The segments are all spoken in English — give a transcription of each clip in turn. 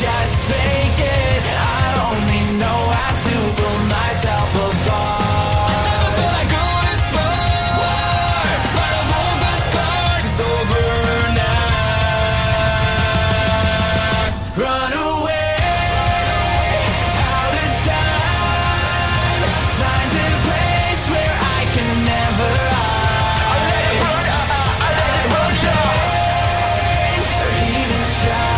just fake it. I only know how to pull myself apart. I never thought I'd go this far. In spite of all the scars, it's over now. Run away, out of time. Time's in a place where I can never hide. I let it run, I let it run, change or even try.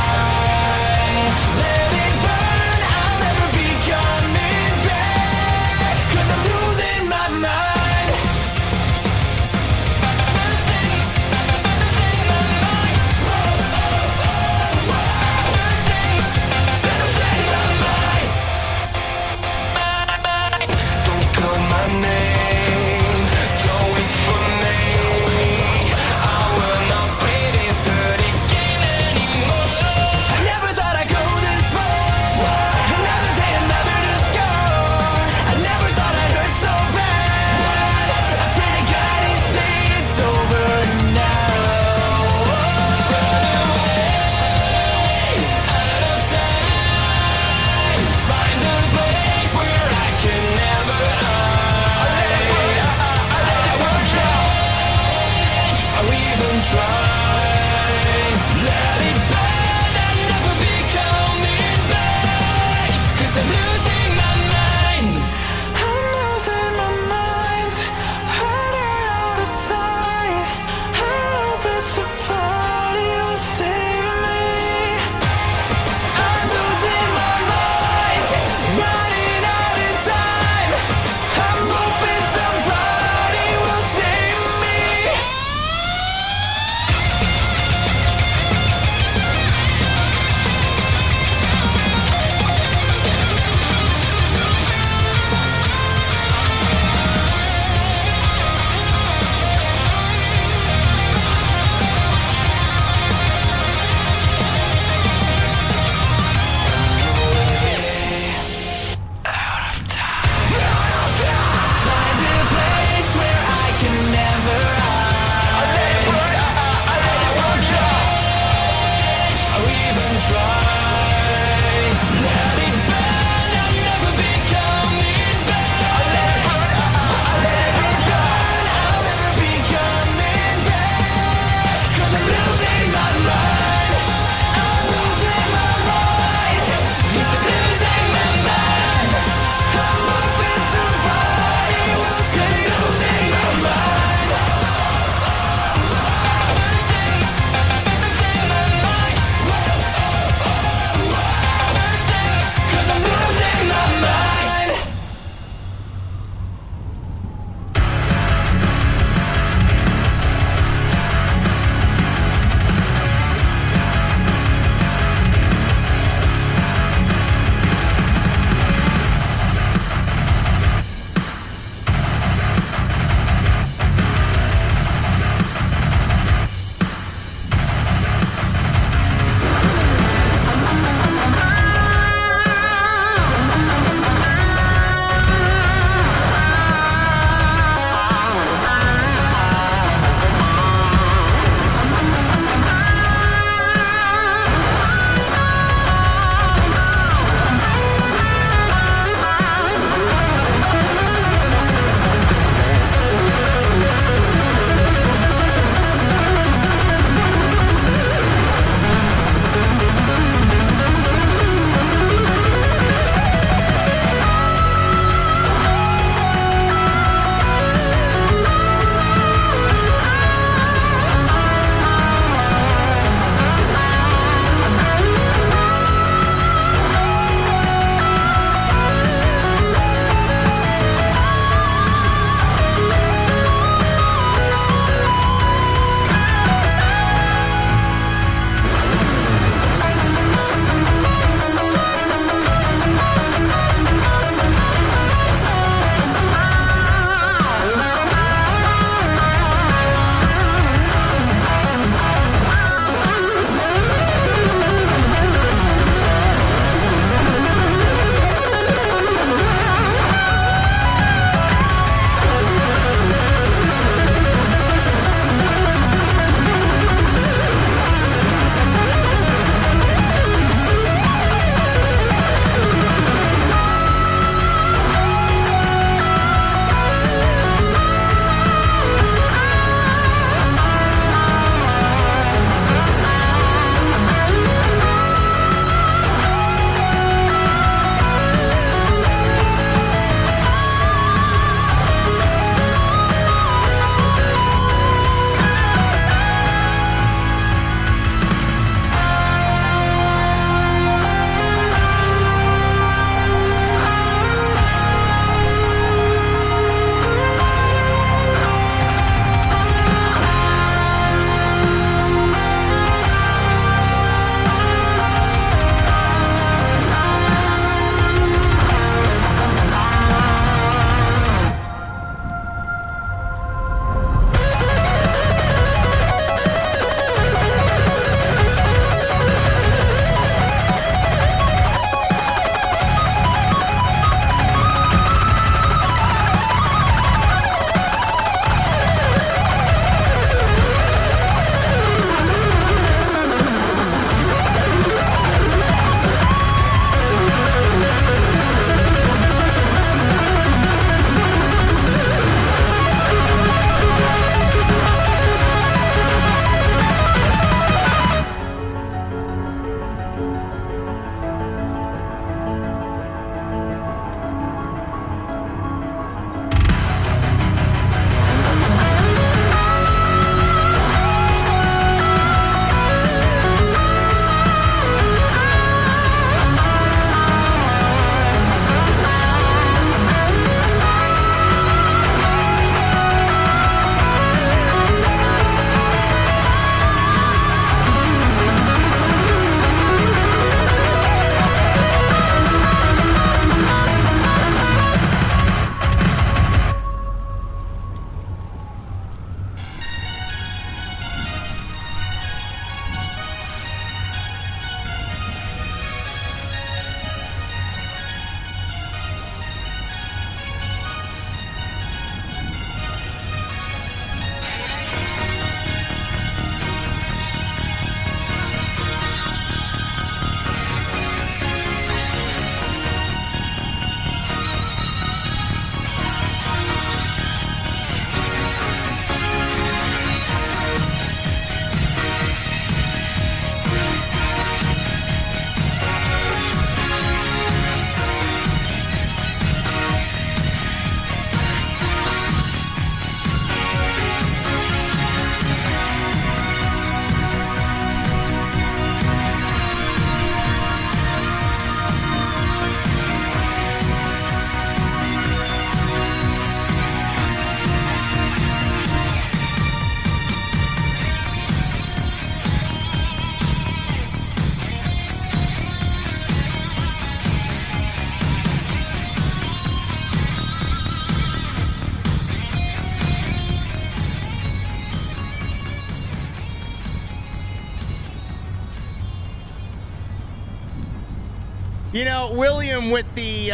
You know, William with the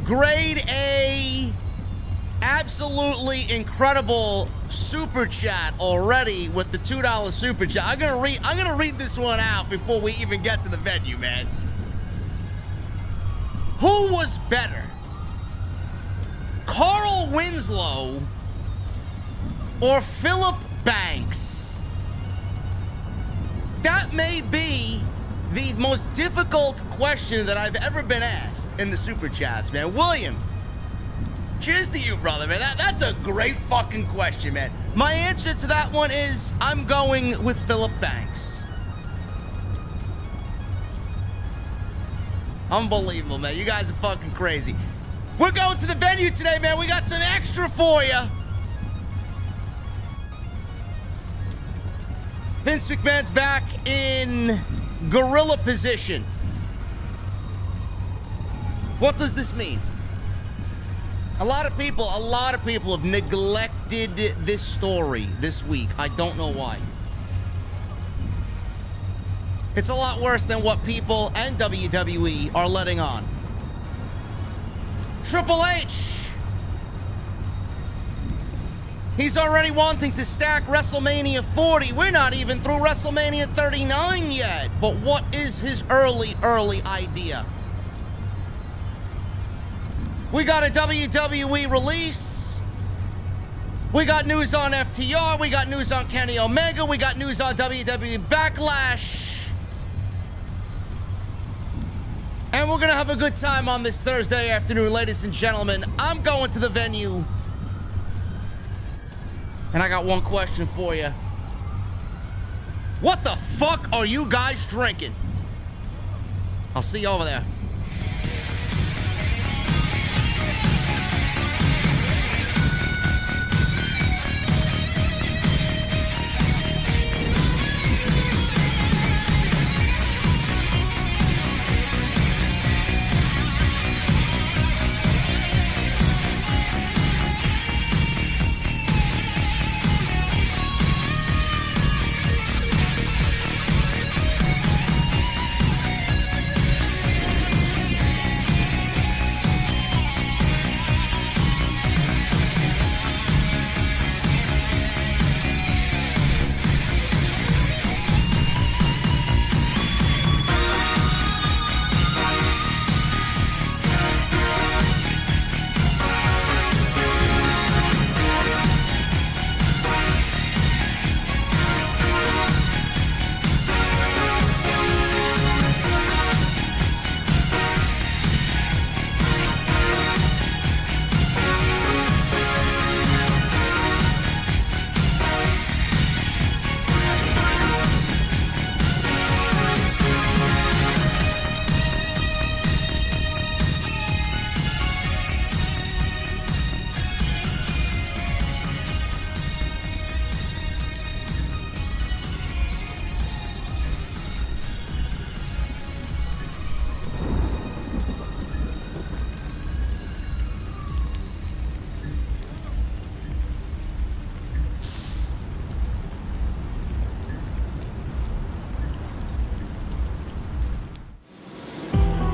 grade A, absolutely incredible super chat already with the $2 super chat. I'm gonna read this one out before we even get to the venue, man. Who was better, Carl Winslow or Philip Banks? That may be the most difficult question that I've ever been asked in the super chats, man. William, cheers to you, brother, man. That's a great fucking question, man. My answer to that one is I'm going with Philip Banks. Unbelievable, man. You guys are fucking crazy. We're going to the venue today, man. We got some extra for you. Vince McMahon's back in gorilla position. What does this mean? A lot of people have neglected this story this week. I don't know why. It's a lot worse than what people and WWE are letting on. Triple H. He's already wanting to stack WrestleMania 40. We're not even through WrestleMania 39 yet. But what is his early idea? We got a WWE release. We got news on FTR. We got news on Kenny Omega. We got news on WWE Backlash. And we're going to have a good time on this Thursday afternoon, ladies and gentlemen. I'm going to the venue. And I got one question for you. What the fuck are you guys drinking? I'll see you over there.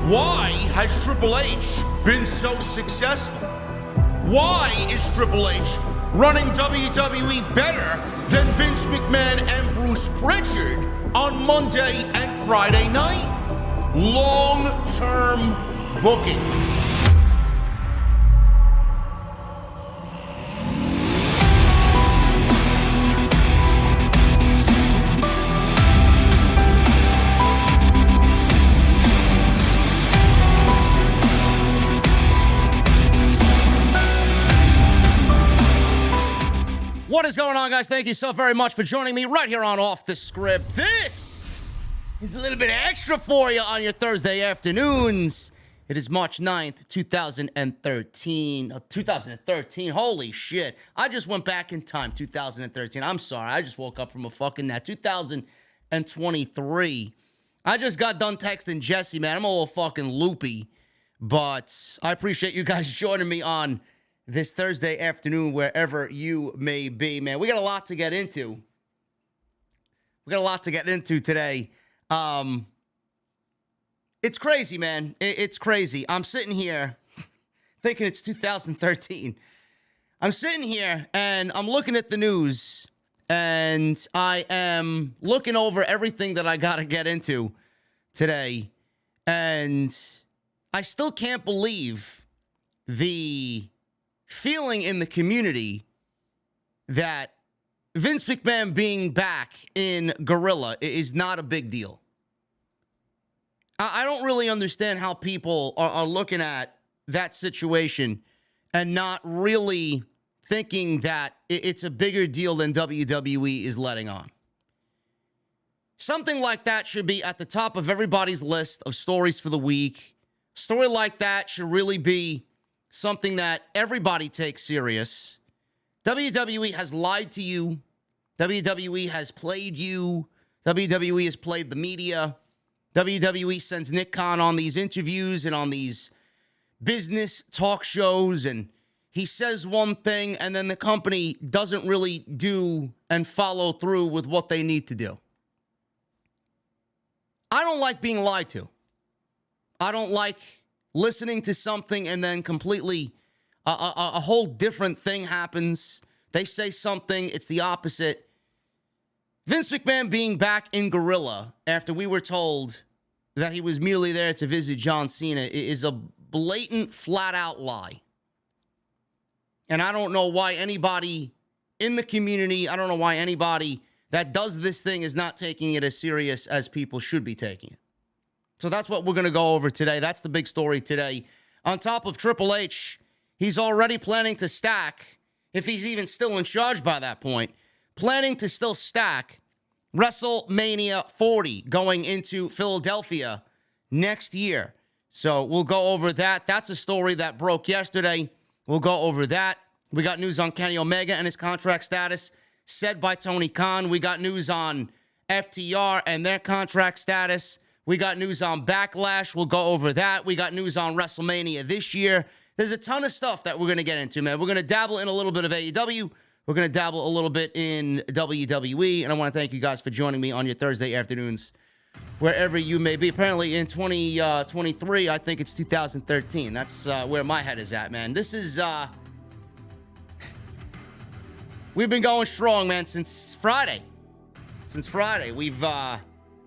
Why has Triple H been so successful? Why is Triple H running WWE better than Vince McMahon and Bruce Pritchard on Monday and Friday night? Long-term booking. What is going on, guys? Thank you so very much for joining me right here on Off the Script. This is a little bit extra for you on your Thursday afternoons. It is March 9th, 2013. 2013, holy shit. I just went back in time, 2013. I'm sorry, I just woke up from a fucking nap. 2023. I just got done texting Jesse, man. I'm a little fucking loopy, but I appreciate you guys joining me on this Thursday afternoon, wherever you may be, man. We got a lot to get into. Today. It's crazy, man. It's crazy. I'm sitting here thinking it's 2013. I'm sitting here and I'm looking at the news and I am looking over everything that I got to get into today. And I still can't believe the feeling in the community that Vince McMahon being back in Gorilla is not a big deal. I don't really understand how people are looking at that situation and not really thinking that it's a bigger deal than WWE is letting on. Something like that should be at the top of everybody's list of stories for the week. A story like that should really be something that everybody takes serious. WWE has lied to you. WWE has played you. WWE has played the media. WWE sends Nick Khan on these interviews and on these business talk shows, and he says one thing, and then the company doesn't really do and follow through with what they need to do. I don't like being lied to. I don't like listening to something and then completely a whole different thing happens. They say something, it's the opposite. Vince McMahon being back in Gorilla after we were told that he was merely there to visit John Cena is a blatant, flat-out lie. And I don't know why anybody in the community, I don't know why anybody that does this thing is not taking it as serious as people should be taking it. So that's what we're going to go over today. That's the big story today. On top of Triple H, he's already planning to stack, if he's even still in charge by that point, planning to still stack WrestleMania 40 going into Philadelphia next year. So we'll go over that. That's a story that broke yesterday. We'll go over that. We got news on Kenny Omega and his contract status said by Tony Khan. We got news on FTR and their contract status. We got news on Backlash. We'll go over that. We got news on WrestleMania this year. There's a ton of stuff that we're going to get into, man. We're going to dabble in a little bit of AEW. We're going to dabble a little bit in WWE. And I want to thank you guys for joining me on your Thursday afternoons, wherever you may be. Apparently in 2023, I think it's 2013. That's where my head is at, man. This is... We've been going strong, man, since Friday. Since Friday. We've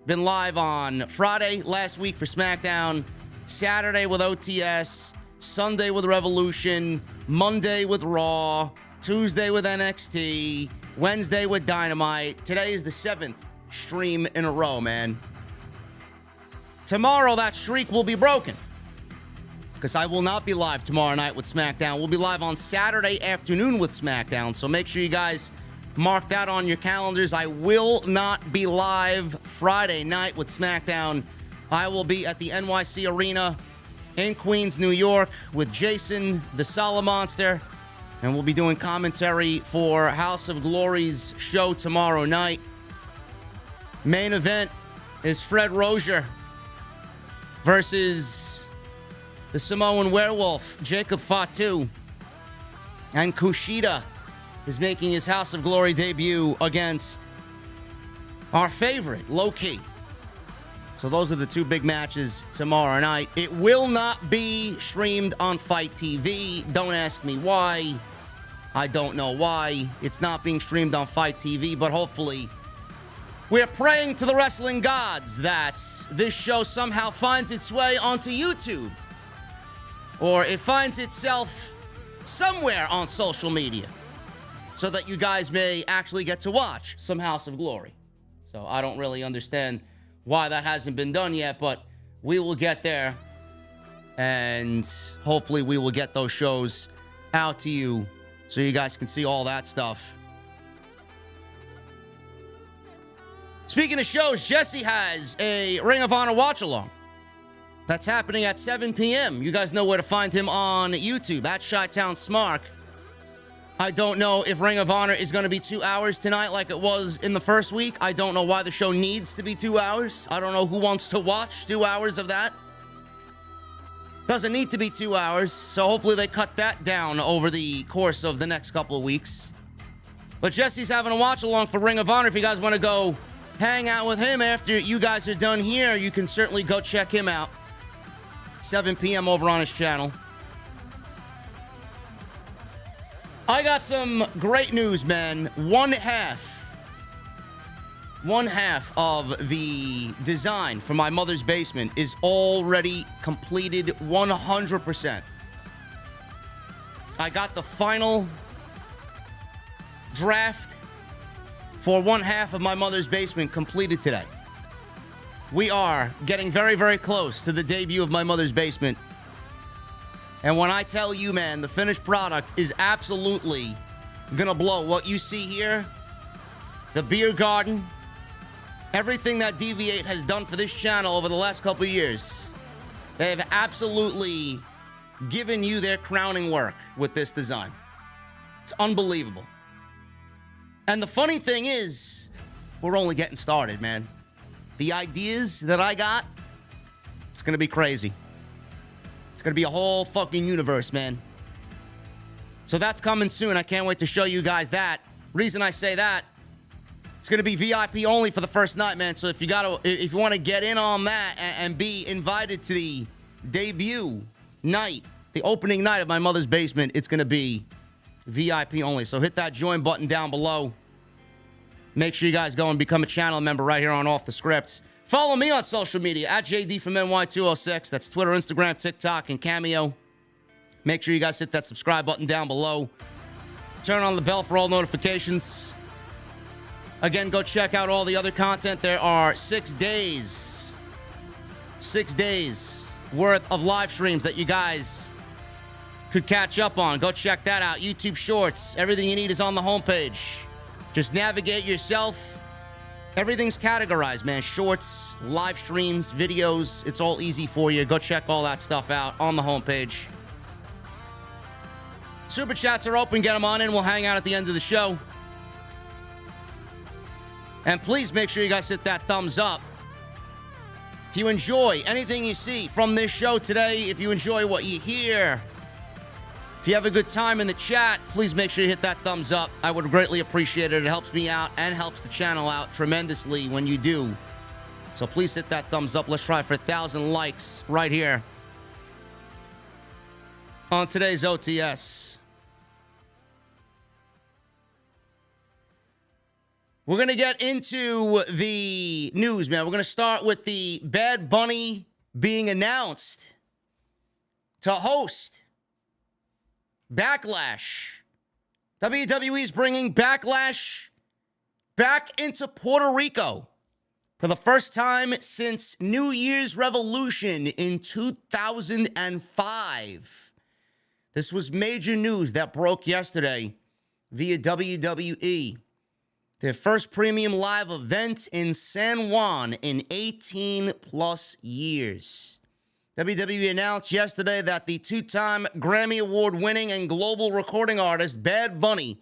been live on Friday last week for SmackDown, Saturday with OTS, Sunday with Revolution, Monday with Raw, Tuesday with NXT, Wednesday with Dynamite. Today is the 7th stream in a row, man. Tomorrow, that streak will be broken, because I will not be live tomorrow night with SmackDown. We'll be live on Saturday afternoon with SmackDown, so make sure you guys mark that on your calendars. I will not be live Friday night with SmackDown. I will be at the NYC Arena in Queens, New York with Jason, the Solid Monster, and we'll be doing commentary for House of Glory's show tomorrow night. Main event is Fred Rozier versus the Samoan Werewolf, Jacob Fatu. And Kushida is making his House of Glory debut against our favorite, Low-Ki. So those are the two big matches tomorrow night. It will not be streamed on Fight TV. Don't ask me why. I don't know why. It's not being streamed on Fight TV, but hopefully we're praying to the wrestling gods that this show somehow finds its way onto YouTube, or it finds itself somewhere on social media, so that you guys may actually get to watch some House of Glory. So I don't really understand why that hasn't been done yet, but we will get there, and hopefully we will get those shows out to you so you guys can see all that stuff. Speaking of shows, Jesse has a Ring of Honor watch-along that's happening at 7 p.m. You guys know where to find him on YouTube, at Chi-Town Smark. I don't know if Ring of Honor is going to be 2 hours tonight like it was in the first week. I don't know why the show needs to be 2 hours. I don't know who wants to watch 2 hours of that. Doesn't need to be 2 hours, so hopefully they cut that down over the course of the next couple of weeks. But Jesse's having a watch-along for Ring of Honor. If you guys want to go hang out with him after you guys are done here, you can certainly go check him out. 7 p.m. over on his channel. I got some great news, man. One half of the design for my mother's basement is already completed 100%. I got the final draft for one half of my mother's basement completed today. We are getting very, very close to the debut of my mother's basement. And when I tell you, man, the finished product is absolutely gonna blow. What you see here, the beer garden, everything that Deviate has done for this channel over the last couple of years, they have absolutely given you their crowning work with this design. It's unbelievable. And the funny thing is, we're only getting started, man. The ideas that I got, it's gonna be crazy. It's going to be a whole fucking universe, man. So that's coming soon. I can't wait to show you guys that. Reason I say that, it's going to be VIP only for the first night, man. So if you want to get in on that and be invited to the debut night, the opening night of my mother's basement, it's going to be VIP only. So hit that join button down below. Make sure you guys go and become a channel member right here on Off the Script. Follow me on social media at JD from NY206. That's Twitter, Instagram, TikTok, and Cameo. Make sure you guys hit that subscribe button down below. Turn on the bell for all notifications. Again, go check out all the other content. There are 6 days worth of live streams that you guys could catch up on. Go check that out. YouTube Shorts. Everything you need is on the homepage. Just navigate yourself. Everything's categorized, man. Shorts, live streams, videos. It's all easy for you. Go check all that stuff out on the homepage. Super chats are open. Get them on in. We'll hang out at the end of the show. And please make sure you guys hit that thumbs up. If you enjoy anything you see from this show today, if you enjoy what you hear, if you have a good time in the chat, please make sure you hit that thumbs up. I would greatly appreciate it. It helps me out and helps the channel out tremendously when you do. So please hit that thumbs up. Let's try for 1,000 likes right here on today's OTS. We're going to get into the news, man. We're going to start with the Bad Bunny being announced to host Backlash. WWE is bringing Backlash back into Puerto Rico for the first time since New Year's Revolution in 2005. This was major news that broke yesterday via WWE. Their first premium live event in San Juan in 18 plus years. WWE announced yesterday that the two-time Grammy Award-winning and global recording artist Bad Bunny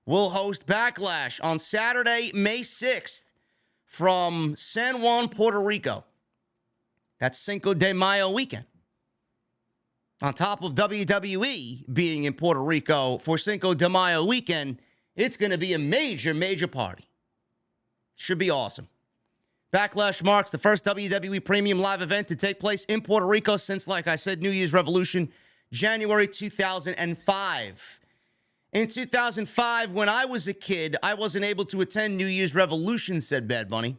will host Backlash on Saturday, May 6th from San Juan, Puerto Rico. That's Cinco de Mayo weekend. On top of WWE being in Puerto Rico for Cinco de Mayo weekend, it's going to be a major, major party. Should be awesome. Backlash marks the first WWE premium live event to take place in Puerto Rico since, like I said, New Year's Revolution, January 2005. In 2005, when I was a kid, I wasn't able to attend New Year's Revolution, said Bad Bunny.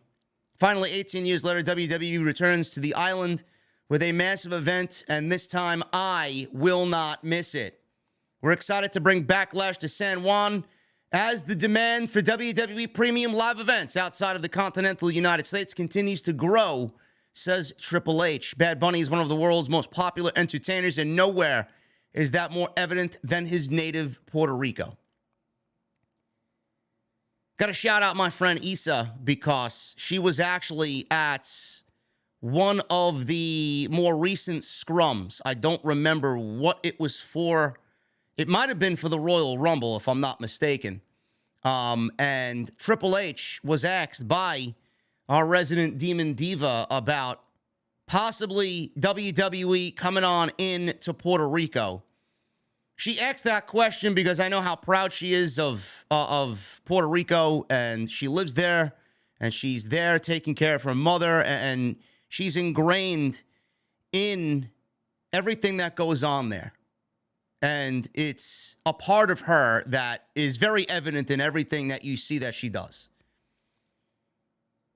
Finally, 18 years later, WWE returns to the island with a massive event, and this time I will not miss it. We're excited to bring Backlash to San Juan as the demand for WWE premium live events outside of the continental United States continues to grow, says Triple H. Bad Bunny is one of the world's most popular entertainers, and nowhere is that more evident than his native Puerto Rico. Got to shout out my friend Issa because she was actually at one of the more recent scrums. I don't remember what it was for. It might have been for the Royal Rumble, if I'm not mistaken. And Triple H was asked by our resident Demon Diva about possibly WWE coming on in to Puerto Rico. She asked that question because I know how proud she is of Puerto Rico, and she lives there, and she's there taking care of her mother, and she's ingrained in everything that goes on there. And it's a part of her that is very evident in everything that you see that she does.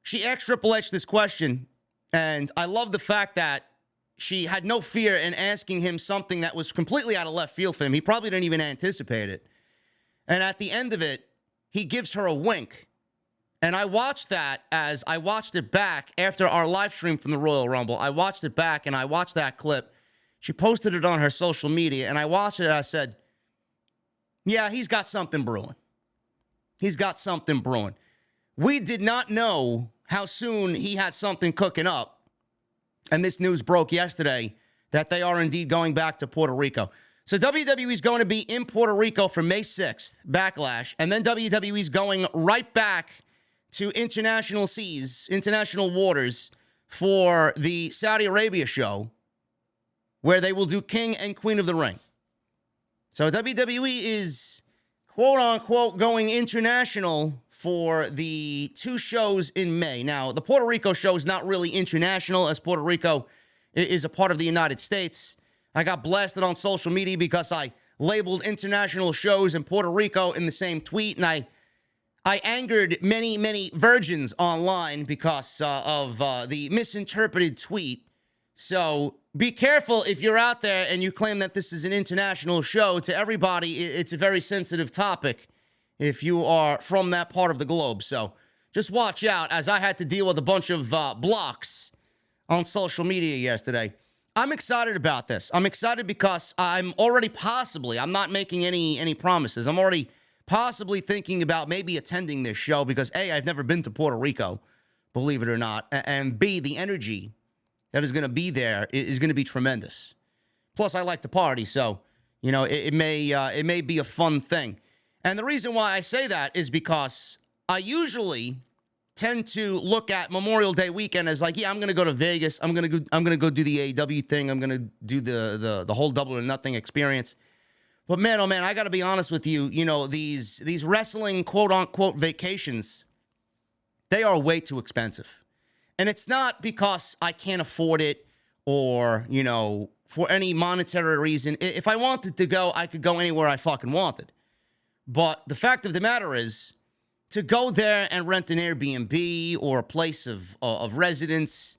She asked Triple H this question, and I love the fact that she had no fear in asking him something that was completely out of left field for him. He probably didn't even anticipate it. And at the end of it, he gives her a wink. And I watched that as I watched it back after our live stream from the Royal Rumble. I watched it back, and I watched that clip. She posted it on her social media, and I watched it, and I said, yeah, he's got something brewing. He's got something brewing. We did not know how soon he had something cooking up, and this news broke yesterday that they are indeed going back to Puerto Rico. So WWE is going to be in Puerto Rico for May 6th, Backlash, and then WWE is going right back to international seas, international waters for the Saudi Arabia show, where they will do King and Queen of the Ring. So WWE is, quote-unquote, going international for the 2 shows in May. Now, the Puerto Rico show is not really international, as Puerto Rico is a part of the United States. I got blasted on social media because I labeled international shows in Puerto Rico in the same tweet, and I angered many virgins online because of the misinterpreted tweet. So be careful if you're out there and you claim that this is an international show. To everybody, it's a very sensitive topic if you are from that part of the globe. So just watch out, as I had to deal with a bunch of blocks on social media yesterday. I'm excited about this. I'm excited because I'm already I'm not making any promises. I'm already possibly thinking about maybe attending this show because A, I've never been to Puerto Rico, believe it or not, and B, the energy that is going to be there is going to be tremendous. Plus, I like to party, so, you know, it may be a fun thing. And the reason why I say that is because I usually tend to look at Memorial Day weekend as like, yeah, I'm going to go to Vegas. I'm going to go do the AEW thing. I'm going to do the whole Double or Nothing experience. But man, oh man, I got to be honest with you. You know, these wrestling quote unquote vacations, they are way too expensive. And it's not because I can't afford it or, you know, for any monetary reason. If I wanted to go, I could go anywhere I fucking wanted. But the fact of the matter is, to go there and rent an Airbnb or a place of residence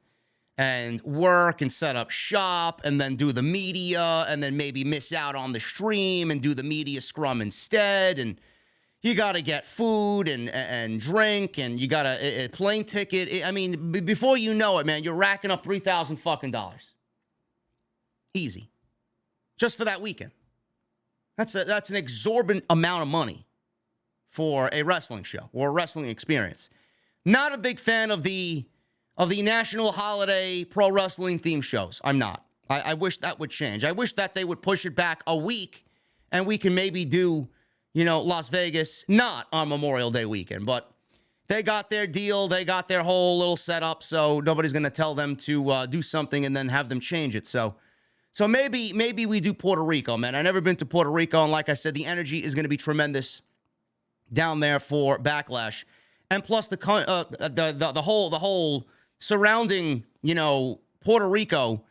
and work and set up shop and then do the media and then maybe miss out on the stream and do the media scrum instead, and you got to get food and drink, and you got a plane ticket. I mean, before you know it, man, you're racking up $3,000 fucking dollars. Easy. Just for that weekend. That's an exorbitant amount of money for a wrestling show or a wrestling experience. Not a big fan of the national holiday pro wrestling theme shows. I'm not. I wish that would change. I wish that they would push it back a week and we can maybe do, you know, Las Vegas, not on Memorial Day weekend. But they got their deal. They got their whole little setup. So nobody's going to tell them to do something and then have them change it. So maybe we do Puerto Rico, man. I've never been to Puerto Rico. And like I said, the energy is going to be tremendous down there for Backlash. And plus the whole surrounding, you know, Puerto Rico,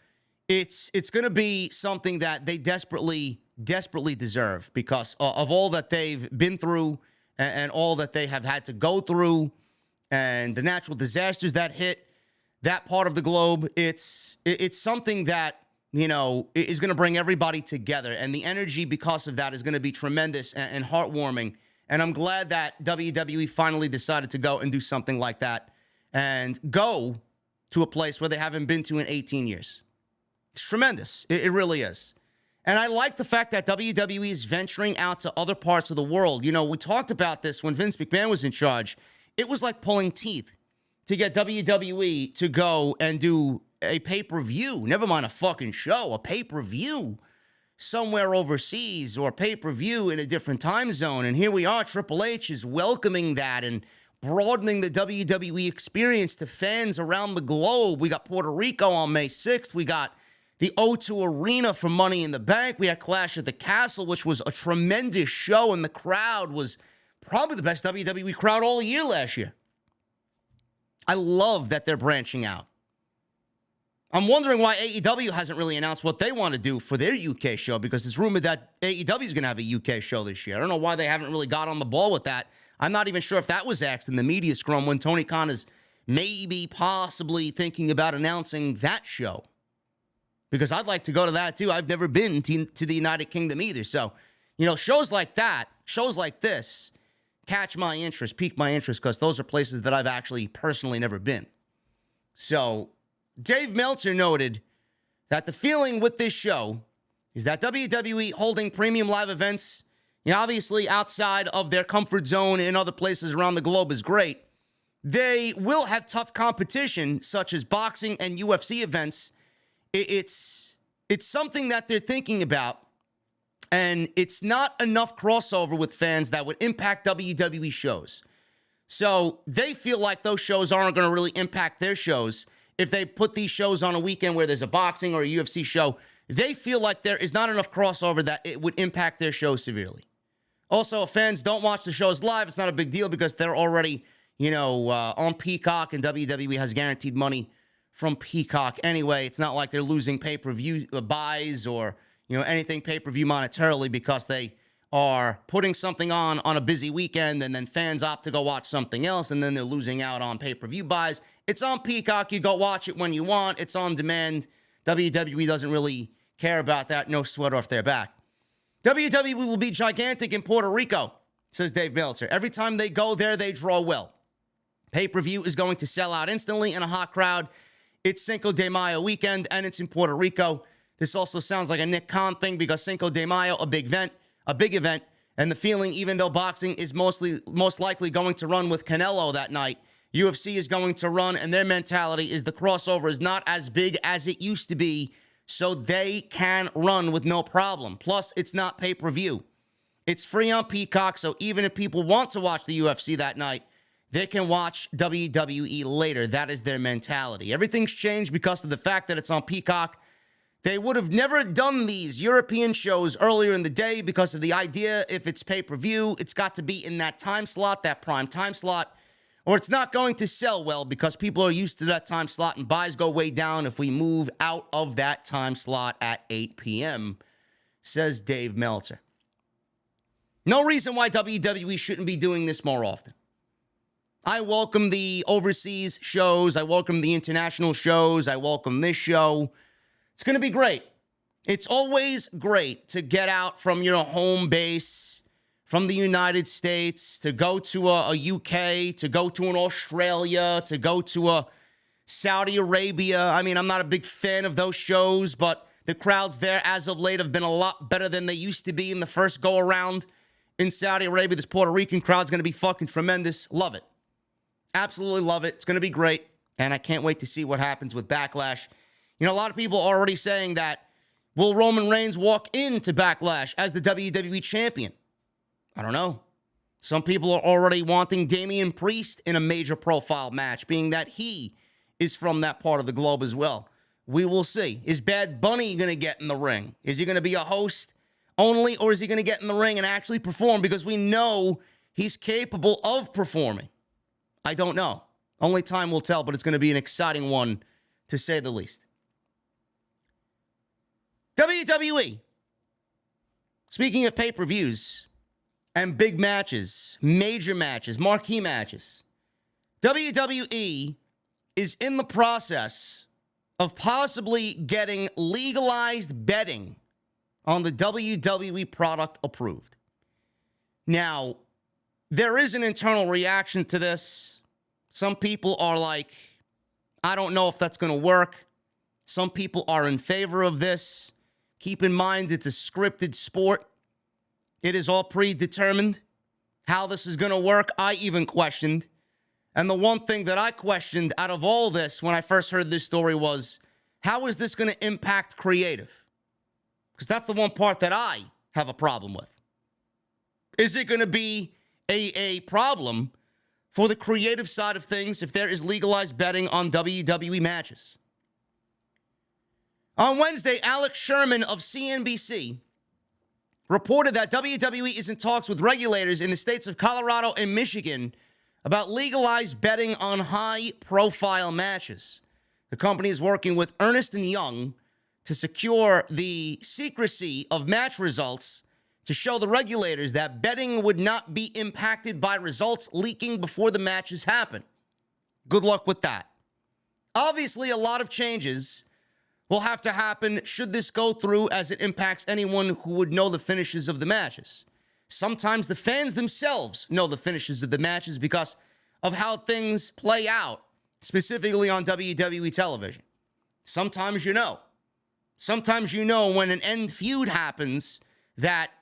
it's going to be something that they desperately deserve because of all that they've been through and all that they have had to go through and the natural disasters that hit that part of the globe. It's something that, you know, is going to bring everybody together, and the energy because of that is going to be tremendous and heartwarming. And I'm glad that WWE finally decided to go and do something like that and go to a place where they haven't been to in 18 years. It's tremendous. It really is. And I like the fact that WWE is venturing out to other parts of the world. You know, we talked about this when Vince McMahon was in charge. It was like pulling teeth to get WWE to go and do a pay-per-view. Never mind a fucking show, a pay-per-view somewhere overseas or pay-per-view in a different time zone. And here we are, Triple H is welcoming that and broadening the WWE experience to fans around the globe. We got Puerto Rico on May 6th. We got the O2 Arena for Money in the Bank. We had Clash at the Castle, which was a tremendous show, and the crowd was probably the best WWE crowd all year last year. I love that they're branching out. I'm wondering why AEW hasn't really announced what they want to do for their UK show, because it's rumored that AEW is going to have a UK show this year. I don't know why they haven't really got on the ball with that. I'm not even sure if that was asked in the media scrum when Tony Khan is maybe possibly thinking about announcing that show, because I'd like to go to that too. I've never been to the United Kingdom either. So, shows like that, shows like this, catch my interest, pique my interest, because those are places that I've actually personally never been. So Dave Meltzer noted that the feeling with this show is that WWE holding premium live events, obviously outside of their comfort zone in other places around the globe is great. They will have tough competition, such as boxing and UFC events. It's something that they're thinking about, and it's not enough crossover with fans that would impact WWE shows. So they feel like those shows aren't going to really impact their shows. If they put these shows on a weekend where there's a boxing or a UFC show, they feel like there is not enough crossover that it would impact their show severely. Also, if fans don't watch the shows live, it's not a big deal because they're already, on Peacock, and WWE has guaranteed money from Peacock anyway. It's not like they're losing pay-per-view buys or, anything pay-per-view monetarily because they are putting something on a busy weekend, and then fans opt to go watch something else, and then they're losing out on pay-per-view buys. It's on Peacock. You go watch it when you want. It's on demand. WWE doesn't really care about that. No sweat off their back. WWE will be gigantic in Puerto Rico, says Dave Meltzer. Every time they go there, they draw well. Pay-per-view is going to sell out instantly in a hot crowd. It's Cinco de Mayo weekend, and it's in Puerto Rico. This also sounds like a Nick Khan thing because Cinco de Mayo, a big event, and the feeling, even though boxing is most likely going to run with Canelo that night, UFC is going to run, and their mentality is the crossover is not as big as it used to be, so they can run with no problem. Plus, it's not pay-per-view. It's free on Peacock, so even if people want to watch the UFC that night, they can watch WWE later. That is their mentality. Everything's changed because of the fact that it's on Peacock. They would have never done these European shows earlier in the day because of the idea, if it's pay-per-view, it's got to be in that time slot, that prime time slot, or it's not going to sell well because people are used to that time slot and buys go way down if we move out of that time slot at 8 p.m., says Dave Meltzer. No reason why WWE shouldn't be doing this more often. I welcome the overseas shows. I welcome the international shows. I welcome this show. It's going to be great. It's always great to get out from your home base, from the United States, to go to a UK, to go to an Australia, to go to a Saudi Arabia. I mean, I'm not a big fan of those shows, but the crowds there as of late have been a lot better than they used to be in the first go-around in Saudi Arabia. This Puerto Rican crowd's going to be fucking tremendous. Love it. Absolutely love it. It's going to be great, and I can't wait to see what happens with Backlash. A lot of people are already saying that, will Roman Reigns walk into Backlash as the WWE champion? I don't know. Some people are already wanting Damian Priest in a major profile match, being that he is from that part of the globe as well. We will see. Is Bad Bunny going to get in the ring? Is he going to be a host only, or is he going to get in the ring and actually perform? Because we know he's capable of performing. I don't know. Only time will tell, but it's going to be an exciting one, to say the least. WWE. Speaking of pay-per-views and big matches, major matches, marquee matches, WWE is in the process of possibly getting legalized betting on the WWE product approved. Now, there is an internal reaction to this. Some people are like, I don't know if that's going to work. Some people are in favor of this. Keep in mind, it's a scripted sport. It is all predetermined. How this is going to work, I even questioned. And the one thing that I questioned out of all this when I first heard this story was, how is this going to impact creative? Because that's the one part that I have a problem with. Is it going to be a problem for the creative side of things if there is legalized betting on WWE matches? On Wednesday, Alex Sherman of CNBC reported that WWE is in talks with regulators in the states of Colorado and Michigan about legalized betting on high-profile matches. The company is working with Ernst & Young to secure the secrecy of match results to show the regulators that betting would not be impacted by results leaking before the matches happen. Good luck with that. Obviously, a lot of changes will have to happen should this go through, as it impacts anyone who would know the finishes of the matches. Sometimes the fans themselves know the finishes of the matches because of how things play out, specifically on WWE television. Sometimes you know. Sometimes you know when an end feud happens that,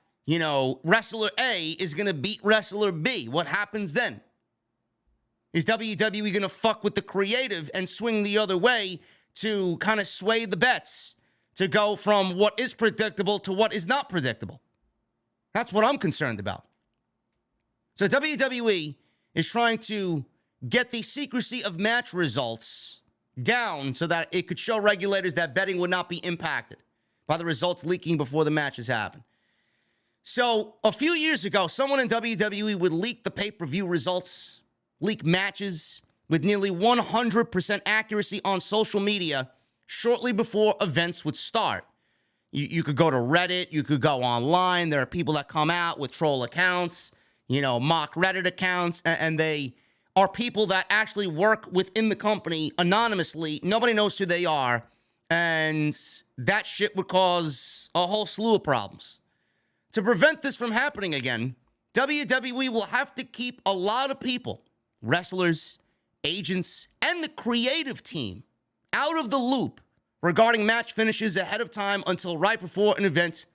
wrestler A is going to beat wrestler B. What happens then? Is WWE going to fuck with the creative and swing the other way to kind of sway the bets to go from what is predictable to what is not predictable? That's what I'm concerned about. So WWE is trying to get the secrecy of match results down so that it could show regulators that betting would not be impacted by the results leaking before the matches happen. So a few years ago, someone in WWE would leak the pay-per-view results, leak matches with nearly 100% accuracy on social media shortly before events would start. You could go to Reddit, you could go online. There are people that come out with troll accounts, mock Reddit accounts, and they are people that actually work within the company anonymously. Nobody knows who they are, and that shit would cause a whole slew of problems. To prevent this from happening again, WWE will have to keep a lot of people, wrestlers, agents, and the creative team out of the loop regarding match finishes ahead of time until right before an event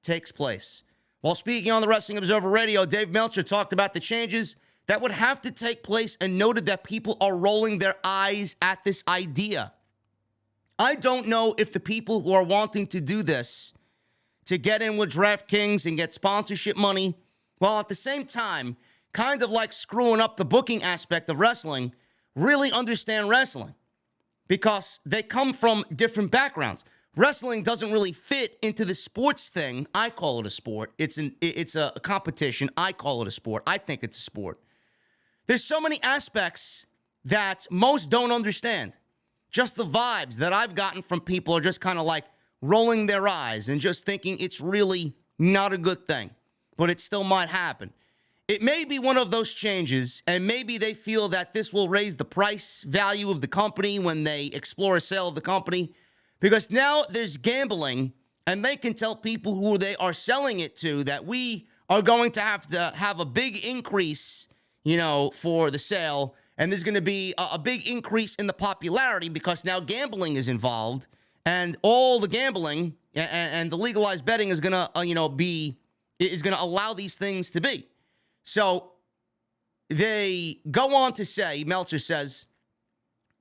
takes place. While speaking on the Wrestling Observer Radio, Dave Meltzer talked about the changes that would have to take place and noted that people are rolling their eyes at this idea. I don't know if the people who are wanting to do this to get in with DraftKings and get sponsorship money, while at the same time, kind of like screwing up the booking aspect of wrestling, really understand wrestling because they come from different backgrounds. Wrestling doesn't really fit into the sports thing. I call it a sport. It's a competition. I call it a sport. I think it's a sport. There's so many aspects that most don't understand. Just the vibes that I've gotten from people are just kind of like rolling their eyes and just thinking it's really not a good thing, but it still might happen. It may be one of those changes, and maybe they feel that this will raise the price value of the company when they explore a sale of the company, because now there's gambling, and they can tell people who they are selling it to that we are going to have a big increase, for the sale, and there's going to be a big increase in the popularity because now gambling is involved, and all the gambling and the legalized betting is going to allow these things to be. So they go on to say, Meltzer says,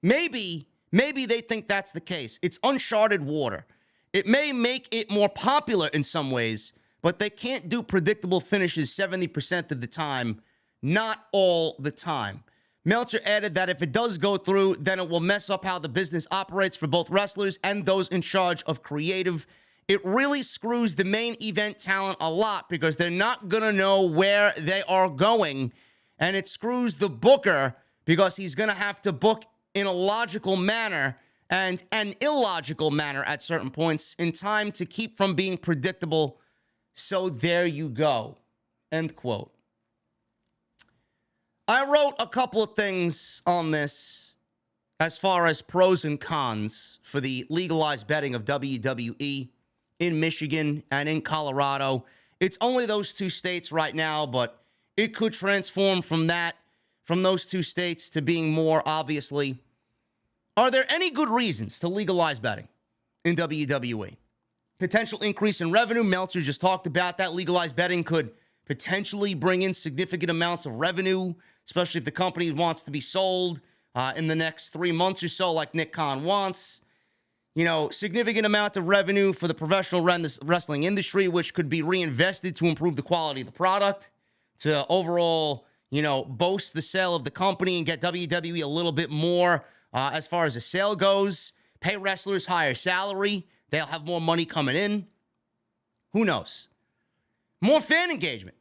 maybe they think that's the case. It's uncharted water. It may make it more popular in some ways, but they can't do predictable finishes 70% of the time, not all the time. Meltzer added that if it does go through, then it will mess up how the business operates for both wrestlers and those in charge of creative. It really screws the main event talent a lot because they're not going to know where they are going. And it screws the booker because he's going to have to book in a logical manner and an illogical manner at certain points in time to keep from being predictable. So there you go. End quote. I wrote a couple of things on this as far as pros and cons for the legalized betting of WWE in Michigan and in Colorado. It's only those two states right now, but it could transform from those two states to being more, obviously. Are there any good reasons to legalize betting in WWE? Potential increase in revenue. Meltzer just talked about that. Legalized betting could potentially bring in significant amounts of revenue, especially if the company wants to be sold in the next 3 months or so, like Nick Khan wants. Significant amount of revenue for the professional wrestling industry, which could be reinvested to improve the quality of the product, to overall, boast the sale of the company and get WWE a little bit more as far as the sale goes. Pay wrestlers higher salary. They'll have more money coming in. Who knows? More fan engagement.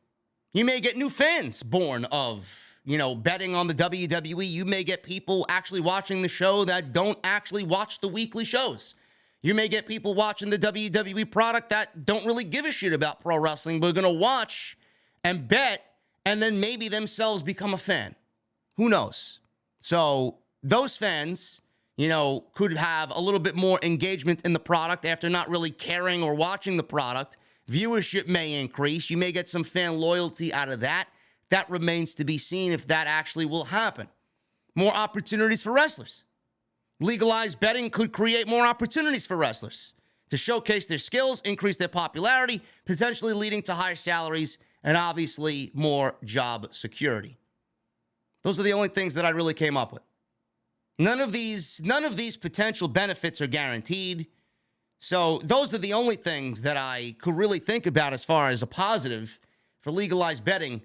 You may get new fans born of betting on the WWE, you may get people actually watching the show that don't actually watch the weekly shows. You may get people watching the WWE product that don't really give a shit about pro wrestling, but are going to watch and bet and then maybe themselves become a fan. Who knows? So those fans, could have a little bit more engagement in the product after not really caring or watching the product. Viewership may increase. You may get some fan loyalty out of that. That remains to be seen if that actually will happen. More opportunities for wrestlers. Legalized betting could create more opportunities for wrestlers to showcase their skills, increase their popularity, potentially leading to higher salaries and obviously more job security. Those are the only things that I really came up with. None of these potential benefits are guaranteed. So those are the only things that I could really think about as far as a positive for legalized betting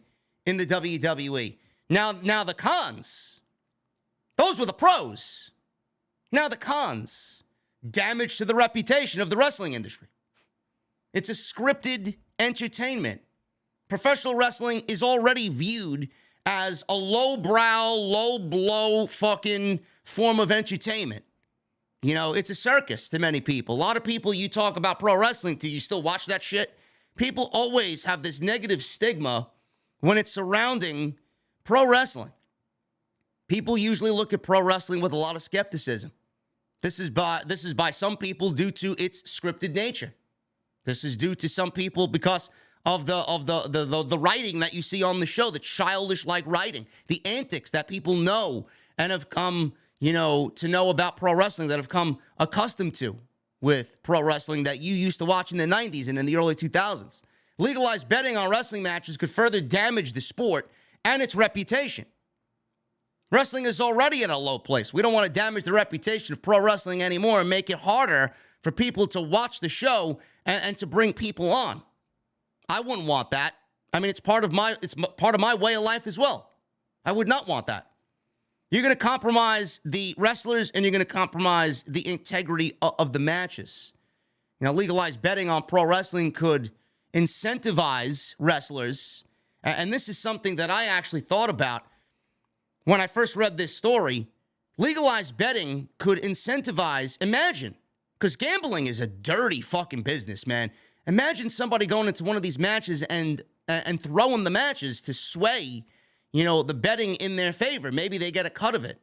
in the WWE. Now the cons. Those were the pros. Now the cons. Damage to the reputation of the wrestling industry. It's a scripted entertainment. Professional wrestling is already viewed as a low-brow, low-blow fucking form of entertainment. It's a circus to many people. A lot of people, you talk about pro wrestling, do you still watch that shit? People always have this negative stigma when it's surrounding pro wrestling. People usually look at pro wrestling with a lot of skepticism. This is by some people due to its scripted nature. This is due to some people because of the writing that you see on the show, the childish-like writing, the antics that people know and have come, to know about pro wrestling, that have come accustomed to with pro wrestling that you used to watch in the 90s and in the early 2000s. Legalized betting on wrestling matches could further damage the sport and its reputation. Wrestling is already in a low place. We don't want to damage the reputation of pro wrestling anymore and make it harder for people to watch the show and to bring people on. I wouldn't want that. I mean, it's part of my way of life as well. I would not want that. You're going to compromise the wrestlers and you're going to compromise the integrity of the matches. Legalized betting on pro wrestling could incentivize wrestlers. And this is something that I actually thought about when I first read this story. Legalized betting could incentivize, imagine, because gambling is a dirty fucking business, man. Imagine somebody going into one of these matches and throwing the matches to sway, the betting in their favor. Maybe they get a cut of it.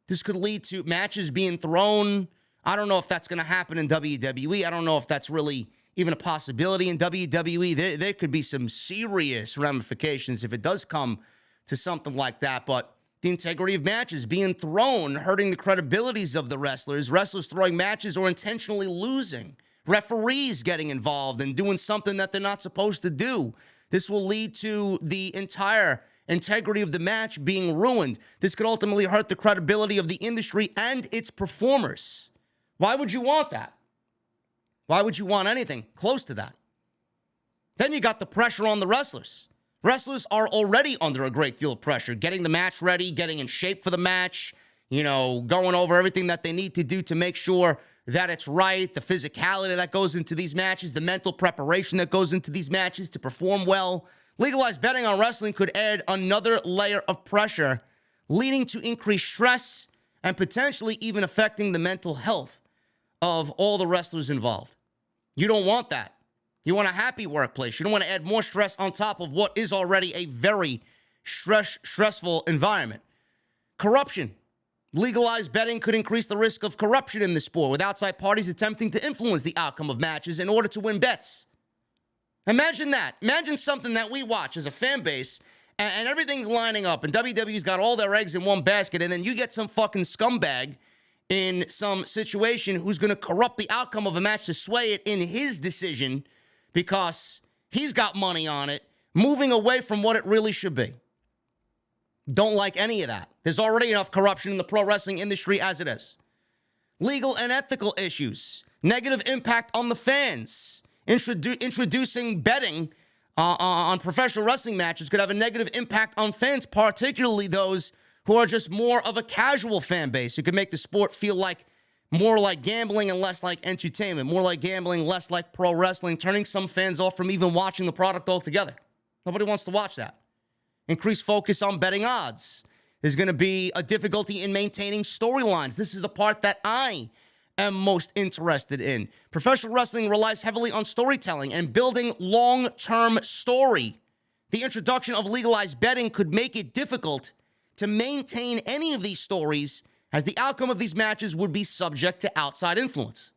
This could lead to matches being thrown. I don't know if that's going to happen in WWE. I don't know if that's really even a possibility in WWE. There could be some serious ramifications if it does come to something like that. But the integrity of matches being thrown, hurting the credibilities of the wrestlers throwing matches or intentionally losing, referees getting involved and doing something that they're not supposed to do. This will lead to the entire integrity of the match being ruined. This could ultimately hurt the credibility of the industry and its performers. Why would you want that? Why would you want anything close to that? Then you got the pressure on the wrestlers. Wrestlers are already under a great deal of pressure, getting the match ready, getting in shape for the match, going over everything that they need to do to make sure that it's right, the physicality that goes into these matches, the mental preparation that goes into these matches to perform well. Legalized betting on wrestling could add another layer of pressure, leading to increased stress and potentially even affecting the mental health of all the wrestlers involved. You don't want that. You want a happy workplace. You don't want to add more stress on top of what is already a very stressful environment. Corruption. Legalized betting could increase the risk of corruption in the sport, with outside parties attempting to influence the outcome of matches in order to win bets. Imagine that. Imagine something that we watch as a fan base, and everything's lining up, and WWE's got all their eggs in one basket, and then you get some fucking scumbag in some situation who's going to corrupt the outcome of a match to sway it in his decision because he's got money on it, moving away from what it really should be. Don't like any of that. There's already enough corruption in the pro wrestling industry as it is. Legal and ethical issues. Negative impact on the fans. Introducing betting on professional wrestling matches could have a negative impact on fans, particularly those who are just more of a casual fan base, who could make the sport feel like more like gambling and less like entertainment, more like gambling, less like pro wrestling, turning some fans off from even watching the product altogether. Nobody wants to watch that. Increased focus on betting odds. There's going to be a difficulty in maintaining storylines. This is the part that I am most interested in. Professional wrestling relies heavily on storytelling and building long-term story. The introduction of legalized betting could make it difficult to maintain any of these stories, as the outcome of these matches would be subject to outside influence.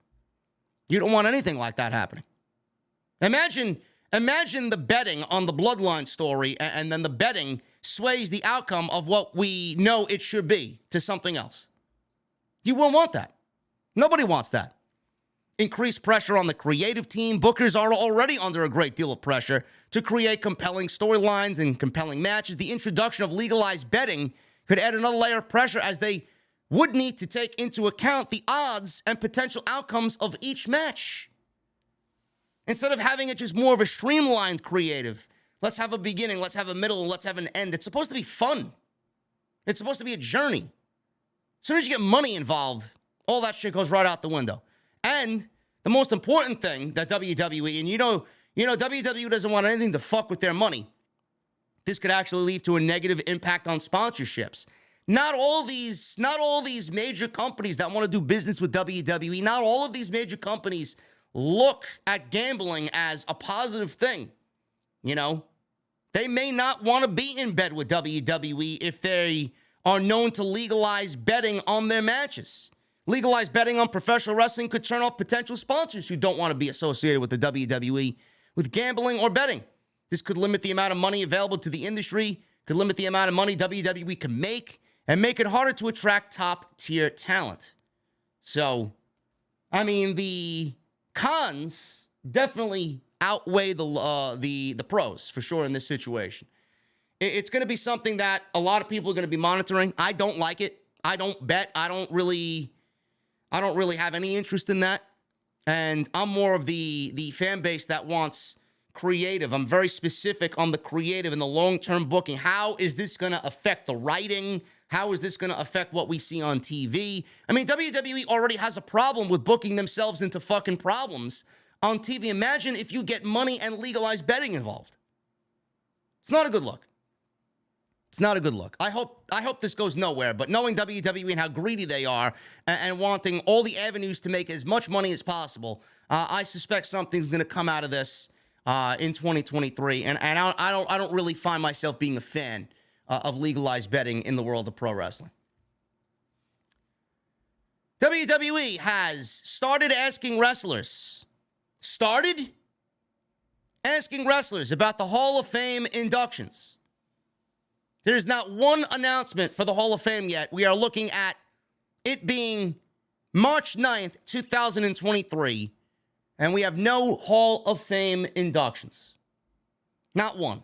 You don't want anything like that happening. Imagine the betting on the Bloodline story, and then the betting sways the outcome of what we know it should be to something else. You won't want that. Nobody wants that. Increased pressure on the creative team. Bookers are already under a great deal of pressure to create compelling storylines and compelling matches. The introduction of legalized betting could add another layer of pressure, as they would need to take into account the odds and potential outcomes of each match. Instead of having it just more of a streamlined creative, let's have a beginning, let's have a middle, and let's have an end. It's supposed to be fun. It's supposed to be a journey. As soon as you get money involved, all that shit goes right out the window. And the most important thing that WWE, and you know, WWE doesn't want anything to fuck with their money. This could actually lead to a negative impact on sponsorships. Not all these major companies that want to do business with WWE, not all of these major companies look at gambling as a positive thing. You know, they may not want to be in bed with WWE if they are known to legalize betting on their matches. Legalized betting on professional wrestling could turn off potential sponsors who don't want to be associated with the WWE with gambling or betting. This could limit the amount of money available to the industry, could limit the amount of money WWE can make, and make it harder to attract top-tier talent. So, I mean, the cons definitely outweigh the pros, for sure, in this situation. It's going to be something that a lot of people are going to be monitoring. I don't like it. I don't bet. I don't really have any interest in that. And I'm more of the fan base that wants creative. I'm very specific on the creative and the long-term booking. How is this going to affect the writing? How is this going to affect what we see on TV? I mean, WWE already has a problem with booking themselves into fucking problems on TV. Imagine if you get money and legalized betting involved. It's not a good look. It's not a good look. I hope this goes nowhere, but knowing WWE and how greedy they are and wanting all the avenues to make as much money as possible, I suspect something's going to come out of this in 2023, and I don't really find myself being a fan of legalized betting in the world of pro wrestling. WWE has started asking wrestlers about the Hall of Fame inductions. There's not one announcement for the Hall of Fame yet. We are looking at it being March 9th, 2023, and we have no Hall of Fame inductions. Not one.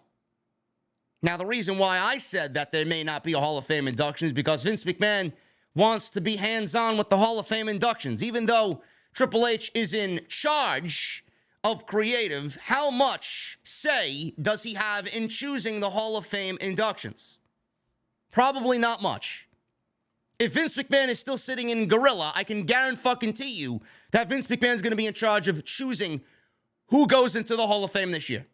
Now, the reason why I said that there may not be a Hall of Fame induction is because Vince McMahon wants to be hands-on with the Hall of Fame inductions. Even though Triple H is in charge of creative, how much say does he have in choosing the Hall of Fame inductions? Probably not much. If Vince McMahon is still sitting in Gorilla, I can guarantee you that Vince McMahon is going to be in charge of choosing who goes into the Hall of Fame this year.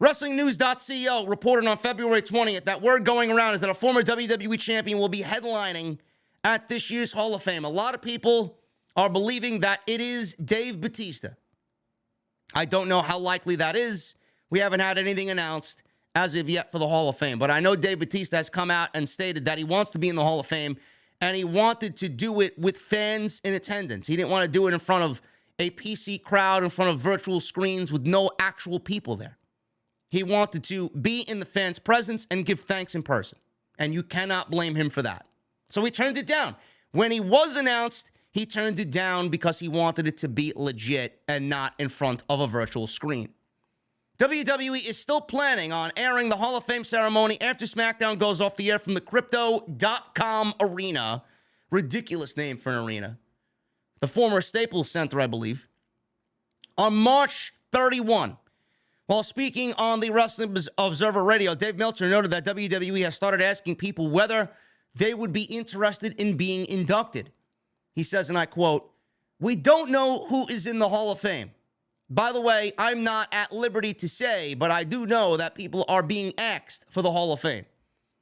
WrestlingNews.co reported on February 20th that word going around is that a former WWE champion will be headlining at this year's Hall of Fame. A lot of people are believing that it is Dave Bautista. I don't know how likely that is. We haven't had anything announced as of yet for the Hall of Fame. But I know Dave Bautista has come out and stated that he wants to be in the Hall of Fame, and he wanted to do it with fans in attendance. He didn't want to do it in front of a PC crowd, in front of virtual screens with no actual people there. He wanted to be in the fans' presence and give thanks in person. And you cannot blame him for that. So he turned it down. When he was announced, he turned it down because he wanted it to be legit and not in front of a virtual screen. WWE is still planning on airing the Hall of Fame ceremony after SmackDown goes off the air from the Crypto.com Arena. Ridiculous name for an arena. The former Staples Center, I believe. On March 31. While speaking on the Wrestling Observer Radio, Dave Meltzer noted that WWE has started asking people whether they would be interested in being inducted. He says, and I quote, "We don't know who is in the Hall of Fame. By the way, I'm not at liberty to say, but I do know that people are being asked for the Hall of Fame.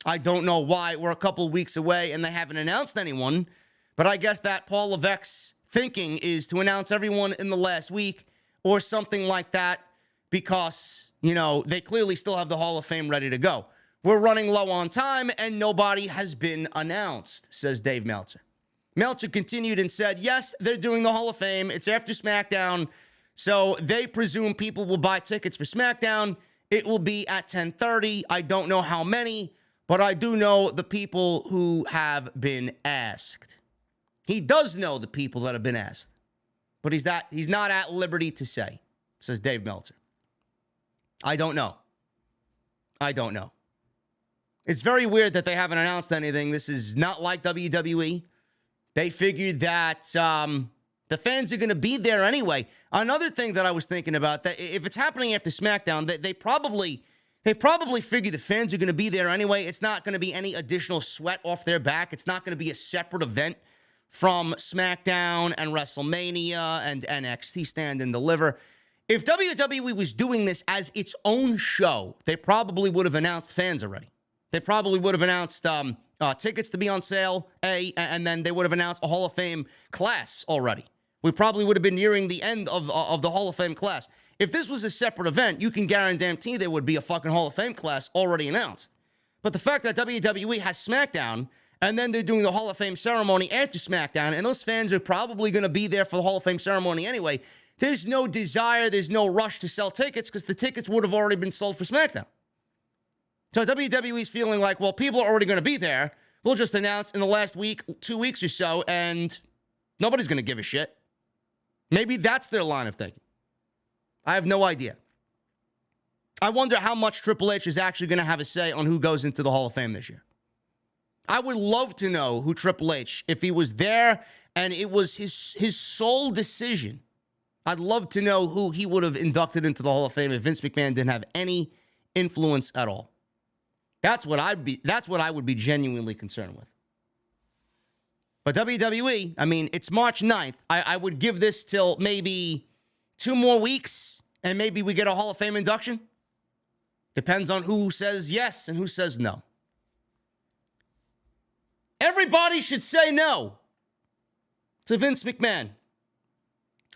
I don't know why we're a couple weeks away and they haven't announced anyone, but I guess that Paul Levesque's thinking is to announce everyone in the last week or something like that because, they clearly still have the Hall of Fame ready to go. We're running low on time and nobody has been announced, says Dave Meltzer. Meltzer continued and said, yes, they're doing the Hall of Fame. It's after SmackDown, so they presume people will buy tickets for SmackDown. It will be at 10:30. I don't know how many, but I do know the people who have been asked. He does know the people that have been asked, but he's not at liberty to say, says Dave Meltzer. I don't know. It's very weird that they haven't announced anything. This is not like WWE. They figured that the fans are going to be there anyway. Another thing that I was thinking about, that if it's happening after SmackDown, they probably figure the fans are going to be there anyway. It's not going to be any additional sweat off their back. It's not going to be a separate event from SmackDown and WrestleMania and NXT Stand and Deliver. If WWE was doing this as its own show, they probably would have announced fans already. They probably would have announced tickets to be on sale, and then they would have announced a Hall of Fame class already. We probably would have been nearing the end of the Hall of Fame class. If this was a separate event, you can guarantee there would be a fucking Hall of Fame class already announced. But the fact that WWE has SmackDown, and then they're doing the Hall of Fame ceremony after SmackDown, and those fans are probably going to be there for the Hall of Fame ceremony anyway, there's no desire, there's no rush to sell tickets because the tickets would have already been sold for SmackDown. So WWE's feeling like, well, people are already going to be there. We'll just announce in the last week, 2 weeks or so, and nobody's going to give a shit. Maybe that's their line of thinking. I have no idea. I wonder how much Triple H is actually going to have a say on who goes into the Hall of Fame this year. I would love to know who Triple H, if he was there and it was his sole decision, I'd love to know who he would have inducted into the Hall of Fame if Vince McMahon didn't have any influence at all. That's what I would be genuinely concerned with. But WWE, it's March 9th. I would give this till maybe 2 more weeks, and maybe we get a Hall of Fame induction. Depends on who says yes and who says no. Everybody should say no to Vince McMahon.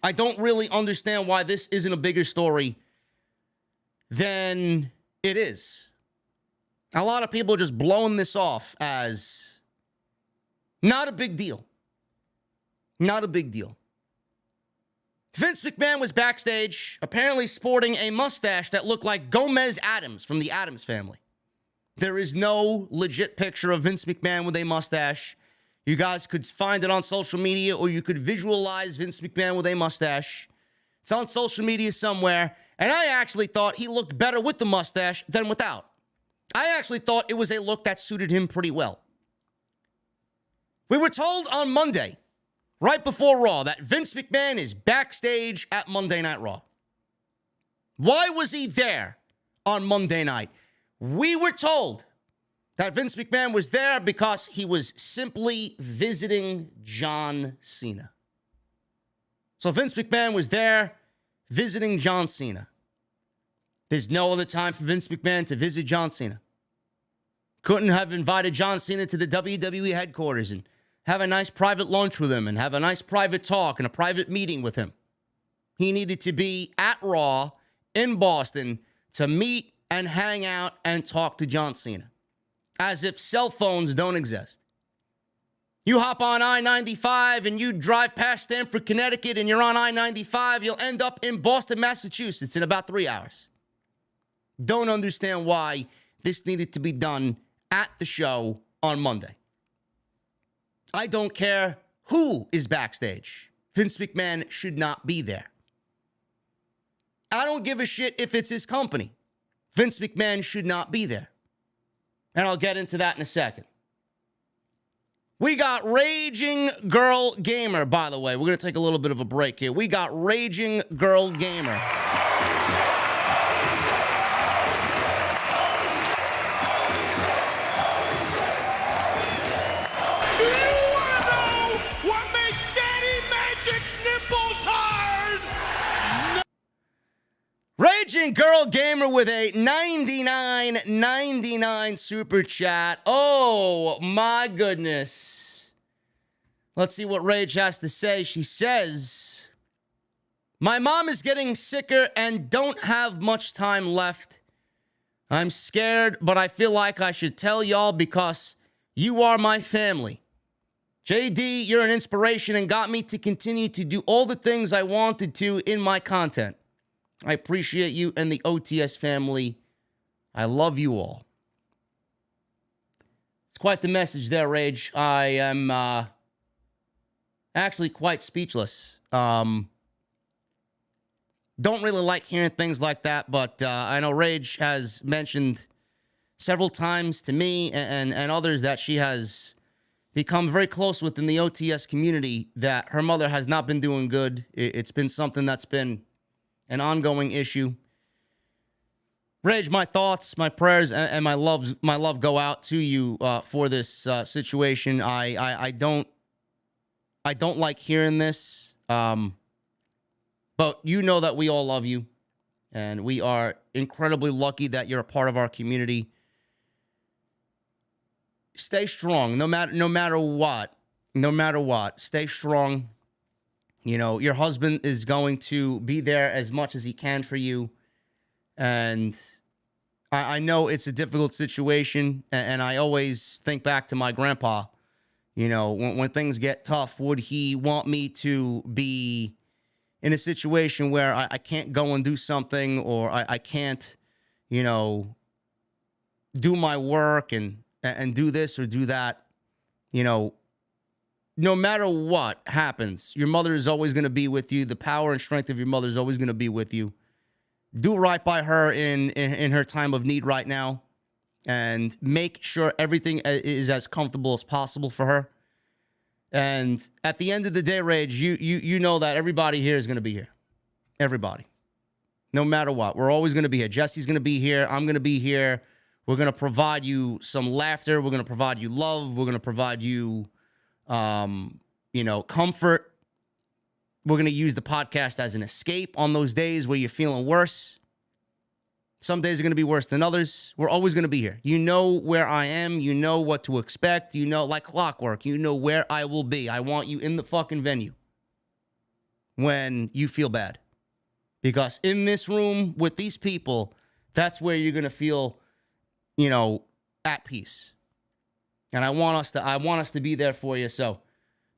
I don't really understand why this isn't a bigger story than it is. A lot of people are just blowing this off as not a big deal. Not a big deal. Vince McMahon was backstage, apparently sporting a mustache that looked like Gomez Addams from the Addams Family. There is no legit picture of Vince McMahon with a mustache. You guys could find it on social media, or you could visualize Vince McMahon with a mustache. It's on social media somewhere, and I actually thought he looked better with the mustache than without. I actually thought it was a look that suited him pretty well. We were told on Monday, right before Raw, that Vince McMahon is backstage at Monday Night Raw. Why was he there on Monday night? We were told that Vince McMahon was there because he was simply visiting John Cena. So Vince McMahon was there visiting John Cena. There's no other time for Vince McMahon to visit John Cena. Couldn't have invited John Cena to the WWE headquarters and have a nice private lunch with him and have a nice private talk and a private meeting with him. He needed to be at Raw in Boston to meet and hang out and talk to John Cena. As if cell phones don't exist. You hop on I-95 and you drive past Stamford, Connecticut, and you're on I-95, you'll end up in Boston, Massachusetts in about 3 hours. Don't understand why this needed to be done at the show on Monday. I don't care who is backstage. Vince McMahon should not be there. I don't give a shit if it's his company. Vince McMahon should not be there. And I'll get into that in a second. We got Raging Girl Gamer, by the way. We're going to take a little bit of a break here. We got Raging Girl Gamer. Korean Girl Gamer with a 99.99 super chat. Oh, my goodness. Let's see what Rage has to say. She says, my mom is getting sicker and don't have much time left. I'm scared, but I feel like I should tell y'all because you are my family. JD, you're an inspiration and got me to continue to do all the things I wanted to in my content. I appreciate you and the OTS family. I love you all. It's quite the message there, Rage. I am actually quite speechless. Don't really like hearing things like that, but I know Rage has mentioned several times to me and others that she has become very close within the OTS community that her mother has not been doing good. It's been something that's been an ongoing issue. Rage, my thoughts, my prayers, and my love go out to you for this situation. I don't like hearing this, but you know that we all love you, and we are incredibly lucky that you're a part of our community. Stay strong, no matter what. Stay strong. You know, your husband is going to be there as much as he can for you. And I know it's a difficult situation. And I always think back to my grandpa. You know, when things get tough, would he want me to be in a situation where I can't go and do something, or I can't, you know, do my work and do this or do that? You know, no matter what happens, your mother is always going to be with you. The power and strength of your mother is always going to be with you. Do right by her in her time of need right now, and make sure everything is as comfortable as possible for her. And at the end of the day, Rage, you know that everybody here is going to be here. Everybody. No matter what. We're always going to be here. Jesse's going to be here. I'm going to be here. We're going to provide you some laughter. We're going to provide you love. We're going to provide you, you know, comfort. We're going to use the podcast as an escape on those days where you're feeling worse. Some days are going to be worse than others. We're always going to be here. You know where I am. You know what to expect. You know, like clockwork, you know where I will be. I want you in the fucking venue when you feel bad. Because in this room with these people, that's where you're going to feel, you know, at peace. And I want us to be there for you. So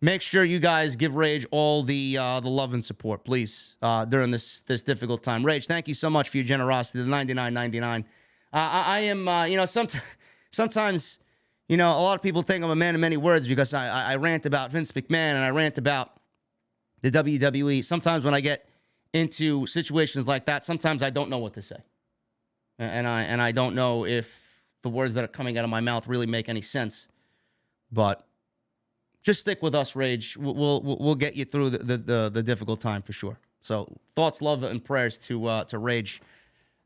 make sure you guys give Rage all the love and support, please, during this difficult time. Rage, thank you so much for your generosity. The $99.99. I am, you know, sometimes, you know, a lot of people think I'm a man of many words because I rant about Vince McMahon and I rant about the WWE. Sometimes when I get into situations like that, sometimes I don't know what to say, and I don't know if the words that are coming out of my mouth really make any sense. But just stick with us, Rage. We'll get you through the difficult time for sure. So thoughts, love, and prayers to Rage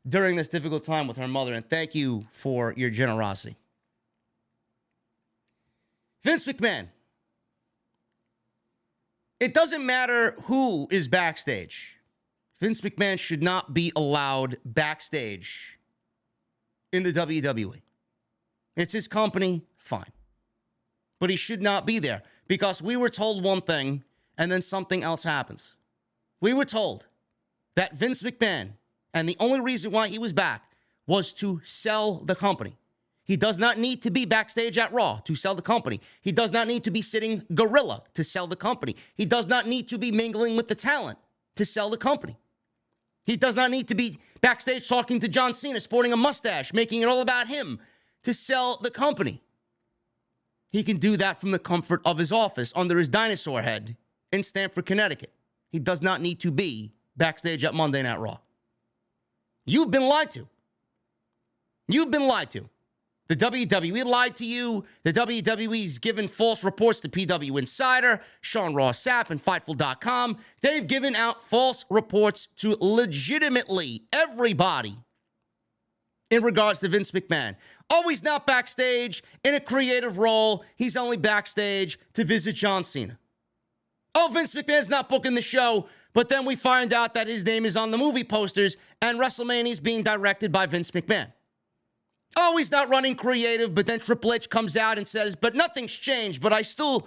during this difficult time with her mother. And thank you for your generosity. Vince McMahon. It doesn't matter who is backstage. Vince McMahon should not be allowed backstage in the WWE. It's his company, fine. But he should not be there because we were told one thing and then something else happens. We were told that Vince McMahon, and the only reason why he was back was to sell the company. He does not need to be backstage at Raw to sell the company. He does not need to be sitting gorilla to sell the company. He does not need to be mingling with the talent to sell the company. He does not need to be backstage talking to John Cena, sporting a mustache, making it all about him to sell the company. He can do that from the comfort of his office under his dinosaur head in Stamford, Connecticut. He does not need to be backstage at Monday Night Raw. You've been lied to. You've been lied to. The WWE lied to you. The WWE's given false reports to PW Insider, Sean Ross Sapp, and Fightful.com. They've given out false reports to legitimately everybody in regards to Vince McMahon. Oh, he's not backstage in a creative role. He's only backstage to visit John Cena. Oh, Vince McMahon's not booking the show But then we find out that his name is on the movie posters and WrestleMania is being directed by Vince McMahon. Oh, he's not running creative, but then Triple H comes out and says, but nothing's changed, but I still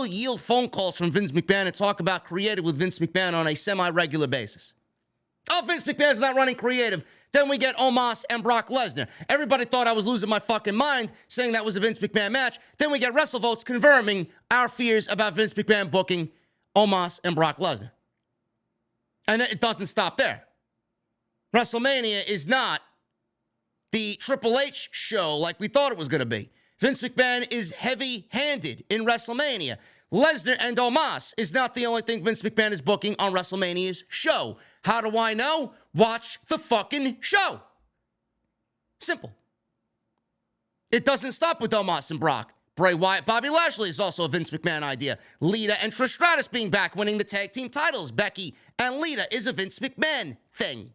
yield phone calls from Vince McMahon and talk about creative with Vince McMahon on a semi-regular basis. Oh, Vince McMahon's not running creative. Then we get Omos and Brock Lesnar. Everybody thought I was losing my fucking mind saying that was a Vince McMahon match. Then we get WrestleVotes confirming our fears about Vince McMahon booking Omos and Brock Lesnar. And it doesn't stop there. WrestleMania is not the Triple H show like we thought it was going to be. Vince McMahon is heavy-handed in WrestleMania. Lesnar and Omos is not the only thing Vince McMahon is booking on WrestleMania's show. How do I know? Watch the fucking show. Simple. It doesn't stop with Omos and Brock. Bray Wyatt, Bobby Lashley is also a Vince McMahon idea. Lita and Trish Stratus being back, winning the tag team titles. Becky and Lita is a Vince McMahon thing.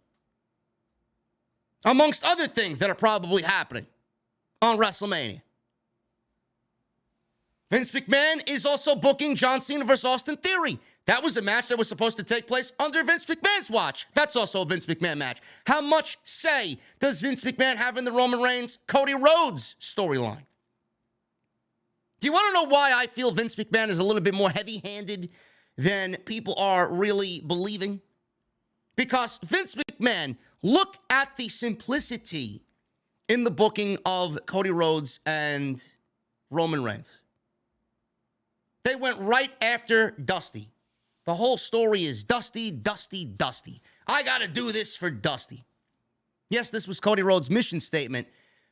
Amongst other things that are probably happening on WrestleMania. Vince McMahon is also booking John Cena versus Austin Theory. That was a match that was supposed to take place under Vince McMahon's watch. That's also a Vince McMahon match. How much say does Vince McMahon have in the Roman Reigns, Cody Rhodes storyline? Do you want to know why I feel Vince McMahon is a little bit more heavy-handed than people are really believing? Because Vince McMahon, look at the simplicity in the booking of Cody Rhodes and Roman Reigns. They went right after Dusty. The whole story is Dusty, Dusty, Dusty. I got to do this for Dusty. Yes, this was Cody Rhodes' mission statement,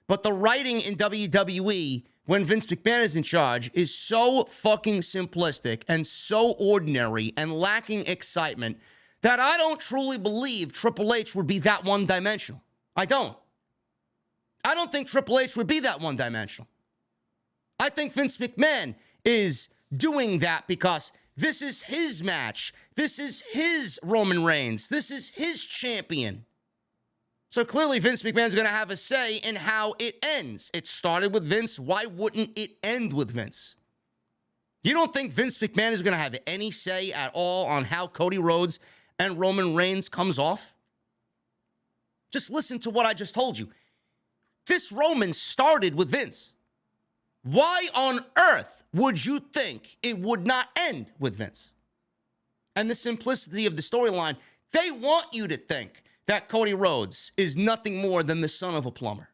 but the writing in WWE when Vince McMahon is in charge is so fucking simplistic and so ordinary and lacking excitement that I don't truly believe Triple H would be that one-dimensional. I don't think Triple H would be that one-dimensional. I think Vince McMahon is doing that because this is his match. This is his Roman Reigns. This is his champion. So clearly Vince McMahon's going to have a say in how it ends. It started with Vince. Why wouldn't it end with Vince? You don't think Vince McMahon is going to have any say at all on how Cody Rhodes and Roman Reigns comes off? Just listen to what I just told you. This Roman started with Vince. Why on earth would you think it would not end with Vince? And the simplicity of the storyline, they want you to think that Cody Rhodes is nothing more than the son of a plumber.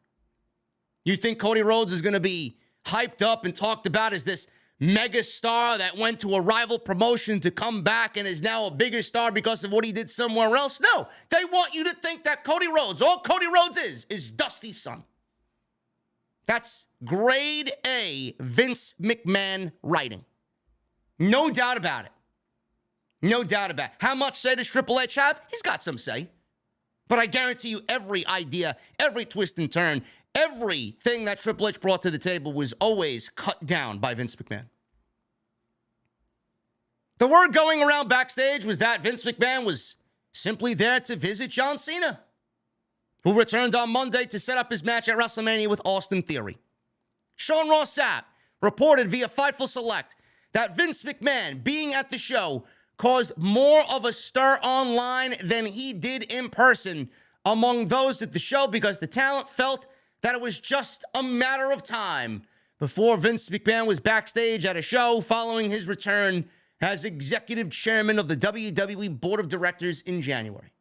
You think Cody Rhodes is going to be hyped up and talked about as this mega star that went to a rival promotion to come back and is now a bigger star because of what he did somewhere else? No, they want you to think that Cody Rhodes, all Cody Rhodes is Dusty's son. That's grade A Vince McMahon writing. No doubt about it. No doubt about it. How much say does Triple H have? He's got some say. But I guarantee you every idea, every twist and turn, everything that Triple H brought to the table was always cut down by Vince McMahon. The word going around backstage was that Vince McMahon was simply there to visit John Cena, who returned on Monday to set up his match at WrestleMania with Austin Theory. Sean Ross Sapp reported via Fightful Select that Vince McMahon being at the show caused more of a stir online than he did in person among those at the show because the talent felt that it was just a matter of time before Vince McMahon was backstage at a show following his return as executive chairman of the WWE Board of Directors in January.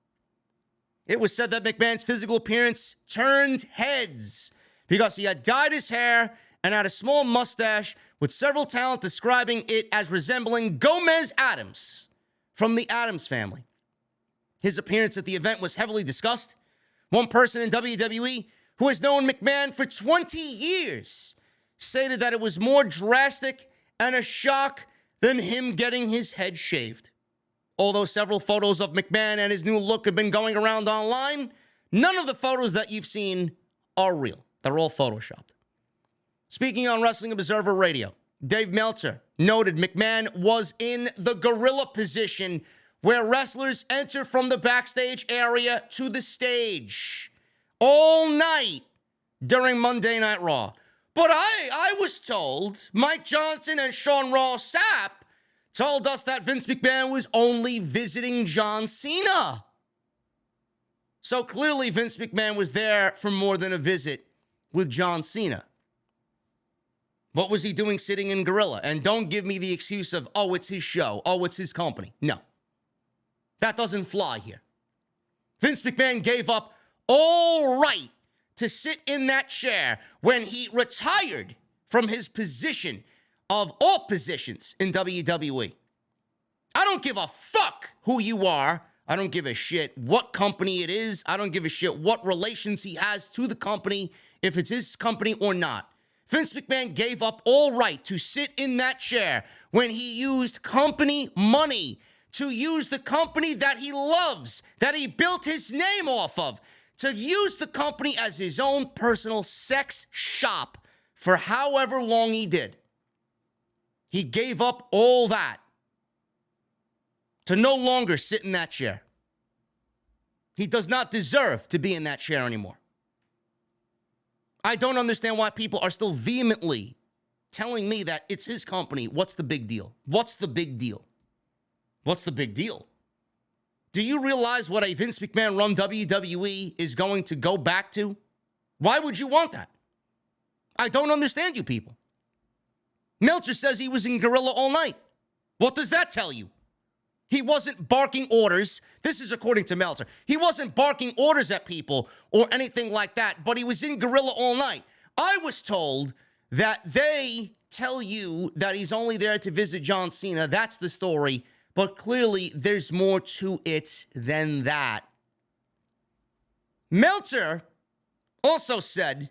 It was said that McMahon's physical appearance turned heads because he had dyed his hair and had a small mustache, with several talent describing it as resembling Gomez Addams from the Addams Family. His appearance at the event was heavily discussed. One person in WWE who has known McMahon for 20 years stated that it was more drastic and a shock than him getting his head shaved. Although several photos of McMahon and his new look have been going around online, none of the photos that you've seen are real. They're all photoshopped. Speaking on Wrestling Observer Radio, Dave Meltzer noted McMahon was in the gorilla position where wrestlers enter from the backstage area to the stage all night during Monday Night Raw. But I was told Mike Johnson and Sean Ross Sapp told us that Vince McMahon was only visiting John Cena. So clearly Vince McMahon was there for more than a visit with John Cena. What was he doing sitting in Gorilla? And don't give me the excuse of, oh, it's his show. Oh, it's his company. No. That doesn't fly here. Vince McMahon gave up all right to sit in that chair when he retired from his position of all positions in WWE. I don't give a fuck who you are. I don't give a shit what company it is. I don't give a shit what relations he has to the company, if it's his company or not. Vince McMahon gave up all right to sit in that chair when he used company money to use the company that he loves, that he built his name off of, to use the company as his own personal sex shop for however long he did. He gave up all that to no longer sit in that chair. He does not deserve to be in that chair anymore. I don't understand why people are still vehemently telling me that it's his company. What's the big deal? What's the big deal? What's the big deal? Do you realize what a Vince McMahon run WWE is going to go back to? Why would you want that? I don't understand you people. Meltzer says he was in Gorilla all night. What does that tell you? He wasn't barking orders. This is according to Meltzer. He wasn't barking orders at people or anything like that, but he was in Gorilla all night. I was told that they tell you that he's only there to visit John Cena. That's the story, but clearly there's more to it than that. Meltzer also said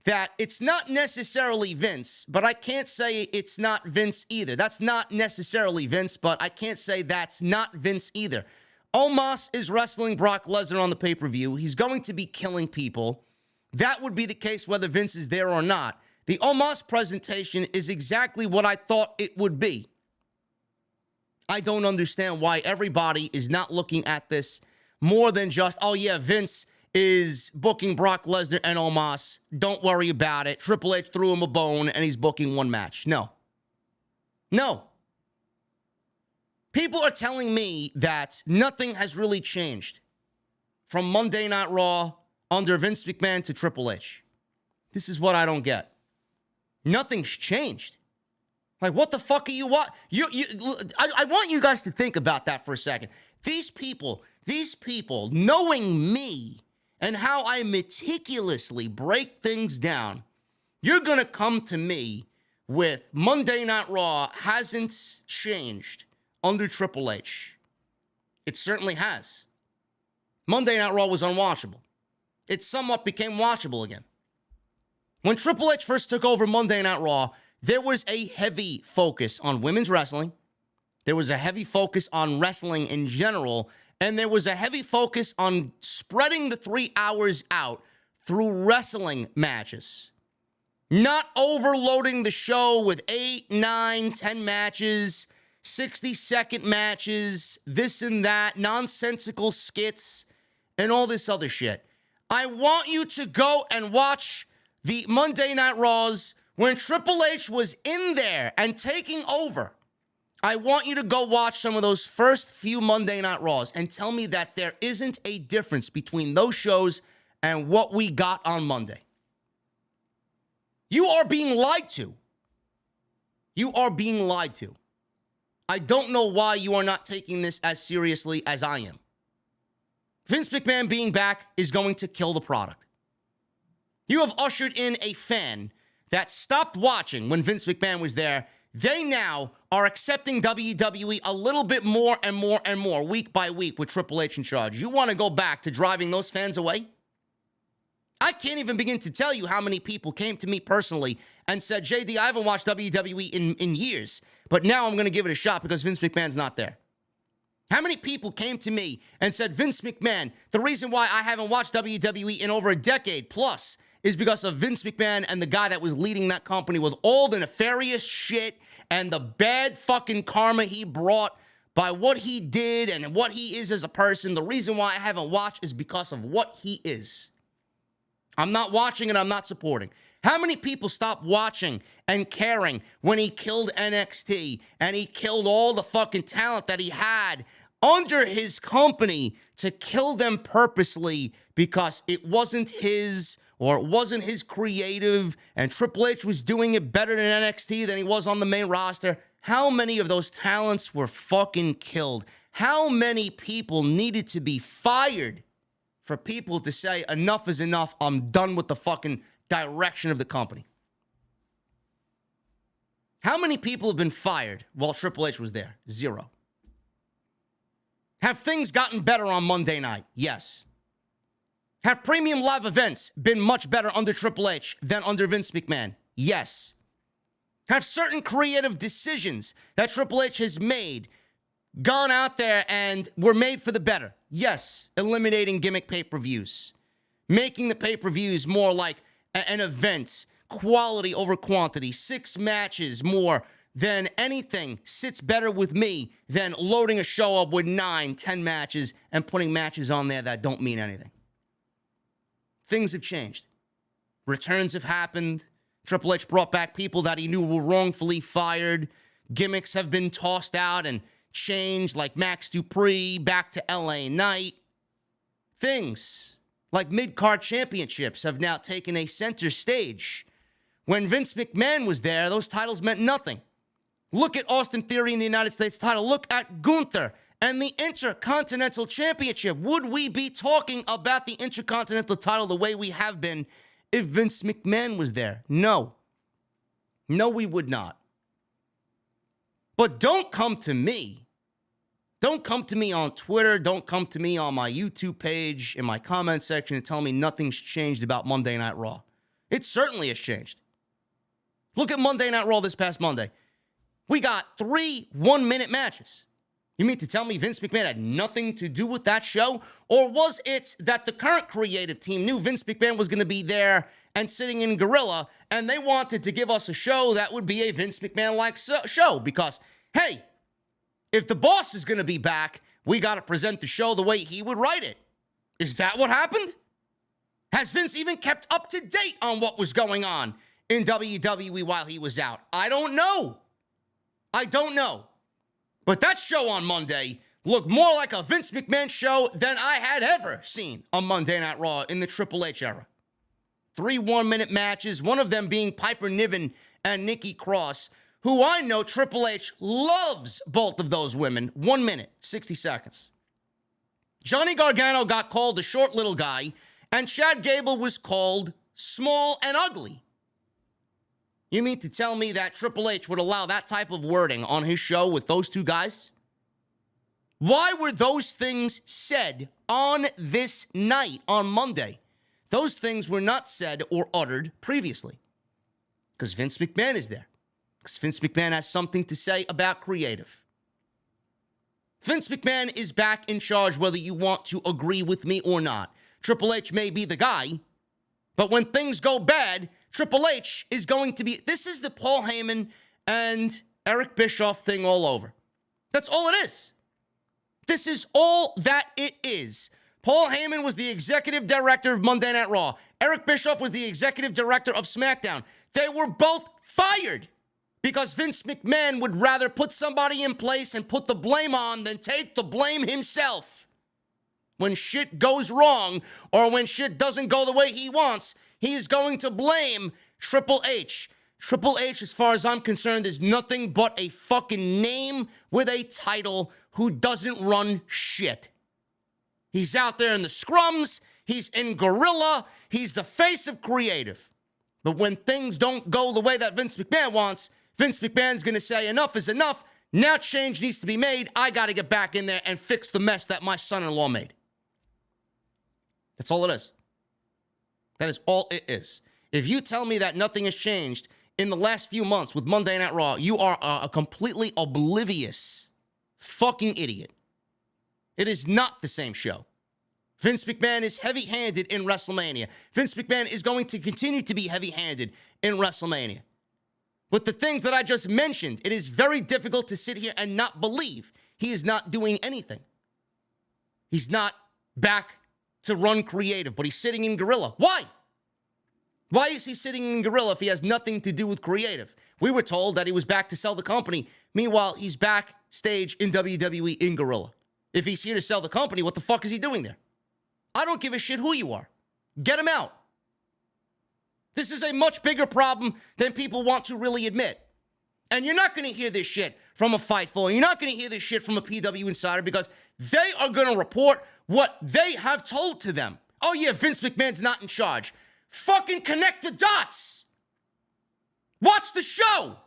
that it's not necessarily Vince, but I can't say it's not Vince either. That's not necessarily Vince, but I can't say that's not Vince either. Omos is wrestling Brock Lesnar on the pay-per-view. He's going to be killing people. That would be the case whether Vince is there or not. The Omos presentation is exactly what I thought it would be. I don't understand why everybody is not looking at this more than just, oh yeah, Vince is booking Brock Lesnar and Omos. Don't worry about it. Triple H threw him a bone and he's booking one match. No. No. People are telling me that nothing has really changed from Monday Night Raw under Vince McMahon to Triple H. This is what I don't get. Nothing's changed. Like, what the fuck are you what? I want you guys to think about that for a second. These people, knowing me and how I meticulously break things down, you're going to come to me with Monday Night Raw hasn't changed under Triple H. It certainly has. Monday Night Raw was unwatchable. It somewhat became watchable again. When Triple H first took over Monday Night Raw, there was a heavy focus on women's wrestling. There was a heavy focus on wrestling in general. And there was a heavy focus on spreading the 3 hours out through wrestling matches. Not overloading the show with 8, 9, 10 matches, 60-second matches, this and that, nonsensical skits, and all this other shit. I want you to go and watch the Monday Night Raws when Triple H was in there and taking over. I want you to go watch some of those first few Monday Night Raws and tell me that there isn't a difference between those shows and what we got on Monday. You are being lied to. You are being lied to. I don't know why you are not taking this as seriously as I am. Vince McMahon being back is going to kill the product. You have ushered in a fan that stopped watching when Vince McMahon was there. They now are accepting WWE a little bit more and more and more week by week with Triple H in charge. You want to go back to driving those fans away? I can't even begin to tell you how many people came to me personally and said, JD, I haven't watched WWE in years, but now I'm going to give it a shot because Vince McMahon's not there. How many people came to me and said, Vince McMahon, the reason why I haven't watched WWE in over a decade plus is because of Vince McMahon and the guy that was leading that company with all the nefarious shit and the bad fucking karma he brought by what he did and what he is as a person. The reason why I haven't watched is because of what he is. I'm not watching and I'm not supporting. How many people stopped watching and caring when he killed NXT and he killed all the fucking talent that he had under his company to kill them purposely because it wasn't his or it wasn't his creative and Triple H was doing it better than NXT than he was on the main roster? How many of those talents were fucking killed? How many people needed to be fired for people to say, enough is enough, I'm done with the fucking direction of the company? How many people have been fired while Triple H was there? Zero. Have things gotten better on Monday night? Yes. Have premium live events been much better under Triple H than under Vince McMahon? Yes. Have certain creative decisions that Triple H has made gone out there and were made for the better? Yes. Eliminating gimmick pay-per-views. Making the pay-per-views more like an event. Quality over quantity. 6 matches more than anything sits better with me than loading a show up with 9, 10 matches and putting matches on there that don't mean anything. Things have changed. Returns have happened. Triple H brought back people that he knew were wrongfully fired. Gimmicks have been tossed out and changed, like Max Dupree back to LA Knight. Things like mid-card championships have now taken a center stage. When Vince McMahon was there, those titles meant nothing. Look at Austin Theory in the United States title. Look at Gunther and the Intercontinental Championship. Would we be talking about the Intercontinental title the way we have been if Vince McMahon was there? No. No, we would not. But don't come to me. Don't come to me on Twitter. Don't come to me on my YouTube page, in my comment section, and tell me nothing's changed about Monday Night Raw. It certainly has changed. Look at Monday Night Raw this past Monday. We got 3 one-minute matches. You mean to tell me Vince McMahon had nothing to do with that show? Or was it that the current creative team knew Vince McMahon was going to be there and sitting in Gorilla, and they wanted to give us a show that would be a Vince McMahon-like show? Because, hey, if the boss is going to be back, we got to present the show the way he would write it. Is that what happened? Has Vince even kept up to date on what was going on in WWE while he was out? I don't know. I don't know. But that show on Monday looked more like a Vince McMahon show than I had ever seen on Monday Night Raw in the Triple H era. 3 one-minute matches, one of them being Piper Niven and Nikki Cross, who I know Triple H loves both of those women. 1 minute, 60 seconds. Johnny Gargano got called a short little guy, and Chad Gable was called small and ugly. You mean to tell me that Triple H would allow that type of wording on his show with those 2 guys? Why were those things said on this night, on Monday? Those things were not said or uttered previously. Because Vince McMahon is there. Because Vince McMahon has something to say about creative. Vince McMahon is back in charge whether you want to agree with me or not. Triple H may be the guy, but when things go bad, Triple H is going to be... This is the Paul Heyman and Eric Bischoff thing all over. That's all it is. This is all that it is. Paul Heyman was the executive director of Monday Night Raw. Eric Bischoff was the executive director of SmackDown. They were both fired because Vince McMahon would rather put somebody in place and put the blame on than take the blame himself. When shit goes wrong or when shit doesn't go the way he wants, he is going to blame Triple H. Triple H, as far as I'm concerned, is nothing but a fucking name with a title who doesn't run shit. He's out there in the scrums. He's in Gorilla. He's the face of creative. But when things don't go the way that Vince McMahon wants, Vince McMahon's going to say, enough is enough. Now change needs to be made. I got to get back in there and fix the mess that my son-in-law made. That's all it is. That is all it is. If you tell me that nothing has changed in the last few months with Monday Night Raw, you are a completely oblivious fucking idiot. It is not the same show. Vince McMahon is heavy-handed in Wrestlemania. Vince McMahon is going to continue to be heavy-handed in Wrestlemania. With the things that I just mentioned, it is very difficult to sit here and not believe he is not doing anything. He's not back to run creative, but he's sitting in Gorilla. Why? Why is he sitting in Gorilla if he has nothing to do with creative? We were told that he was back to sell the company. Meanwhile, he's backstage in WWE in Gorilla. If he's here to sell the company, what the fuck is he doing there? I don't give a shit who you are. Get him out. This is a much bigger problem than people want to really admit. And you're not going to hear this shit from a Fightful. You're not going to hear this shit from a PW Insider because they are going to report what they have told to them. Oh yeah, Vince McMahon's not in charge. Fucking connect the dots. Watch the show.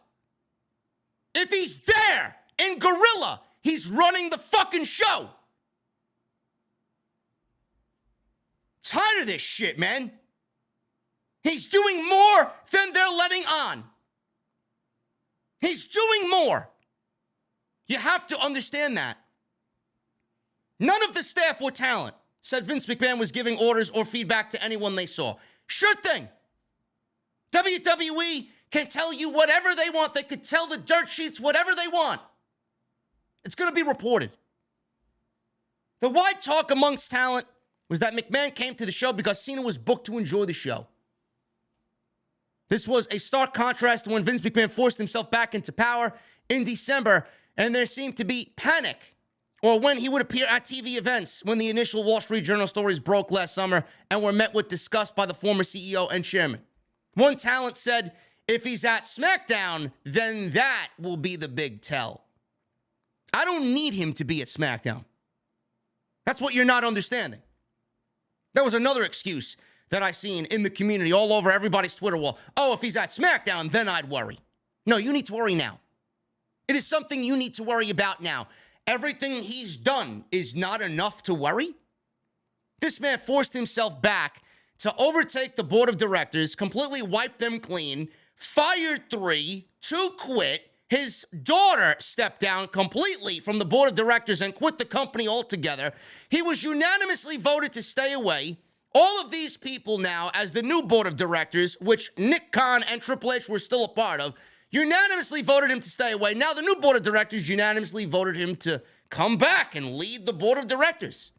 If he's there in Gorilla, he's running the fucking show. Tired of this shit, man. He's doing more than they're letting on. He's doing more. You have to understand that. None of the staff or talent said Vince McMahon was giving orders or feedback to anyone they saw. Sure thing. WWE can tell you whatever they want. They could tell the dirt sheets whatever they want. It's going to be reported. The wide talk amongst talent was that McMahon came to the show because Cena was booked to enjoy the show. This was a stark contrast to when Vince McMahon forced himself back into power in December, and there seemed to be panic, or when he would appear at TV events when the initial Wall Street Journal stories broke last summer and were met with disgust by the former CEO and chairman. One talent said, if he's at SmackDown, then that will be the big tell. I don't need him to be at SmackDown. That's what you're not understanding. That was another excuse that I seen in the community all over everybody's Twitter wall. Oh, if he's at SmackDown, then I'd worry. No, you need to worry now. It is something you need to worry about now. Everything he's done is not enough to worry. This man forced himself back to overtake the board of directors, completely wipe them clean, fired 3, 2 quit. His daughter stepped down completely from the board of directors and quit the company altogether. He was unanimously voted to stay away. All of these people now, as the new board of directors, which Nick Khan and Triple H were still a part of, unanimously voted him to stay away. Now the new board of directors unanimously voted him to come back and lead the board of directors.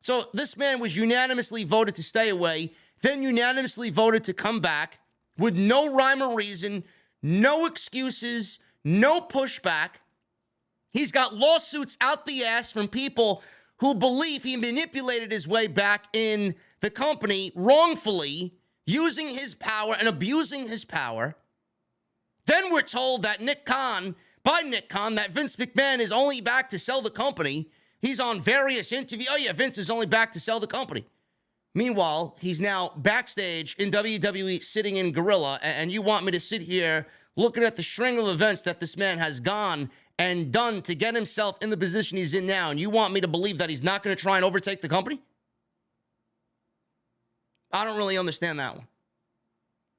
So this man was unanimously voted to stay away, then unanimously voted to come back with no rhyme or reason, no excuses, no pushback. He's got lawsuits out the ass from people who believe he manipulated his way back in the company wrongfully, using his power and abusing his power. Then we're told that Nick Khan, that Vince McMahon is only back to sell the company. He's on various interviews. Oh yeah, Vince is only back to sell the company. Meanwhile, he's now backstage in WWE sitting in Gorilla, and you want me to sit here looking at the string of events that this man has gone and done to get himself in the position he's in now, and you want me to believe that he's not going to try and overtake the company? I don't really understand that one.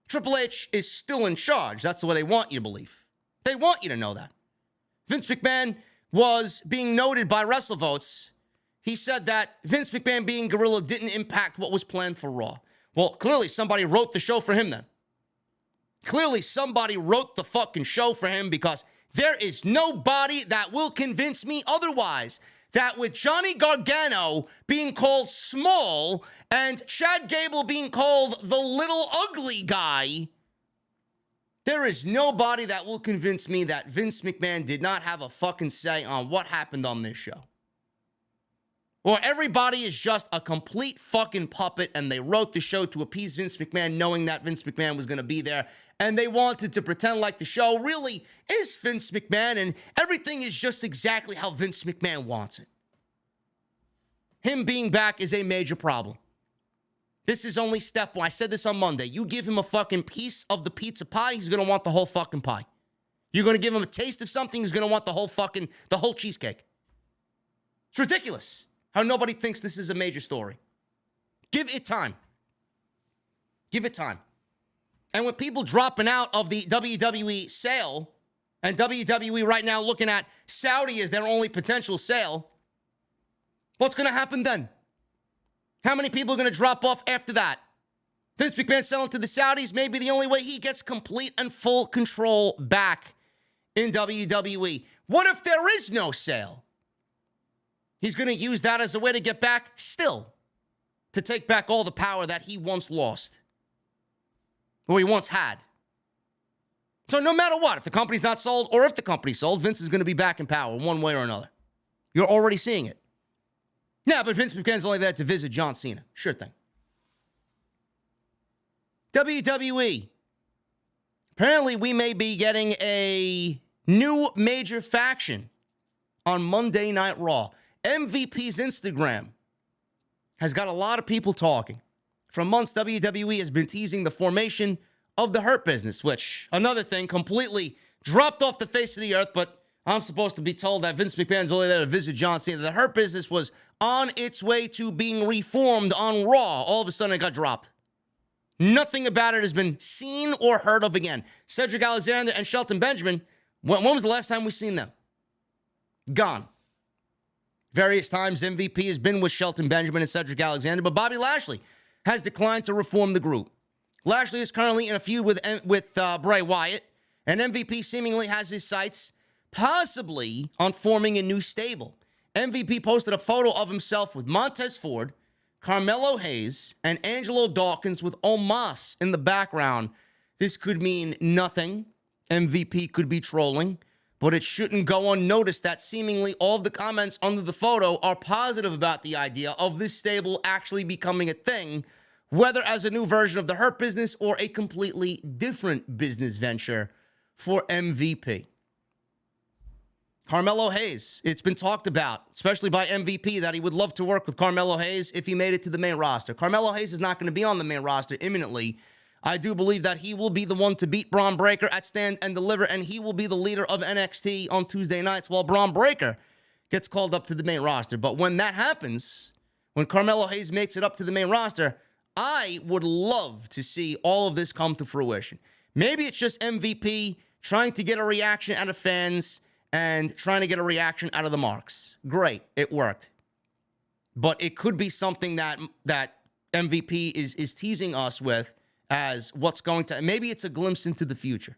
Triple H is still in charge. That's what they want you to believe. They want you to know that. Vince McMahon was being noted by WrestleVotes. He said that Vince McMahon being Gorilla didn't impact what was planned for Raw. Well, clearly somebody wrote the show for him then. Clearly somebody wrote the fucking show for him, because there is nobody that will convince me otherwise that with Johnny Gargano being called small and Chad Gable being called the little ugly guy, there is nobody that will convince me that Vince McMahon did not have a fucking say on what happened on this show. Or everybody is just a complete fucking puppet and they wrote the show to appease Vince McMahon, knowing that Vince McMahon was going to be there, and they wanted to pretend like the show really is Vince McMahon and everything is just exactly how Vince McMahon wants it. Him being back is a major problem. This is only step 1. I said this on Monday. You give him a fucking piece of the pizza pie, he's going to want the whole fucking pie. You're going to give him a taste of something, he's going to want the whole cheesecake. It's ridiculous how nobody thinks this is a major story. Give it time. Give it time. And with people dropping out of the WWE sale, and WWE right now looking at Saudi as their only potential sale, what's going to happen then? How many people are going to drop off after that? Vince McMahon selling to the Saudis may be the only way he gets complete and full control back in WWE. What if there is no sale? He's going to use that as a way to get back still, to take back all the power that he once lost. or he once had. So no matter what, if the company's not sold or if the company's sold, Vince is going to be back in power one way or another. You're already seeing it. Yeah, but Vince McMahon's only there to visit John Cena. Sure thing. WWE. Apparently, we may be getting a new major faction on Monday Night Raw. MVP's Instagram has got a lot of people talking. For months, WWE has been teasing the formation of the Hurt Business, which, another thing, completely dropped off the face of the earth, but I'm supposed to be told that Vince McMahon's only there to visit John Cena. The Hurt Business was on its way to being reformed on Raw. All of a sudden, it got dropped. Nothing about it has been seen or heard of again. Cedric Alexander and Shelton Benjamin, when was the last time we seen them? Gone. Various times MVP has been with Shelton Benjamin and Cedric Alexander, but Bobby Lashley has declined to reform the group. Lashley is currently in a feud with Bray Wyatt, and MVP seemingly has his sights possibly on forming a new stable. MVP posted a photo of himself with Montez Ford, Carmelo Hayes, and Angelo Dawkins with Omos in the background. This could mean nothing. MVP could be trolling, but it shouldn't go unnoticed that seemingly all of the comments under the photo are positive about the idea of this stable actually becoming a thing, whether as a new version of the Hurt Business or a completely different business venture for MVP. Carmelo Hayes, it's been talked about, especially by MVP, that he would love to work with Carmelo Hayes if he made it to the main roster. Carmelo Hayes is not going to be on the main roster imminently. I do believe that he will be the one to beat Braun Breaker at Stand and Deliver, and he will be the leader of NXT on Tuesday nights while Braun Breaker gets called up to the main roster. But when that happens, when Carmelo Hayes makes it up to the main roster, I would love to see all of this come to fruition. Maybe it's just MVP trying to get a reaction out of fans and trying to get a reaction out of the marks. Great, it worked. But it could be something that MVP is teasing us with as what's going to... Maybe it's a glimpse into the future.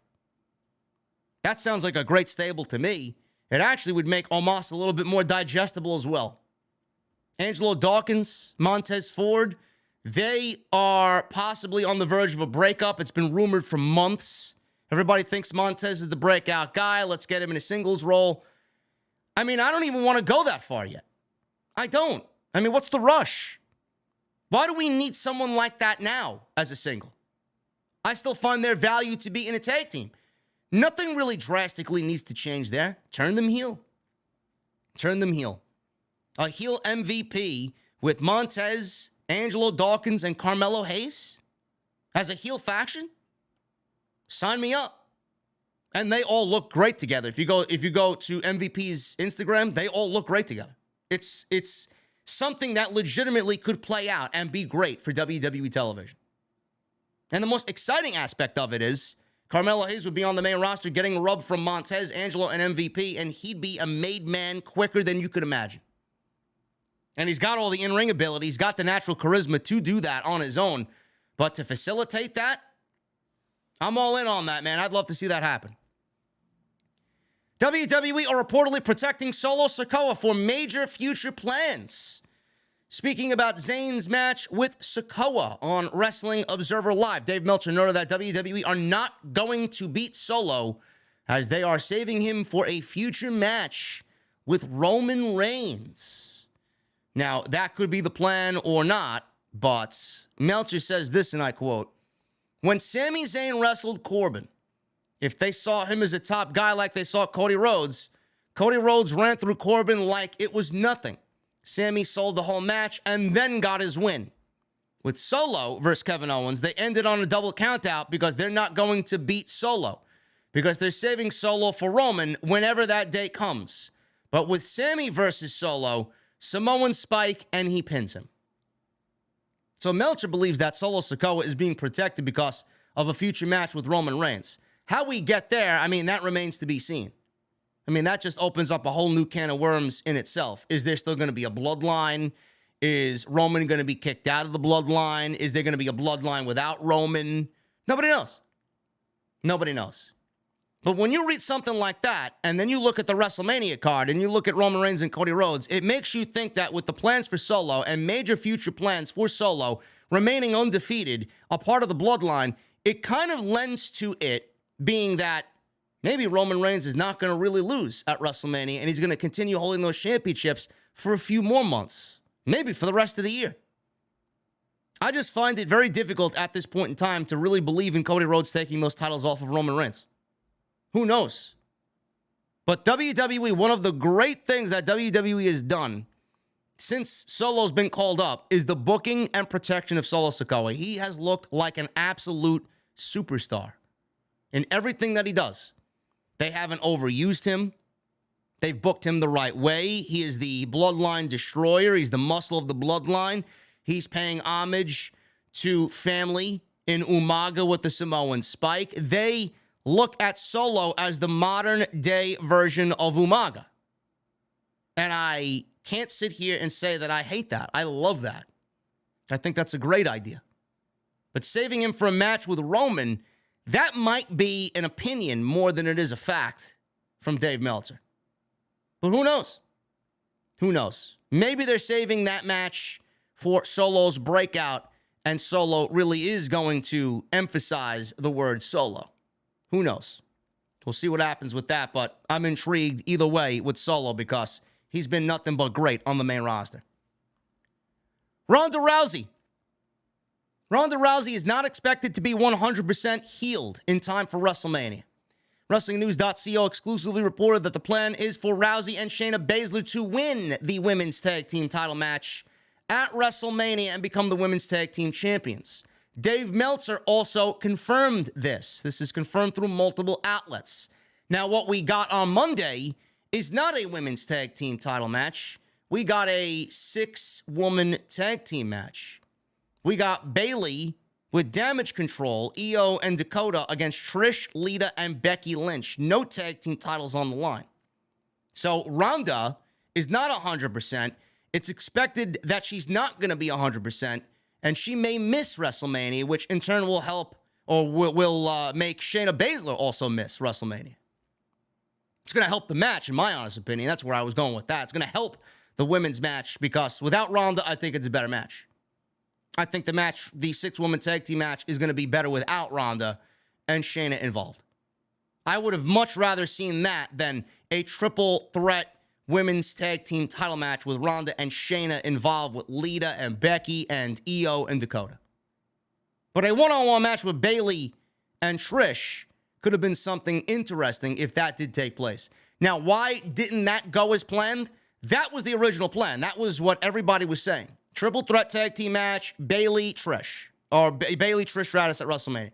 That sounds like a great stable to me. It actually would make Omos a little bit more digestible as well. Angelo Dawkins, Montez Ford, they are possibly on the verge of a breakup. It's been rumored for months. Everybody thinks Montez is the breakout guy. Let's get him in a singles role. I mean, I don't even want to go that far yet. I don't. I mean, what's the rush? Why do we need someone like that now as a single? I still find their value to be in a tag team. Nothing really drastically needs to change there. Turn them heel. Turn them heel. A heel MVP with Montez, Angelo Dawkins, and Carmelo Hayes as a heel faction? Sign me up. And they all look great together. If you go to MVP's Instagram, they all look great together. It's something that legitimately could play out and be great for WWE television. And the most exciting aspect of it is Carmelo Hayes would be on the main roster getting rubbed from Montez, Angelo, and MVP, and he'd be a made man quicker than you could imagine. And he's got all the in-ring ability. He's got the natural charisma to do that on his own. But to facilitate that, I'm all in on that, man. I'd love to see that happen. WWE are reportedly protecting Solo Sikoa for major future plans. Speaking about Zayn's match with Sikoa on Wrestling Observer Live, Dave Meltzer noted that WWE are not going to beat Solo as they are saving him for a future match with Roman Reigns. Now, that could be the plan or not, but Meltzer says this, and I quote, "When Sami Zayn wrestled Corbin, if they saw him as a top guy like they saw Cody Rhodes ran through Corbin like it was nothing. Sami sold the whole match and then got his win. With Solo versus Kevin Owens, they ended on a double countout because they're not going to beat Solo, because they're saving Solo for Roman whenever that day comes. But with Sami versus Solo, Samoan spike and he pins him." So Meltzer believes that Solo Sikoa is being protected because of a future match with Roman Reigns. How we get there, I mean, that remains to be seen. I mean, that just opens up a whole new can of worms in itself. Is there still going to be a bloodline? Is Roman going to be kicked out of the bloodline? Is there going to be a bloodline without Roman? Nobody knows. Nobody knows. But when you read something like that, and then you look at the WrestleMania card, and you look at Roman Reigns and Cody Rhodes, it makes you think that with the plans for Solo and major future plans for Solo remaining undefeated, a part of the bloodline, it kind of lends to it being that maybe Roman Reigns is not going to really lose at WrestleMania, and he's going to continue holding those championships for a few more months, maybe for the rest of the year. I just find it very difficult at this point in time to really believe in Cody Rhodes taking those titles off of Roman Reigns. Who knows? But WWE, one of the great things that WWE has done since Solo's been called up is the booking and protection of Solo Sikoa. He has looked like an absolute superstar in everything that he does. They haven't overused him. They've booked him the right way. He is the bloodline destroyer. He's the muscle of the bloodline. He's paying homage to family in Umaga with the Samoan Spike. They look at Solo as the modern day version of Umaga. And I can't sit here and say that I hate that. I love that. I think that's a great idea. But saving him for a match with Roman, that might be an opinion more than it is a fact from Dave Meltzer. But who knows? Who knows? Maybe they're saving that match for Solo's breakout, and Solo really is going to emphasize the word solo. Who knows? We'll see what happens with that, but I'm intrigued either way with Solo because he's been nothing but great on the main roster. Ronda Rousey. Ronda Rousey is not expected to be 100% healed in time for WrestleMania. WrestlingNews.co exclusively reported that the plan is for Rousey and Shayna Baszler to win the women's tag team title match at WrestleMania and become the women's tag team champions. Dave Meltzer also confirmed this. This is confirmed through multiple outlets. Now, what we got on Monday is not a women's tag team title match. We got a 6-woman tag team match. We got Bayley with Damage Control, Io and Dakota against Trish, Lita, and Becky Lynch. No tag team titles on the line. So Ronda is not 100%. It's expected that she's not going to be 100%, and she may miss WrestleMania, which in turn will help or will make Shayna Baszler also miss WrestleMania. It's going to help the match, in my honest opinion. That's where I was going with that. It's going to help the women's match because without Ronda, I think it's a better match. I think the match, the 6-woman tag team match, is going to be better without Ronda and Shayna involved. I would have much rather seen that than a triple threat women's tag team title match with Ronda and Shayna involved with Lita and Becky and Io and Dakota. But a one-on-one match with Bayley and Trish could have been something interesting if that did take place. Now, why didn't that go as planned? That was the original plan. That was what everybody was saying. Triple threat tag team match, Bayley, Trish. Or Bayley, Trish Stratus at WrestleMania.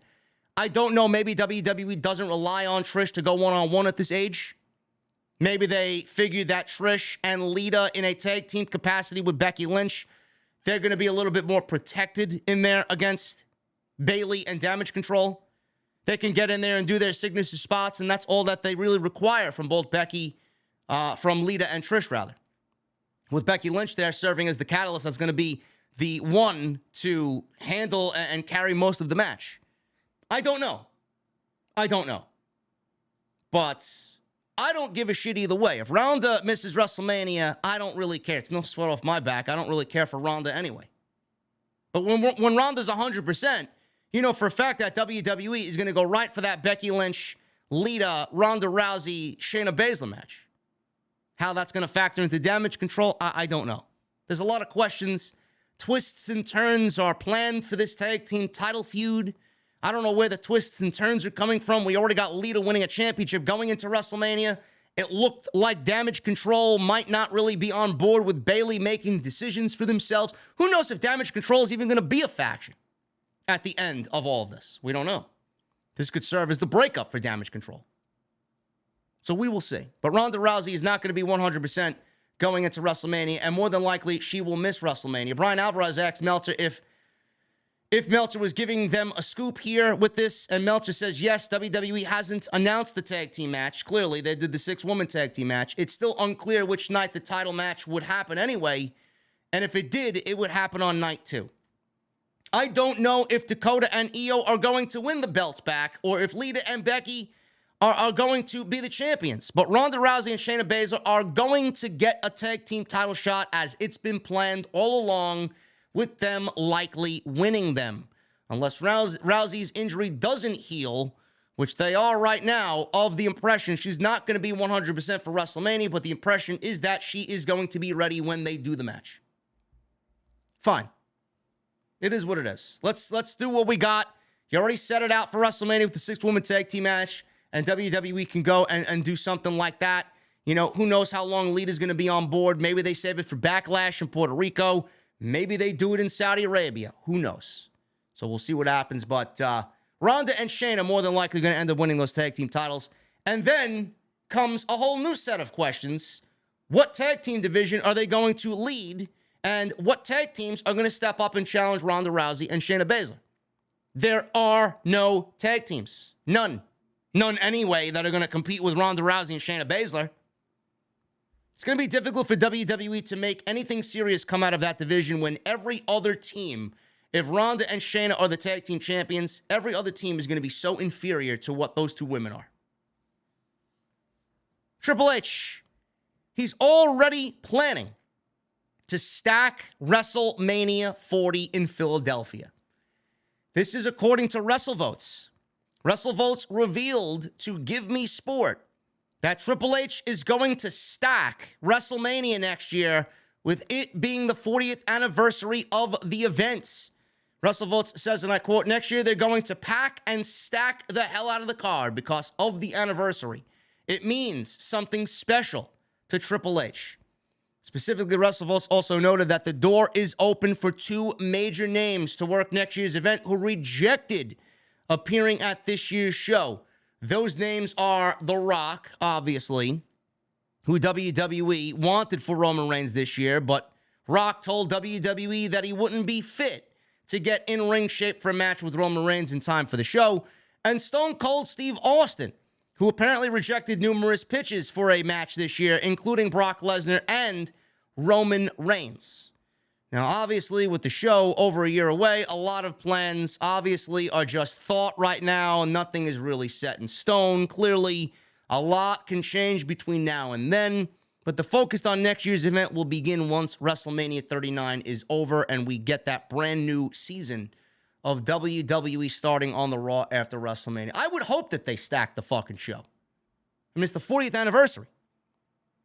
I don't know. Maybe WWE doesn't rely on Trish to go one-on-one at this age. Maybe they figured that Trish and Lita in a tag team capacity with Becky Lynch, they're going to be a little bit more protected in there against Bayley and Damage Control. They can get in there and do their signature spots, and that's all that they really require from both from Lita and Trish, rather. With Becky Lynch there serving as the catalyst that's going to be the one to handle and carry most of the match. I don't know. But I don't give a shit either way. If Ronda misses WrestleMania, I don't really care. It's no sweat off my back. I don't really care for Ronda anyway. But when Ronda's 100%, you know for a fact that WWE is going to go right for that Becky Lynch, Lita, Ronda Rousey, Shayna Baszler match. How that's going to factor into Damage Control, I don't know. There's a lot of questions. Twists and turns are planned for this tag team title feud. I don't know where the twists and turns are coming from. We already got Lita winning a championship going into WrestleMania. It looked like Damage Control might not really be on board with Bayley making decisions for themselves. Who knows if Damage Control is even going to be a faction at the end of all of this? We don't know. This could serve as the breakup for Damage Control. So we will see. But Ronda Rousey is not going to be 100% going into WrestleMania, and more than likely, she will miss WrestleMania. Brian Alvarez asked Meltzer if Meltzer was giving them a scoop here with this, and Meltzer says, yes, WWE hasn't announced the tag team match. Clearly, they did the 6-woman tag team match. It's still unclear which night the title match would happen anyway, and if it did, it would happen on night 2. I don't know if Dakota and Io are going to win the belts back, or if Lita and Becky are going to be the champions. But Ronda Rousey and Shayna Baszler are going to get a tag team title shot as it's been planned all along, with them likely winning them. unless Rousey's injury doesn't heal, which they are right now, of the impression she's not going to be 100% for WrestleMania, but the impression is that she is going to be ready when they do the match. Fine. It is what it is. Let's do what we got. You already set it out for WrestleMania with the 6-woman tag team match, and WWE can go and do something like that. You know, who knows how long Lita's going to be on board. Maybe they save it for Backlash in Puerto Rico. Maybe they do it in Saudi Arabia. Who knows? So we'll see what happens. But Ronda and Shayna more than likely going to end up winning those tag team titles. And then comes a whole new set of questions. What tag team division are they going to lead? And what tag teams are going to step up and challenge Ronda Rousey and Shayna Baszler? There are no tag teams. None. None anyway that are going to compete with Ronda Rousey and Shayna Baszler. It's going to be difficult for WWE to make anything serious come out of that division when every other team, if Ronda and Shayna are the tag team champions, every other team is going to be so inferior to what those two women are. Triple H, he's already planning to stack WrestleMania 40 in Philadelphia. This is according to WrestleVotes. WrestleVotes revealed to Give Me Sport that Triple H is going to stack WrestleMania next year, with it being the 40th anniversary of the event. WrestleVotes says, and I quote, next year they're going to pack and stack the hell out of the card because of the anniversary. It means something special to Triple H. Specifically, WrestleVotes also noted that the door is open for two major names to work next year's event who rejected appearing at this year's show. Those names are The Rock, obviously, who WWE wanted for Roman Reigns this year, but Rock told WWE that he wouldn't be fit to get in ring shape for a match with Roman Reigns in time for the show, and Stone Cold Steve Austin, who apparently rejected numerous pitches for a match this year, including Brock Lesnar and Roman Reigns. Now, obviously, with the show over a year away, a lot of plans obviously are just thought right now. Nothing is really set in stone. Clearly, a lot can change between now and then, but the focus on next year's event will begin once WrestleMania 39 is over and we get that brand new season of WWE starting on the Raw after WrestleMania. I would hope that they stack the fucking show. I mean, it's the 40th anniversary.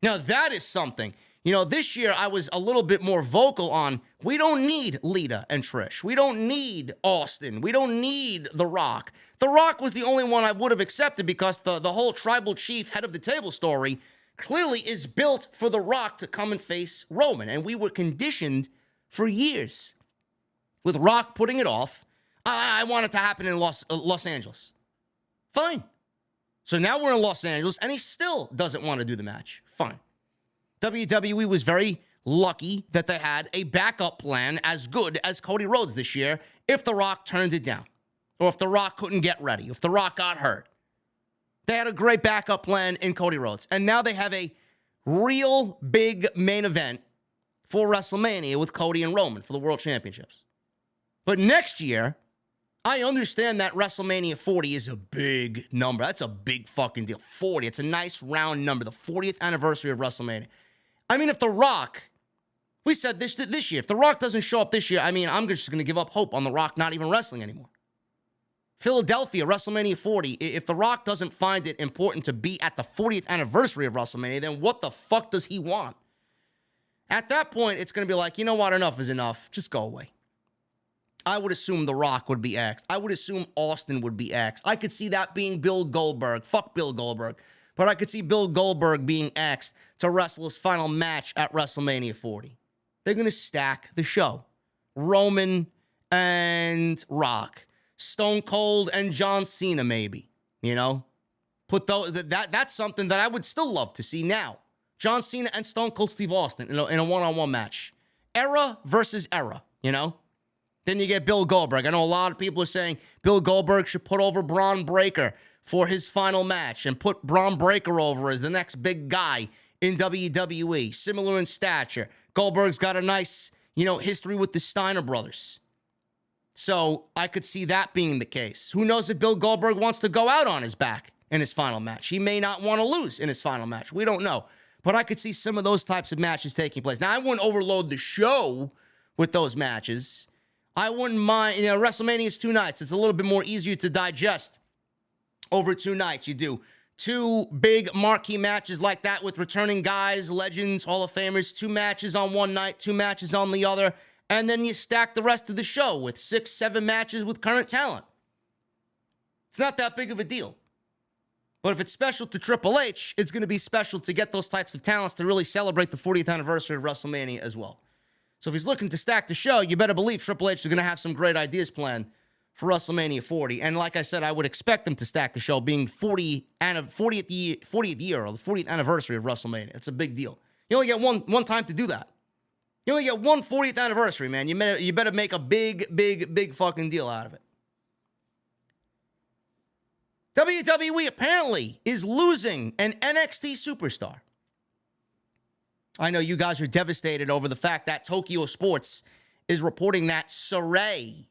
Now, that is something. You know, this year I was a little bit more vocal on, we don't need Lita and Trish. We don't need Austin. We don't need The Rock. The Rock was the only one I would have accepted because the whole tribal chief head of the table story clearly is built for The Rock to come and face Roman. And we were conditioned for years with Rock putting it off. I want it to happen in Los Angeles. Fine. So now we're in Los Angeles and he still doesn't want to do the match. Fine. WWE was very lucky that they had a backup plan as good as Cody Rhodes this year if The Rock turned it down, or if The Rock couldn't get ready, if The Rock got hurt. They had a great backup plan in Cody Rhodes, and now they have a real big main event for WrestleMania with Cody and Roman for the World Championships. But next year, I understand that WrestleMania 40 is a big number. That's a big fucking deal. 40, it's a nice round number, the 40th anniversary of WrestleMania. I mean, if The Rock, we said this year, if The Rock doesn't show up this year, I mean, I'm just going to give up hope on The Rock not even wrestling anymore. Philadelphia, WrestleMania 40, if The Rock doesn't find it important to be at the 40th anniversary of WrestleMania, then what the fuck does he want? At that point, it's going to be like, you know what, enough is enough. Just go away. I would assume The Rock would be axed. I would assume Austin would be axed. I could see that being Bill Goldberg. Fuck Bill Goldberg. But I could see Bill Goldberg being axed to wrestle his final match at WrestleMania 40. They're going to stack the show. Roman and Rock. Stone Cold and John Cena, maybe. You know? That's something that I would still love to see now. John Cena and Stone Cold Steve Austin in a one-on-one match. Era versus era, you know? Then you get Bill Goldberg. I know a lot of people are saying Bill Goldberg should put over Braun Breaker for his final match and put Braun Breaker over as the next big guy in WWE. Similar in stature. Goldberg's got a nice, history with the Steiner brothers. So I could see that being the case. Who knows if Bill Goldberg wants to go out on his back in his final match. He may not want to lose in his final match. We don't know. But I could see some of those types of matches taking place. Now, I wouldn't overload the show with those matches. I wouldn't mind, WrestleMania is 2 nights. It's a little bit more easier to digest over 2 nights. You do 2 big marquee matches like that with returning guys, legends, Hall of Famers, 2 matches on one night, 2 matches on the other, and then you stack the rest of the show with 6, 7 matches with current talent. It's not that big of a deal. But if it's special to Triple H, it's going to be special to get those types of talents to really celebrate the 40th anniversary of WrestleMania as well. So if he's looking to stack the show, you better believe Triple H is going to have some great ideas planned for WrestleMania 40. And like I said, I would expect them to stack the show being 40th year or the 40th anniversary of WrestleMania. It's a big deal. You only get one time to do that. You only get one 40th anniversary, man. You better make a big fucking deal out of it. WWE apparently is losing an NXT superstar. I know you guys are devastated over the fact that Tokyo Sports is reporting that Saray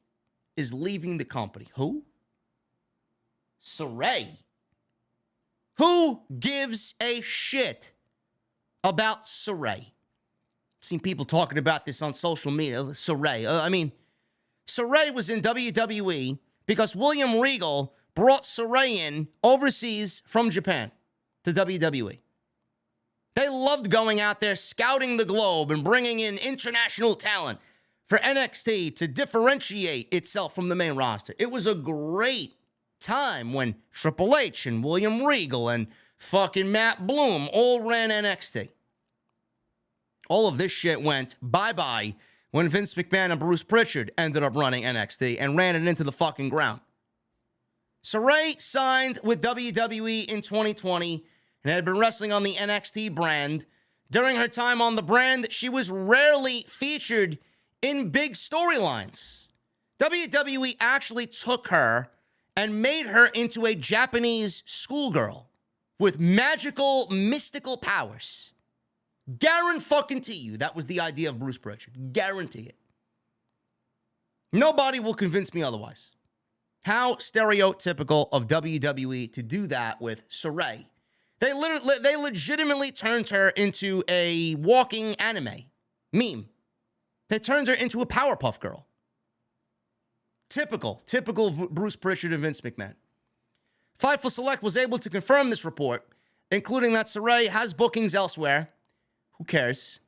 is leaving the company. Who? Saray. Who gives a shit about Saray? I've seen people talking about this on social media. Saray. Saray was in WWE because William Regal brought Saray in overseas from Japan to WWE. They loved going out there, scouting the globe, and bringing in international talent for NXT to differentiate itself from the main roster. It was a great time when Triple H and William Regal and fucking Matt Bloom all ran NXT. All of this shit went bye-bye when Vince McMahon and Bruce Pritchard ended up running NXT and ran it into the fucking ground. Saray signed with WWE in 2020 and had been wrestling on the NXT brand. During her time on the brand, she was rarely featured in big storylines. WWE actually took her and made her into a Japanese schoolgirl with magical, mystical powers. Guarantee you that was the idea of Bruce Pritchard. Guarantee it. Nobody will convince me otherwise. How stereotypical of WWE to do that with Saray. They legitimately turned her into a walking anime meme. They turned her into a Powerpuff Girl. Typical Bruce Pritchard and Vince McMahon. Fightful Select was able to confirm this report, including that Saray has bookings elsewhere. Who cares?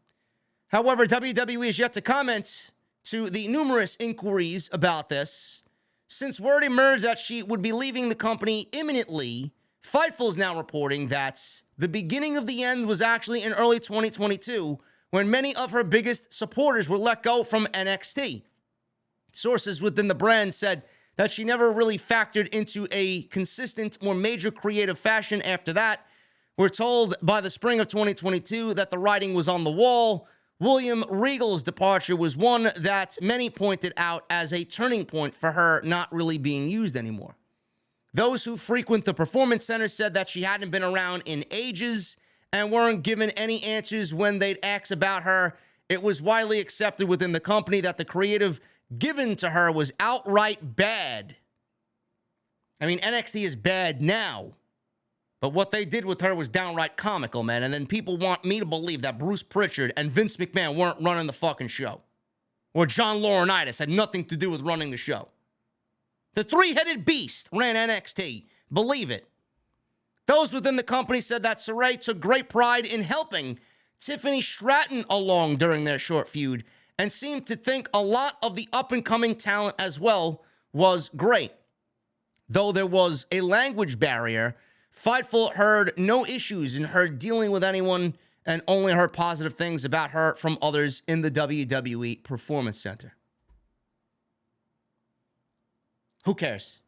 However, WWE is yet to comment to the numerous inquiries about this. Since word emerged that she would be leaving the company imminently, Fightful is now reporting that the beginning of the end was actually in early 2022 when many of her biggest supporters were let go from NXT. Sources within the brand said that she never really factored into a consistent or major creative fashion after that. We're told by the spring of 2022 that the writing was on the wall. William Regal's departure was one that many pointed out as a turning point for her not really being used anymore. Those who frequent the Performance Center said that she hadn't been around in ages and weren't given any answers when they'd ask about her. It was widely accepted within the company that the creative given to her was outright bad. I mean, NXT is bad now. But what they did with her was downright comical, man. And then people want me to believe that Bruce Pritchard and Vince McMahon weren't running the fucking show. Or John Laurinaitis had nothing to do with running the show. The three-headed beast ran NXT. Believe it. Those within the company said that Saray took great pride in helping Tiffany Stratton along during their short feud and seemed to think a lot of the up-and-coming talent as well was great. Though there was a language barrier, Fightful heard no issues in her dealing with anyone and only heard positive things about her from others in the WWE Performance Center. Who cares?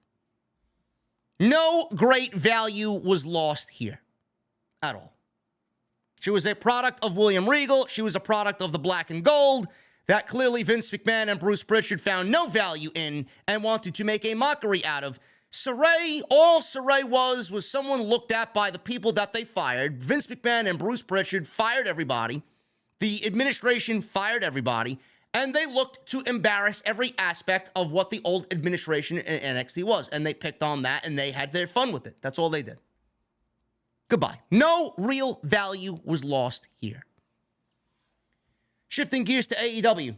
No great value was lost here at all. She was a product of William Regal. She was a product of the black and gold that clearly Vince McMahon and Bruce Pritchard found no value in and wanted to make a mockery out of. Saray, all Saray was someone looked at by the people that they fired. Vince McMahon and Bruce Pritchard fired everybody. The administration fired everybody. And they looked to embarrass every aspect of what the old administration in NXT was. And they picked on that and they had their fun with it. That's all they did. Goodbye. No real value was lost here. Shifting gears to AEW.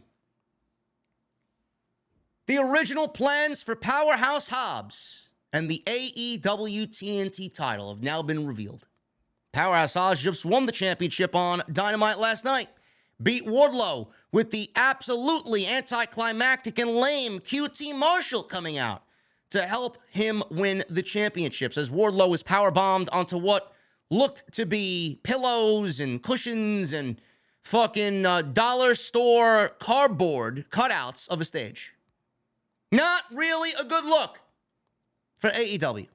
The original plans for Powerhouse Hobbs and the AEW TNT title have now been revealed. Powerhouse Hobbs just won the championship on Dynamite last night. Beat Wardlow with the absolutely anticlimactic and lame QT Marshall coming out to help him win the championships as Wardlow was powerbombed onto what looked to be pillows and cushions and fucking dollar store cardboard cutouts of a stage. Not really a good look for AEW.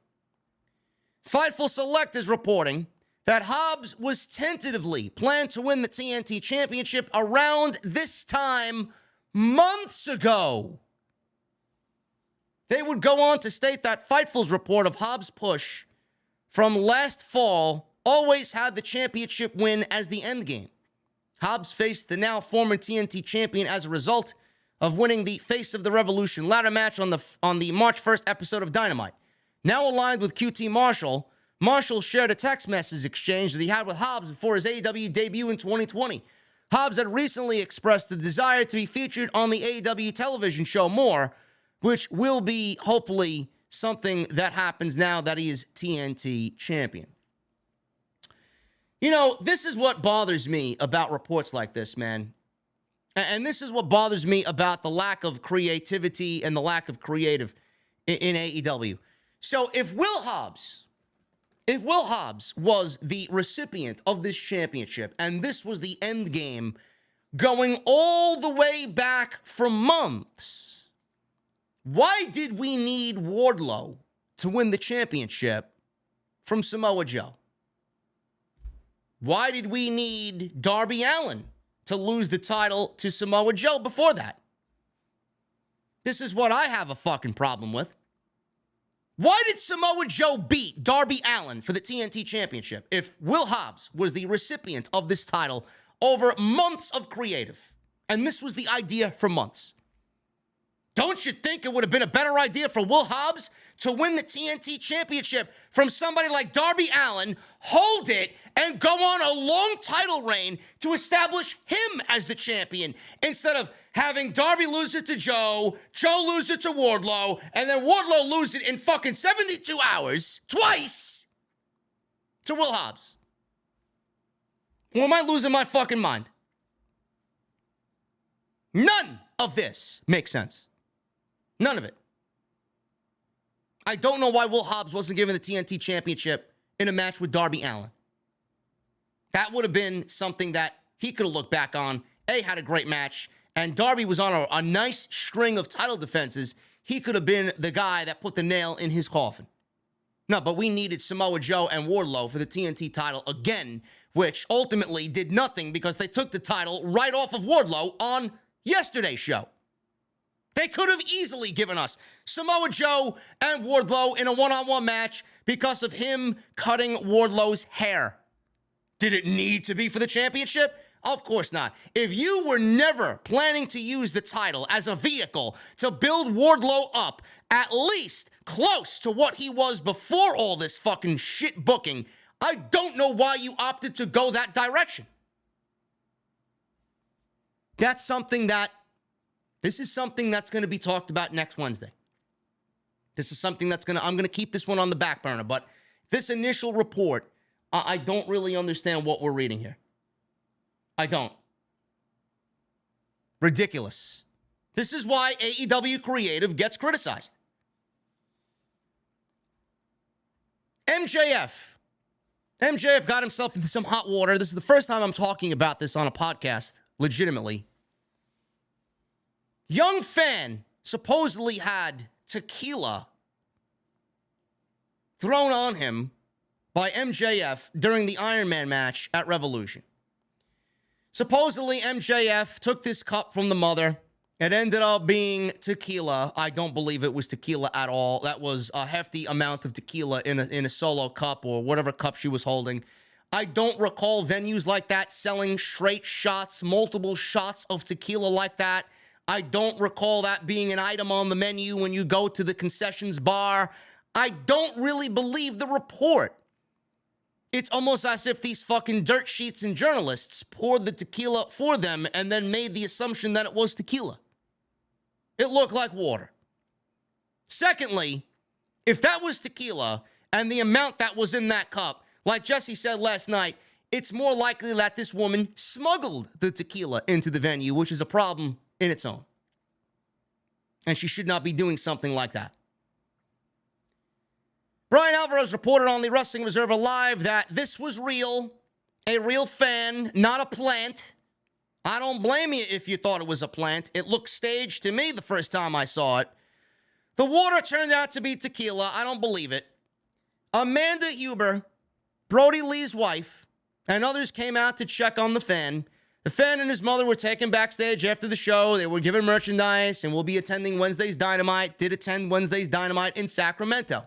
Fightful Select is reporting that Hobbs was tentatively planned to win the TNT Championship around this time months ago. They would go on to state that Fightful's report of Hobbs' push from last fall always had the championship win as the end game. Hobbs faced the now former TNT champion as a result of winning the Face of the Revolution ladder match on the March 1st episode of Dynamite. Now aligned with QT Marshall, Marshall shared a text message exchange that he had with Hobbs before his AEW debut in 2020. Hobbs had recently expressed the desire to be featured on the AEW television show More, which will be hopefully something that happens now that he is TNT champion. You know, this is what bothers me about reports like this, man. And this is what bothers me about the lack of creativity and the lack of creative in AEW. So if Will Hobbs was the recipient of this championship and this was the end game going all the way back for months, why did we need Wardlow to win the championship from Samoa Joe? Why did we need Darby Allin to lose the title to Samoa Joe before that? This is what I have a fucking problem with. Why did Samoa Joe beat Darby Allin for the TNT Championship if Will Hobbs was the recipient of this title over months of creative? And this was the idea for months. Don't you think it would have been a better idea for Will Hobbs to win the TNT Championship from somebody like Darby Allin, hold it, and go on a long title reign to establish him as the champion instead of having Darby lose it to Joe, Joe lose it to Wardlow, and then Wardlow lose it in fucking 72 hours, twice, to Will Hobbs? Or am I losing my fucking mind? None of this makes sense. None of it. I don't know why Will Hobbs wasn't given the TNT Championship in a match with Darby Allin. That would have been something that he could have looked back on. Had a great match, and Darby was on a nice string of title defenses. He could have been the guy that put the nail in his coffin. No, but we needed Samoa Joe and Wardlow for the TNT title again, which ultimately did nothing because they took the title right off of Wardlow on yesterday's show. They could have easily given us Samoa Joe and Wardlow in a one-on-one match because of him cutting Wardlow's hair. Did it need to be for the championship? Of course not. If you were never planning to use the title as a vehicle to build Wardlow up at least close to what he was before all this fucking shit booking, I don't know why you opted to go that direction. This is something that's going to be talked about next Wednesday. This is something I'm going to keep this one on the back burner, but this initial report, I don't really understand what we're reading here. I don't. Ridiculous. This is why AEW Creative gets criticized. MJF got himself into some hot water. This is the first time I'm talking about this on a podcast, legitimately. Young fan supposedly had tequila thrown on him by MJF during the Iron Man match at Revolution. Supposedly, MJF took this cup from the mother. It ended up being tequila. I don't believe it was tequila at all. That was a hefty amount of tequila in a solo cup or whatever cup she was holding. I don't recall venues like that selling straight shots, multiple shots of tequila like that. I don't recall that being an item on the menu when you go to the concessions bar. I don't really believe the report. It's almost as if these fucking dirt sheets and journalists poured the tequila for them and then made the assumption that it was tequila. It looked like water. Secondly, if that was tequila and the amount that was in that cup, like Jesse said last night, it's more likely that this woman smuggled the tequila into the venue, which is a problem in its own. And she should not be doing something like that. Brian Alvarez reported on the Wrestling Observer Live that this was real, a real fan, not a plant. I don't blame you if you thought it was a plant. It looked staged to me the first time I saw it. The water turned out to be tequila. I don't believe it. Amanda Huber, Brody Lee's wife, and others came out to check on the fan. The fan and his mother were taken backstage after the show. They were given merchandise and will be attending Wednesday's Dynamite. Did attend Wednesday's Dynamite in Sacramento.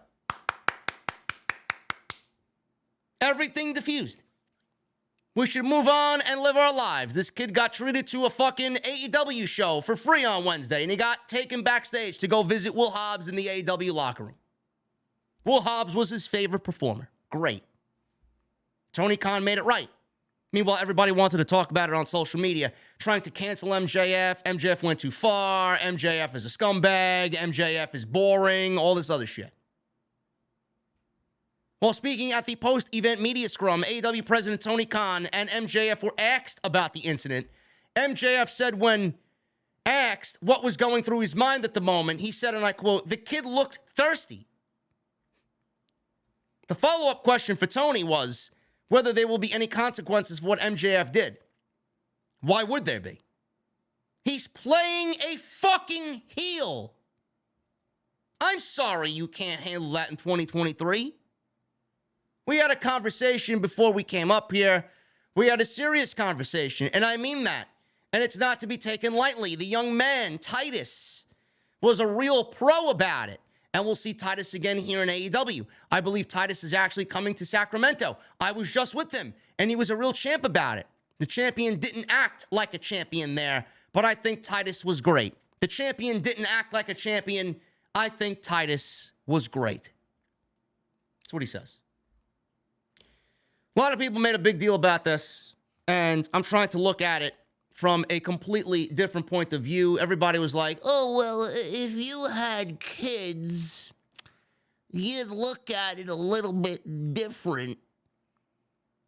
Everything diffused. We should move on and live our lives. This kid got treated to a fucking AEW show for free on Wednesday, and he got taken backstage to go visit Will Hobbs in the AEW locker room. Will Hobbs was his favorite performer. Great. Tony Khan made it right. Meanwhile, everybody wanted to talk about it on social media, trying to cancel MJF. MJF went too far. MJF is a scumbag. MJF is boring. All this other shit. While speaking at the post-event media scrum, AEW President Tony Khan and MJF were asked about the incident. MJF said when asked what was going through his mind at the moment, he said, and I quote, "The kid looked thirsty." The follow-up question for Tony was whether there will be any consequences for what MJF did. Why would there be? He's playing a fucking heel. I'm sorry you can't handle that in 2023. We had a conversation before we came up here. We had a serious conversation, and I mean that. And it's not to be taken lightly. The young man, Titus, was a real pro about it. And we'll see Titus again here in AEW. I believe Titus is actually coming to Sacramento. I was just with him, and he was a real champ about it. The champion didn't act like a champion there, but I think Titus was great. The champion didn't act like a champion. I think Titus was great. That's what he says. A lot of people made a big deal about this, and I'm trying to look at it from a completely different point of view. Everybody was like, oh, well, if you had kids, you'd look at it a little bit different.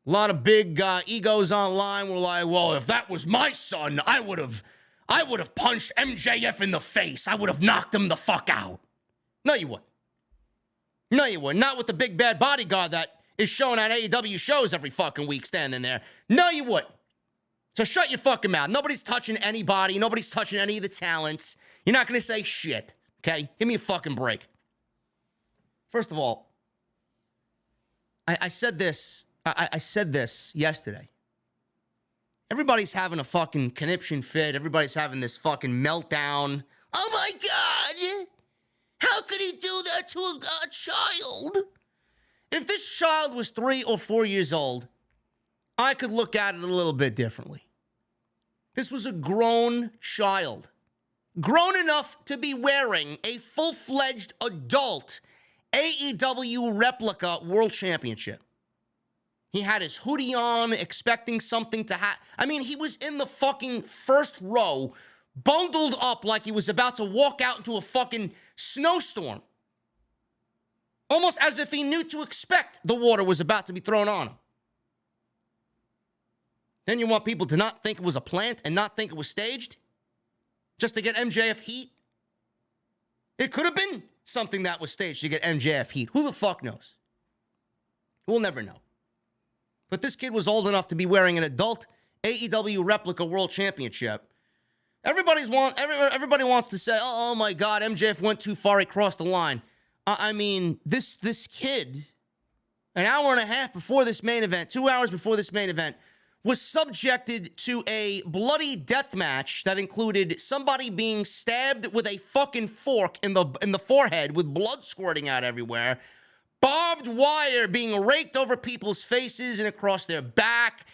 A lot of big egos online were like, well, if that was my son, I would have punched MJF in the face. I would have knocked him the fuck out. No, you wouldn't. No, you wouldn't. Not with the big bad bodyguard that is showing at AEW shows every fucking week standing there. No, you wouldn't. So shut your fucking mouth. Nobody's touching anybody. Nobody's touching any of the talents. You're not going to say shit, okay? Give me a fucking break. First of all, I said this. I said this yesterday. Everybody's having a fucking conniption fit. Everybody's having this fucking meltdown. Oh my God! How could he do that to a child? If this child was 3 or 4 years old, I could look at it a little bit differently. This was a grown child. Grown enough to be wearing a full-fledged adult AEW replica world championship. He had his hoodie on, expecting something to happen. I mean, he was in the fucking first row, bundled up like he was about to walk out into a fucking snowstorm. Almost as if he knew to expect the water was about to be thrown on him. Then you want people to not think it was a plant and not think it was staged? Just to get MJF heat? It could have been something that was staged to get MJF heat. Who the fuck knows? We'll never know. But this kid was old enough to be wearing an adult AEW replica world championship. Everybody wants to say, oh my God, MJF went too far, he crossed the line. I mean, this kid, an hour and a half before this main event, 2 hours before this main event, was subjected to a bloody death match that included somebody being stabbed with a fucking fork in the forehead with blood squirting out everywhere, barbed wire being raked over people's faces and across their back,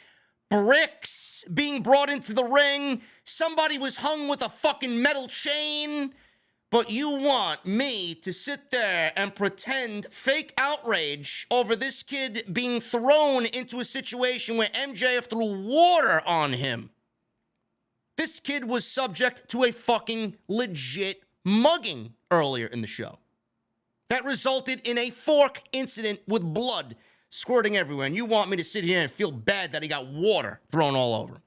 bricks being brought into the ring, somebody was hung with a fucking metal chain. But you want me to sit there and pretend fake outrage over this kid being thrown into a situation where MJF threw water on him. This kid was subject to a fucking legit mugging earlier in the show that resulted in a fork incident with blood squirting everywhere. And you want me to sit here and feel bad that he got water thrown all over him?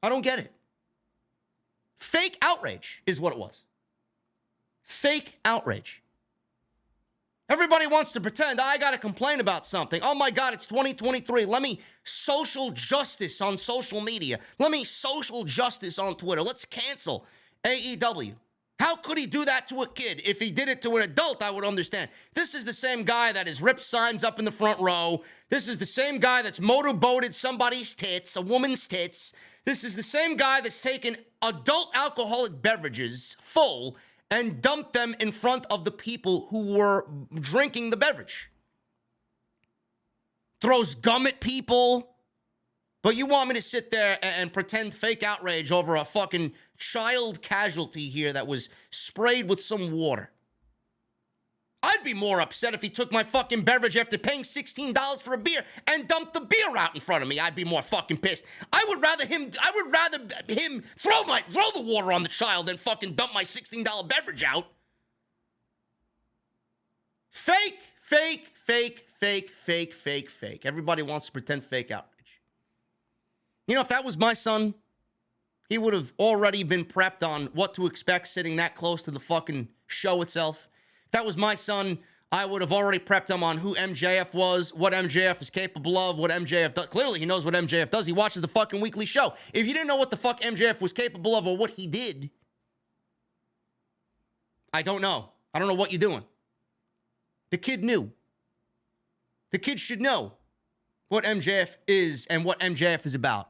I don't get it. Fake outrage is what it was. Fake outrage. Everybody wants to pretend I got to complain about something. Oh my God, it's 2023. Let me social justice on social media. Let me social justice on Twitter. Let's cancel AEW. How could he do that to a kid? If he did it to an adult, I would understand. This is the same guy that has ripped signs up in the front row. This is the same guy that's motorboated somebody's tits, a woman's tits. This is the same guy that's taken adult alcoholic beverages full and dumped them in front of the people who were drinking the beverage. Throws gum at people. But you want me to sit there and pretend fake outrage over a fucking child casualty here that was sprayed with some water. I'd be more upset if he took my fucking beverage after paying $16 for a beer and dumped the beer out in front of me. I'd be more fucking pissed. I would rather him throw the water on the child than fucking dump my $16 beverage out. Fake. Everybody wants to pretend fake outrage. You know, if that was my son, he would have already been prepped on what to expect sitting that close to the fucking show itself. If that was my son, I would have already prepped him on who MJF was, what MJF is capable of, what MJF does. Clearly, he knows what MJF does. He watches the fucking weekly show. If you didn't know what the fuck MJF was capable of or what he did, I don't know. I don't know what you're doing. The kid knew. The kid should know what MJF is and what MJF is about.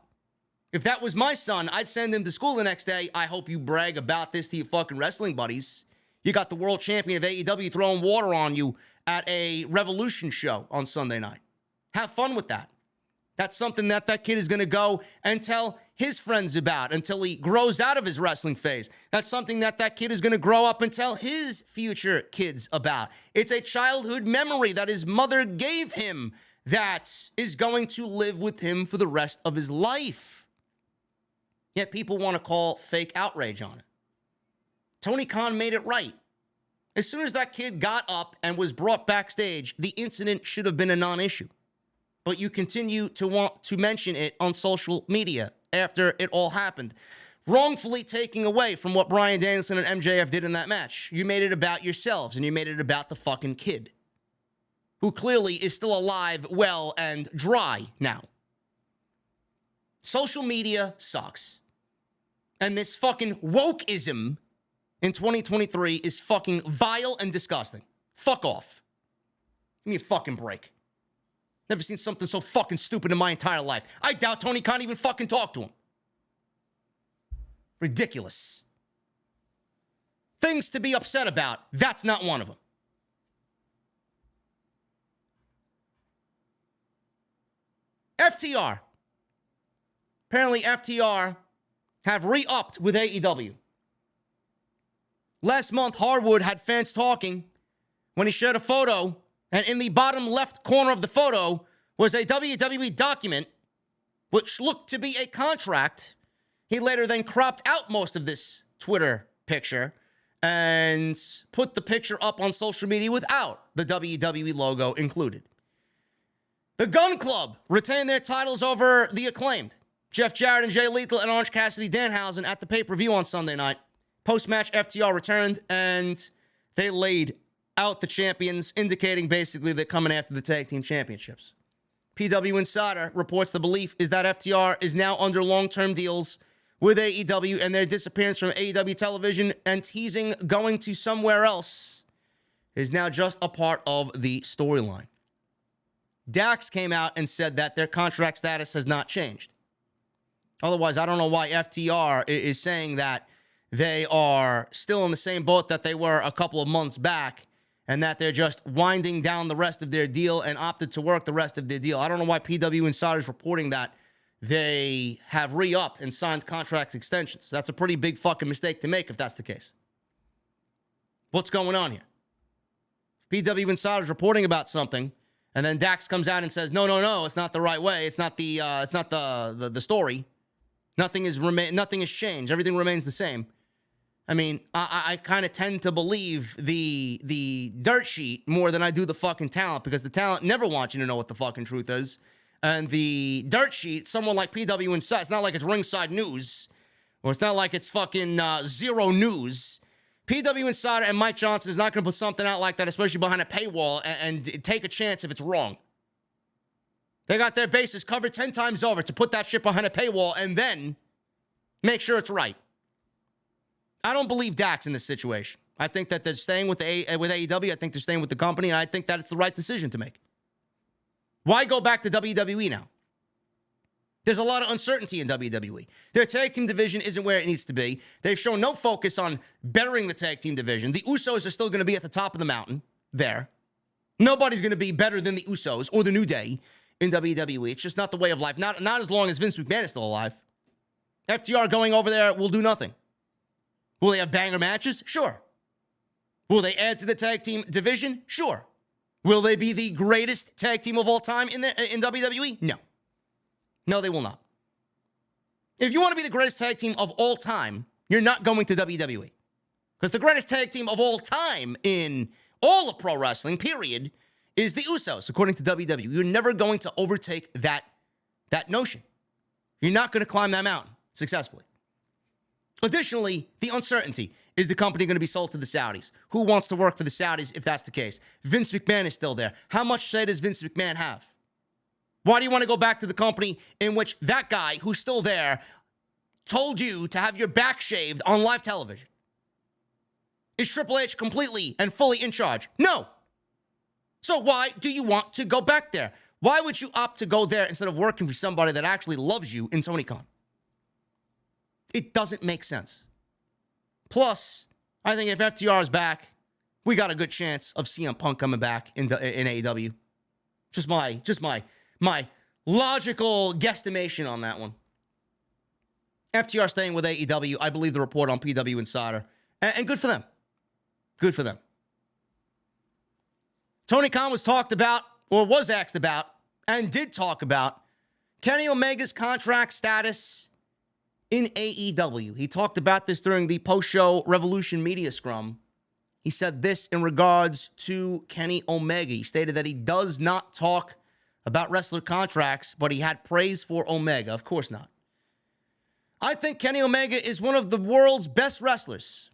If that was my son, I'd send him to school the next day. I hope you brag about this to your fucking wrestling buddies. You got the world champion of AEW throwing water on you at a Revolution show on Sunday night. Have fun with that. That's something that kid is going to go and tell his friends about until he grows out of his wrestling phase. That's something that kid is going to grow up and tell his future kids about. It's a childhood memory that his mother gave him that is going to live with him for the rest of his life. Yet people want to call fake outrage on it. Tony Khan made it right. As soon as that kid got up and was brought backstage, the incident should have been a non-issue. But you continue to want to mention it on social media after it all happened, wrongfully taking away from what Bryan Danielson and MJF did in that match. You made it about yourselves, and you made it about the fucking kid, who clearly is still alive, well, and dry now. Social media sucks. And this fucking wokeism in 2023 is fucking vile and disgusting. Fuck off. Give me a fucking break. Never seen something so fucking stupid in my entire life. I doubt Tony Khan even fucking talked to him. Ridiculous. Things to be upset about. That's not one of them. FTR. Apparently FTR have re-upped with AEW. Last month, Harwood had fans talking when he shared a photo, and in the bottom left corner of the photo was a WWE document which looked to be a contract. He later then cropped out most of this Twitter picture and put the picture up on social media without the WWE logo included. The Gun Club retained their titles over the Acclaimed. Jeff Jarrett and Jay Lethal and Orange Cassidy Danhausen at the pay-per-view on Sunday night. Post-match, FTR returned, and they laid out the champions, indicating basically they're coming after the tag team championships. PW Insider reports the belief is that FTR is now under long-term deals with AEW, and their disappearance from AEW television and teasing going to somewhere else is now just a part of the storyline. Dax came out and said that their contract status has not changed. Otherwise, I don't know why FTR is saying that they are still in the same boat that they were a couple of months back and that they're just winding down the rest of their deal and opted to work the rest of their deal. I don't know why PW Insider is reporting that they have re-upped and signed contract extensions. That's a pretty big fucking mistake to make if that's the case. What's going on here? PW Insider is reporting about something, and then Dax comes out and says, no, it's not the right way. It's not the story. Nothing has changed. Everything remains the same. I mean, I kind of tend to believe the dirt sheet more than I do the fucking talent, because the talent never wants you to know what the fucking truth is. And the dirt sheet, someone like PW Insider, it's not like it's ringside news, or it's not like it's fucking zero news. PW Insider and Mike Johnson is not going to put something out like that, especially behind a paywall, and take a chance if it's wrong. They got their bases covered 10 times over to put that shit behind a paywall and then make sure it's right. I don't believe Dax in this situation. I think that they're staying with AEW. I think they're staying with the company, and I think that it's the right decision to make. Why go back to WWE now? There's a lot of uncertainty in WWE. Their tag team division isn't where it needs to be. They've shown no focus on bettering the tag team division. The Usos are still going to be at the top of the mountain there. Nobody's going to be better than the Usos or the New Day in WWE. It's just not the way of life. Not as long as Vince McMahon is still alive. FTR going over there will do nothing. Will they have banger matches? Sure. Will they add to the tag team division? Sure. Will they be the greatest tag team of all time in WWE? No. No, they will not. If you want to be the greatest tag team of all time, you're not going to WWE. Because the greatest tag team of all time in all of pro wrestling, period, is the Usos, according to WWE. You're never going to overtake that notion. You're not going to climb that mountain successfully. Additionally, the uncertainty. Is the company going to be sold to the Saudis? Who wants to work for the Saudis if that's the case? Vince McMahon is still there. How much say does Vince McMahon have? Why do you want to go back to the company in which that guy who's still there told you to have your back shaved on live television? Is Triple H completely and fully in charge? No. So why do you want to go back there? Why would you opt to go there instead of working for somebody that actually loves you in Tony Khan? It doesn't make sense. Plus, I think if FTR is back, we got a good chance of CM Punk coming back in AEW. Just my logical guesstimation on that one. FTR staying with AEW. I believe the report on PW Insider. And good for them. Good for them. Tony Khan was asked about, and did talk about, Kenny Omega's contract status in AEW. He talked about this during the post-show Revolution media scrum. He said this in regards to Kenny Omega. He stated that he does not talk about wrestler contracts, but he had praise for Omega. Of course not. I think Kenny Omega is one of the world's best wrestlers.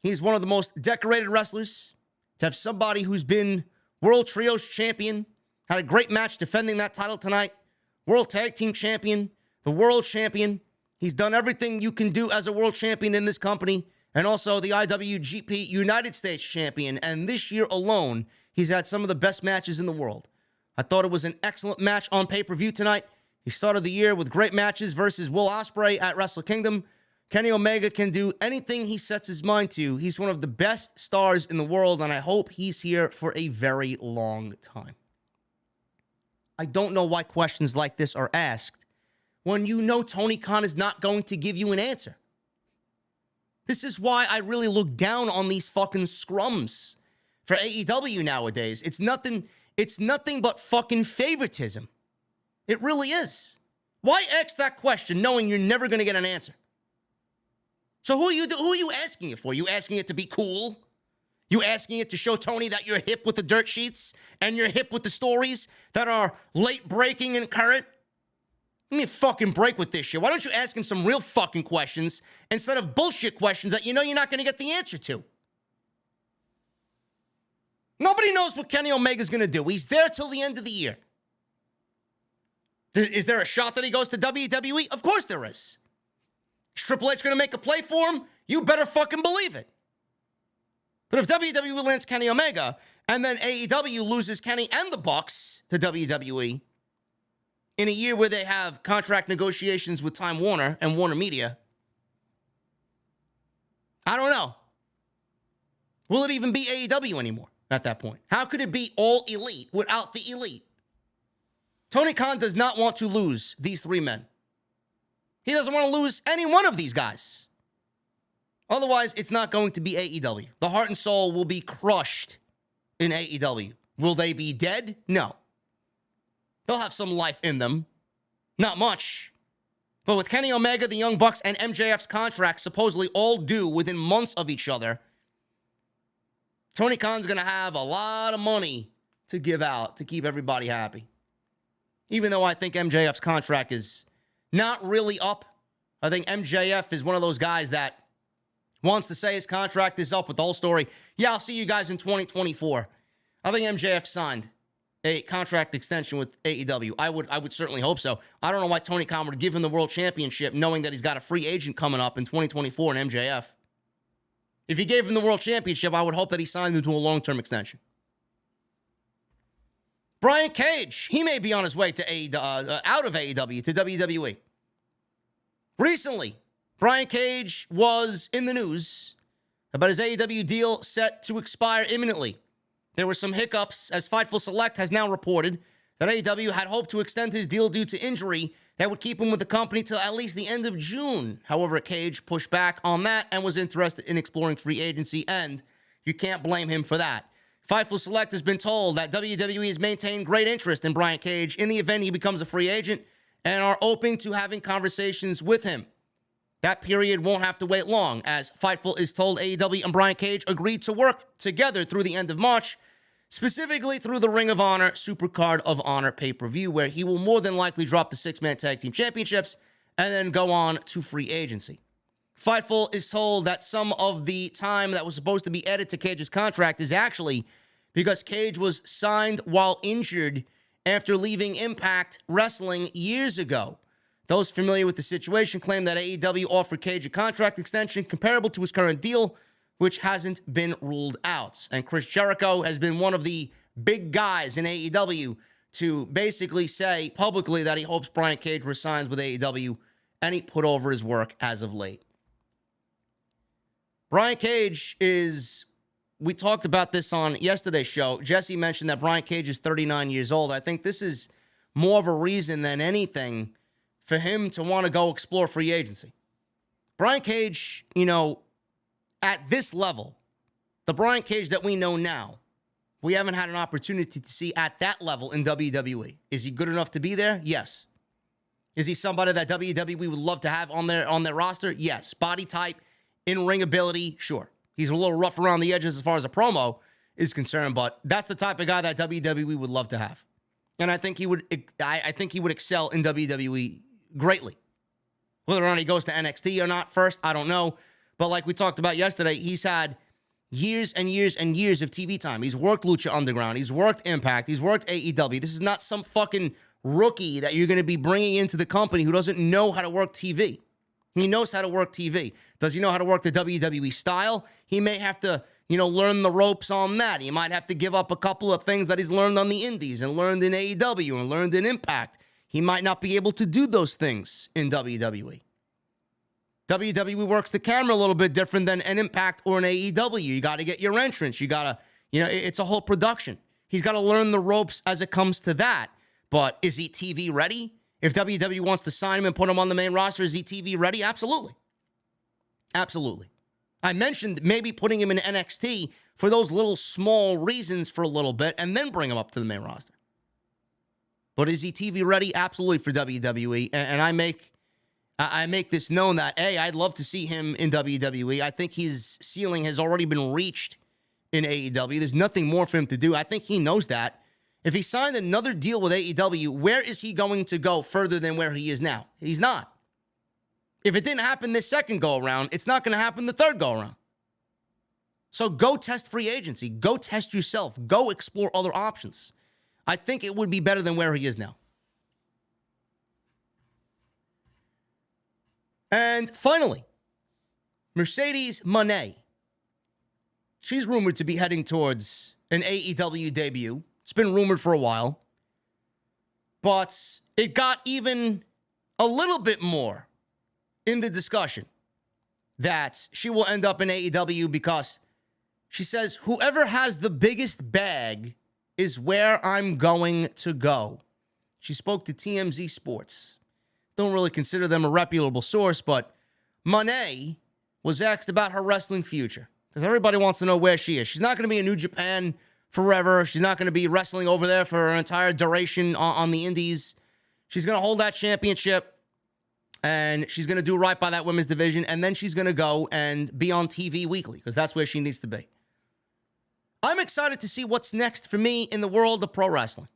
He's one of the most decorated wrestlers. To have somebody who's been World Trios champion, had a great match defending that title tonight, World Tag Team champion, the World champion. He's done everything you can do as a world champion in this company, and also the IWGP United States champion. And this year alone, he's had some of the best matches in the world. I thought it was an excellent match on pay-per-view tonight. He started the year with great matches versus Will Ospreay at Wrestle Kingdom. Kenny Omega can do anything he sets his mind to. He's one of the best stars in the world, and I hope he's here for a very long time. I don't know why questions like this are asked when you know Tony Khan is not going to give you an answer. This is why I really look down on these fucking scrums for AEW nowadays. It's nothing but fucking favoritism. It really is. Why ask that question knowing you're never going to get an answer? So who are you asking it for? You asking it to be cool? You asking it to show Tony that you're hip with the dirt sheets and you're hip with the stories that are late breaking and current? Give me a fucking break with this shit. Why don't you ask him some real fucking questions instead of bullshit questions that you know you're not going to get the answer to? Nobody knows what Kenny Omega's going to do. He's there till the end of the year. Is there a shot that he goes to WWE? Of course there is. Is Triple H going to make a play for him? You better fucking believe it. But if WWE lands Kenny Omega and then AEW loses Kenny and the Bucks to WWE in a year where they have contract negotiations with Time Warner and Warner Media, I don't know. Will it even be AEW anymore at that point? How could it be all elite without the elite? Tony Khan does not want to lose these three men. He doesn't want to lose any one of these guys. Otherwise, it's not going to be AEW. The heart and soul will be crushed in AEW. Will they be dead? No. They'll have some life in them. Not much. But with Kenny Omega, the Young Bucks, and MJF's contracts supposedly all due within months of each other, Tony Khan's going to have a lot of money to give out to keep everybody happy. Even though I think MJF's contract is not really up. I think MJF is one of those guys that wants to say his contract is up with the whole story. Yeah, I'll see you guys in 2024. I think MJF signed a contract extension with AEW. I would certainly hope so. I don't know why Tony Khan would give him the world championship knowing that he's got a free agent coming up in 2024 in MJF. If he gave him the world championship, I would hope that he signed him to a long-term extension. Brian Cage, he may be on his way to out of AEW to WWE. Recently, Brian Cage was in the news about his AEW deal set to expire imminently. There were some hiccups, as Fightful Select has now reported that AEW had hoped to extend his deal due to injury that would keep him with the company till at least the end of June. However, Cage pushed back on that and was interested in exploring free agency, and you can't blame him for that. Fightful Select has been told that WWE has maintained great interest in Brian Cage in the event he becomes a free agent and are open to having conversations with him. That period won't have to wait long, as Fightful is told AEW and Brian Cage agreed to work together through the end of March, specifically through the Ring of Honor Supercard of Honor pay-per-view, where he will more than likely drop the six-man tag team championships and then go on to free agency. Fightful is told that some of the time that was supposed to be added to Cage's contract is actually because Cage was signed while injured after leaving Impact Wrestling years ago. Those familiar with the situation claim that AEW offered Cage a contract extension comparable to his current deal, which hasn't been ruled out. And Chris Jericho has been one of the big guys in AEW to basically say publicly that he hopes Brian Cage resigns with AEW, and he put over his work as of late. Brian Cage is, we talked about this on yesterday's show. Jesse mentioned that Brian Cage is 39 years old. I think this is more of a reason than anything for him to want to go explore free agency. Brian Cage, at this level, the Brian Cage that we know now, we haven't had an opportunity to see at that level in WWE. Is he good enough to be there? Yes. Is he somebody that WWE would love to have on their roster? Yes. Body type, in-ring ability, sure. He's a little rough around the edges as far as a promo is concerned, but that's the type of guy that WWE would love to have. And I think he would excel in WWE greatly. Whether or not he goes to NXT or not first, I don't know. But like we talked about yesterday, he's had years and years and years of TV time. He's worked Lucha Underground. He's worked Impact. He's worked AEW. This is not some fucking rookie that you're going to be bringing into the company who doesn't know how to work TV. He knows how to work TV. Does he know how to work the WWE style? He may have to, learn the ropes on that. He might have to give up a couple of things that he's learned on the indies and learned in AEW and learned in Impact. He might not be able to do those things in WWE. WWE works the camera a little bit different than an Impact or an AEW. You got to get your entrance. You got to, it's a whole production. He's got to learn the ropes as it comes to that. But is he TV ready? If WWE wants to sign him and put him on the main roster, is he TV ready? Absolutely. Absolutely. I mentioned maybe putting him in NXT for those little small reasons for a little bit and then bring him up to the main roster. But is he TV ready? Absolutely for WWE. And I make this known that, A, I'd love to see him in WWE. I think his ceiling has already been reached in AEW. There's nothing more for him to do. I think he knows that. If he signed another deal with AEW, where is he going to go further than where he is now? He's not. If it didn't happen this second go-around, it's not going to happen the third go-around. So go test free agency. Go test yourself. Go explore other options. I think it would be better than where he is now. And finally, Mercedes Moné. She's rumored to be heading towards an AEW debut. It's been rumored for a while. But it got even a little bit more in the discussion that she will end up in AEW because she says, whoever has the biggest bag is where I'm going to go. She spoke to TMZ Sports. Don't really consider them a reputable source, but Moné was asked about her wrestling future because everybody wants to know where she is. She's not going to be in New Japan forever. She's not going to be wrestling over there for her entire duration on the indies. She's going to hold that championship And she's going to do right by that women's division. And then she's going to go and be on TV weekly because that's where she needs to be. I'm excited to see what's next for me in the world of pro wrestling.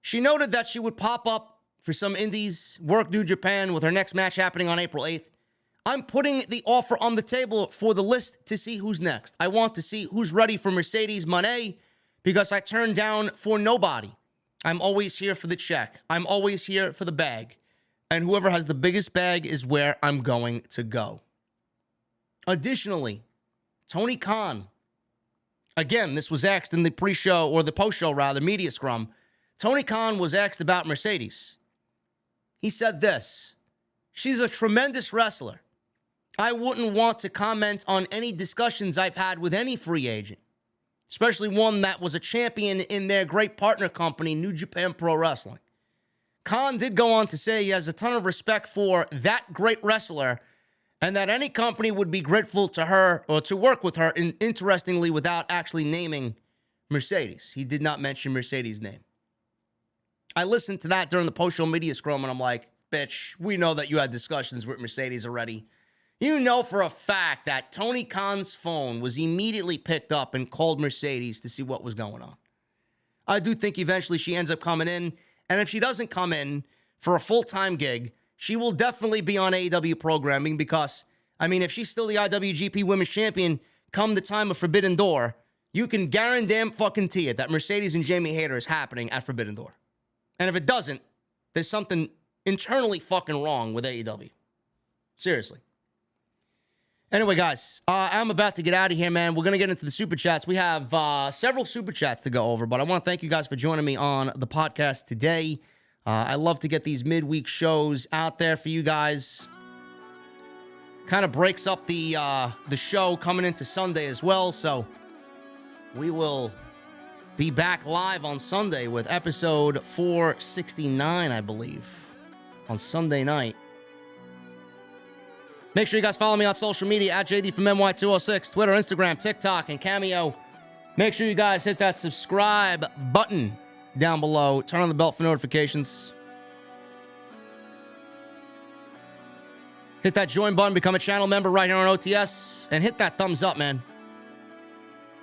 She noted that she would pop up for some indies, work New Japan with her next match happening on April 8th. I'm putting the offer on the table for the list to see who's next. I want to see who's ready for Mercedes Moné because I turned down for nobody. I'm always here for the check. I'm always here for the bag. And whoever has the biggest bag is where I'm going to go. Additionally, Tony Khan. Again, this was asked in the pre-show, or the post-show rather, media scrum. Tony Khan was asked about Mercedes. He said this: she's a tremendous wrestler. I wouldn't want to comment on any discussions I've had with any free agent, especially one that was a champion in their great partner company, New Japan Pro Wrestling. Khan did go on to say he has a ton of respect for that great wrestler and that any company would be grateful to her or to work with her, interestingly, without actually naming Mercedes. He did not mention Mercedes' name. I listened to that during the post-show media scrum, and I'm like, bitch, we know that you had discussions with Mercedes already. You know for a fact that Tony Khan's phone was immediately picked up and called Mercedes to see what was going on. I do think eventually she ends up coming in, and if she doesn't come in for a full-time gig, she will definitely be on AEW programming because, I mean, if she's still the IWGP Women's Champion come the time of Forbidden Door, you can guarantee it that Mercedes and Jamie Hayter is happening at Forbidden Door. And if it doesn't, there's something internally fucking wrong with AEW. Seriously. Anyway, guys, I'm about to get out of here, man. We're going to get into the Super Chats. We have several Super Chats to go over, but I want to thank you guys for joining me on the podcast today. I love to get these midweek shows out there for you guys. Kind of breaks up the show coming into Sunday as well, so we will be back live on Sunday with episode 469, I believe, on Sunday night. Make sure you guys follow me on social media at JD from NY206, Twitter, Instagram, TikTok, and Cameo. Make sure you guys hit that subscribe button down below. Turn on the bell for notifications. Hit that join button, become a channel member right here on OTS, and hit that thumbs up, man.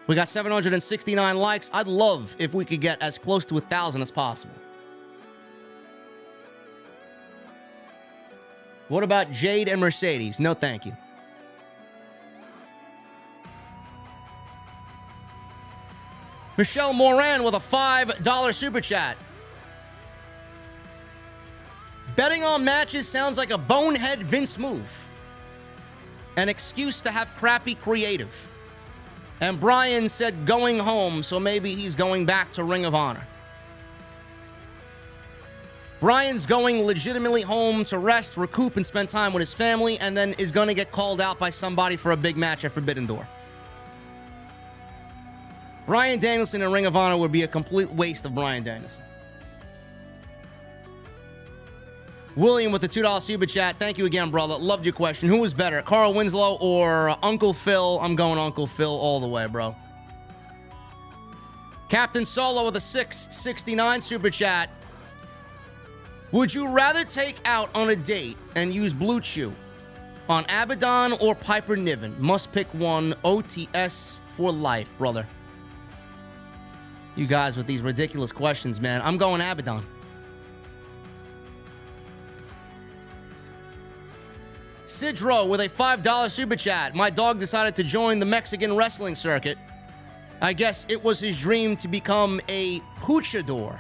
We got 769 likes. I'd love if we could get as close to 1,000 as possible. What about Jade and Mercedes? No, thank you. Michelle Moran with a $5 super chat. Betting on matches sounds like a bonehead Vince move. An excuse to have crappy creative. And Brian said going home, so maybe he's going back to Ring of Honor. Brian's going legitimately home to rest, recoup, and spend time with his family, and then is going to get called out by somebody for a big match at Forbidden Door. Bryan Danielson in Ring of Honor would be a complete waste of Bryan Danielson. William with the $2 super chat. Thank you again, brother. Loved your question. Who was better, Carl Winslow or Uncle Phil? I'm going Uncle Phil all the way, bro. Captain Solo with a $6.69 super chat. Would you rather take out on a date and use Blue Chew on Abaddon or Piper Niven? Must pick one. OTS for life, brother. You guys with these ridiculous questions, man. I'm going Abaddon. Sidro with a $5 super chat. My dog decided to join the Mexican wrestling circuit. I guess it was his dream to become a luchador.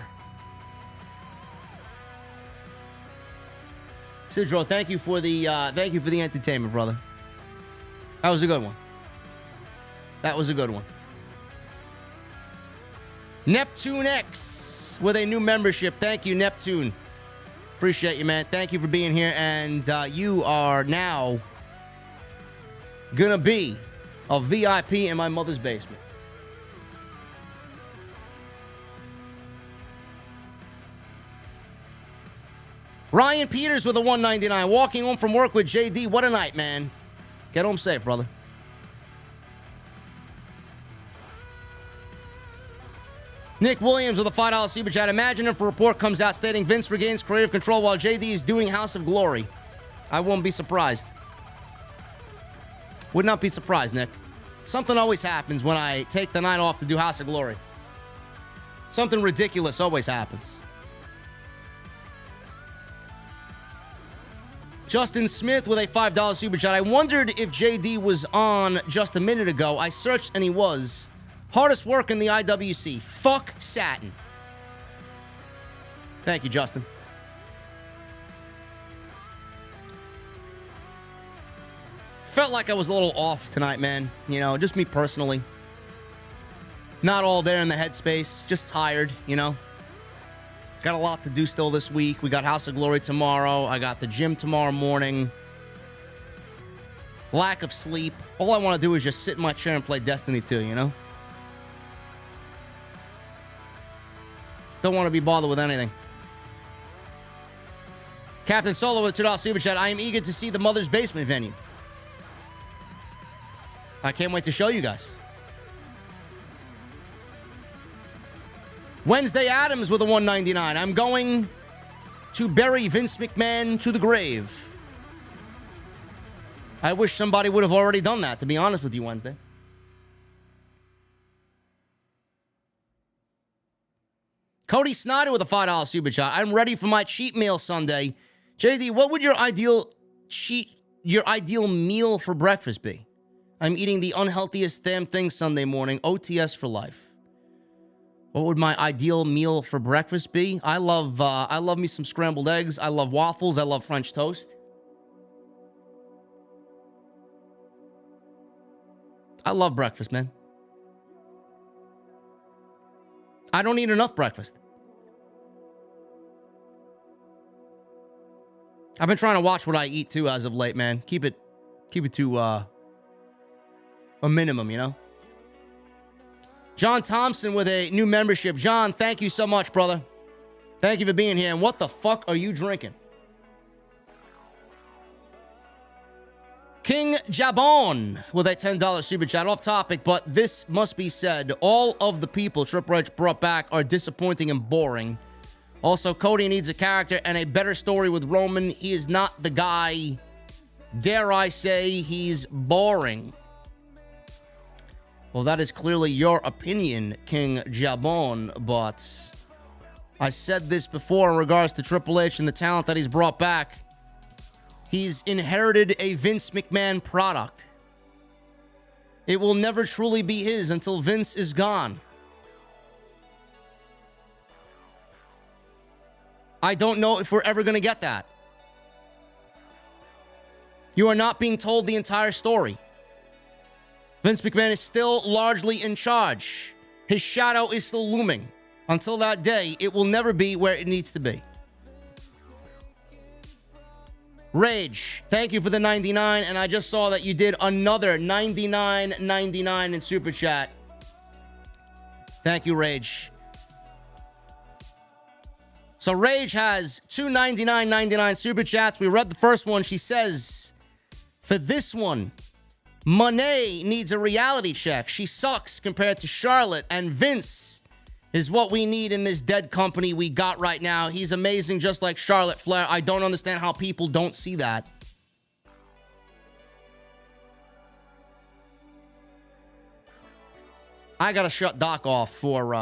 Sidro, thank you for the entertainment, brother. That was a good one. That was a good one. Neptune X with a new membership. Thank you, Neptune. Appreciate you, man. Thank you for being here. And you are now gonna be a VIP in my mother's basement. Ryan Peters with a $1.99. Walking home from work with JD. What a night, man. Get home safe, brother. Nick Williams with a $5 super chat. Imagine if a report comes out stating Vince regains creative control while JD is doing House of Glory. I won't be surprised. Would not be surprised, Nick. Something always happens when I take the night off to do House of Glory. Something ridiculous always happens. Justin Smith with a $5 super chat. I wondered if JD was on just a minute ago. I searched and he was. Hardest work in the IWC. Fuck Satin. Thank you, Justin. Felt like I was a little off tonight, man. You know, just me personally. Not all there in the headspace. Just tired, you know. Got a lot to do still this week. We got House of Glory tomorrow. I got the gym tomorrow morning. Lack of sleep. All I want to do is just sit in my chair and play Destiny 2, you know? Don't want to be bothered with anything. Captain Solo with a $2 super chat. I am eager to see the Mother's Basement venue. I can't wait to show you guys. Wednesday Adams with a $1.99. I'm going to bury Vince McMahon to the grave. I wish somebody would have already done that, to be honest with you, Wednesday. Cody Snyder with a $5 super chat. I'm ready for my cheat meal Sunday. JD, what would your ideal meal for breakfast be? I'm eating the unhealthiest damn thing Sunday morning. OTS for life. What would my ideal meal for breakfast be? I love me some scrambled eggs. I love waffles. I love French toast. I love breakfast, man. I don't eat enough breakfast. I've been trying to watch what I eat too as of late, man. Keep it to a minimum, you know? John Thompson with a new membership. John, thank you so much, brother. Thank you for being here. And what the fuck are you drinking? King Jabon with a $10 super chat. Off topic, but this must be said. All of the people Triple H brought back are disappointing and boring. Also, Cody needs a character and a better story with Roman. He is not the guy. Dare I say he's boring. Well, that is clearly your opinion, King Jabon, but I said this before in regards to Triple H and the talent that he's brought back. He's inherited a Vince McMahon product. It will never truly be his until Vince is gone. I don't know if we're ever going to get that. You are not being told the entire story. Vince McMahon is still largely in charge. His shadow is still looming. Until that day, it will never be where it needs to be. Rage, thank you for the 99, and I just saw that you did another 99.99 in Super Chat. Thank you, Rage. So Rage has two 99.99 Super Chats. We read the first one. She says, for this one, Moné needs a reality check. She sucks compared to Charlotte, and Vince is what we need in this dead company we got right now. He's amazing, just like Charlotte Flair. I don't understand how people don't see that. I gotta shut Doc off for,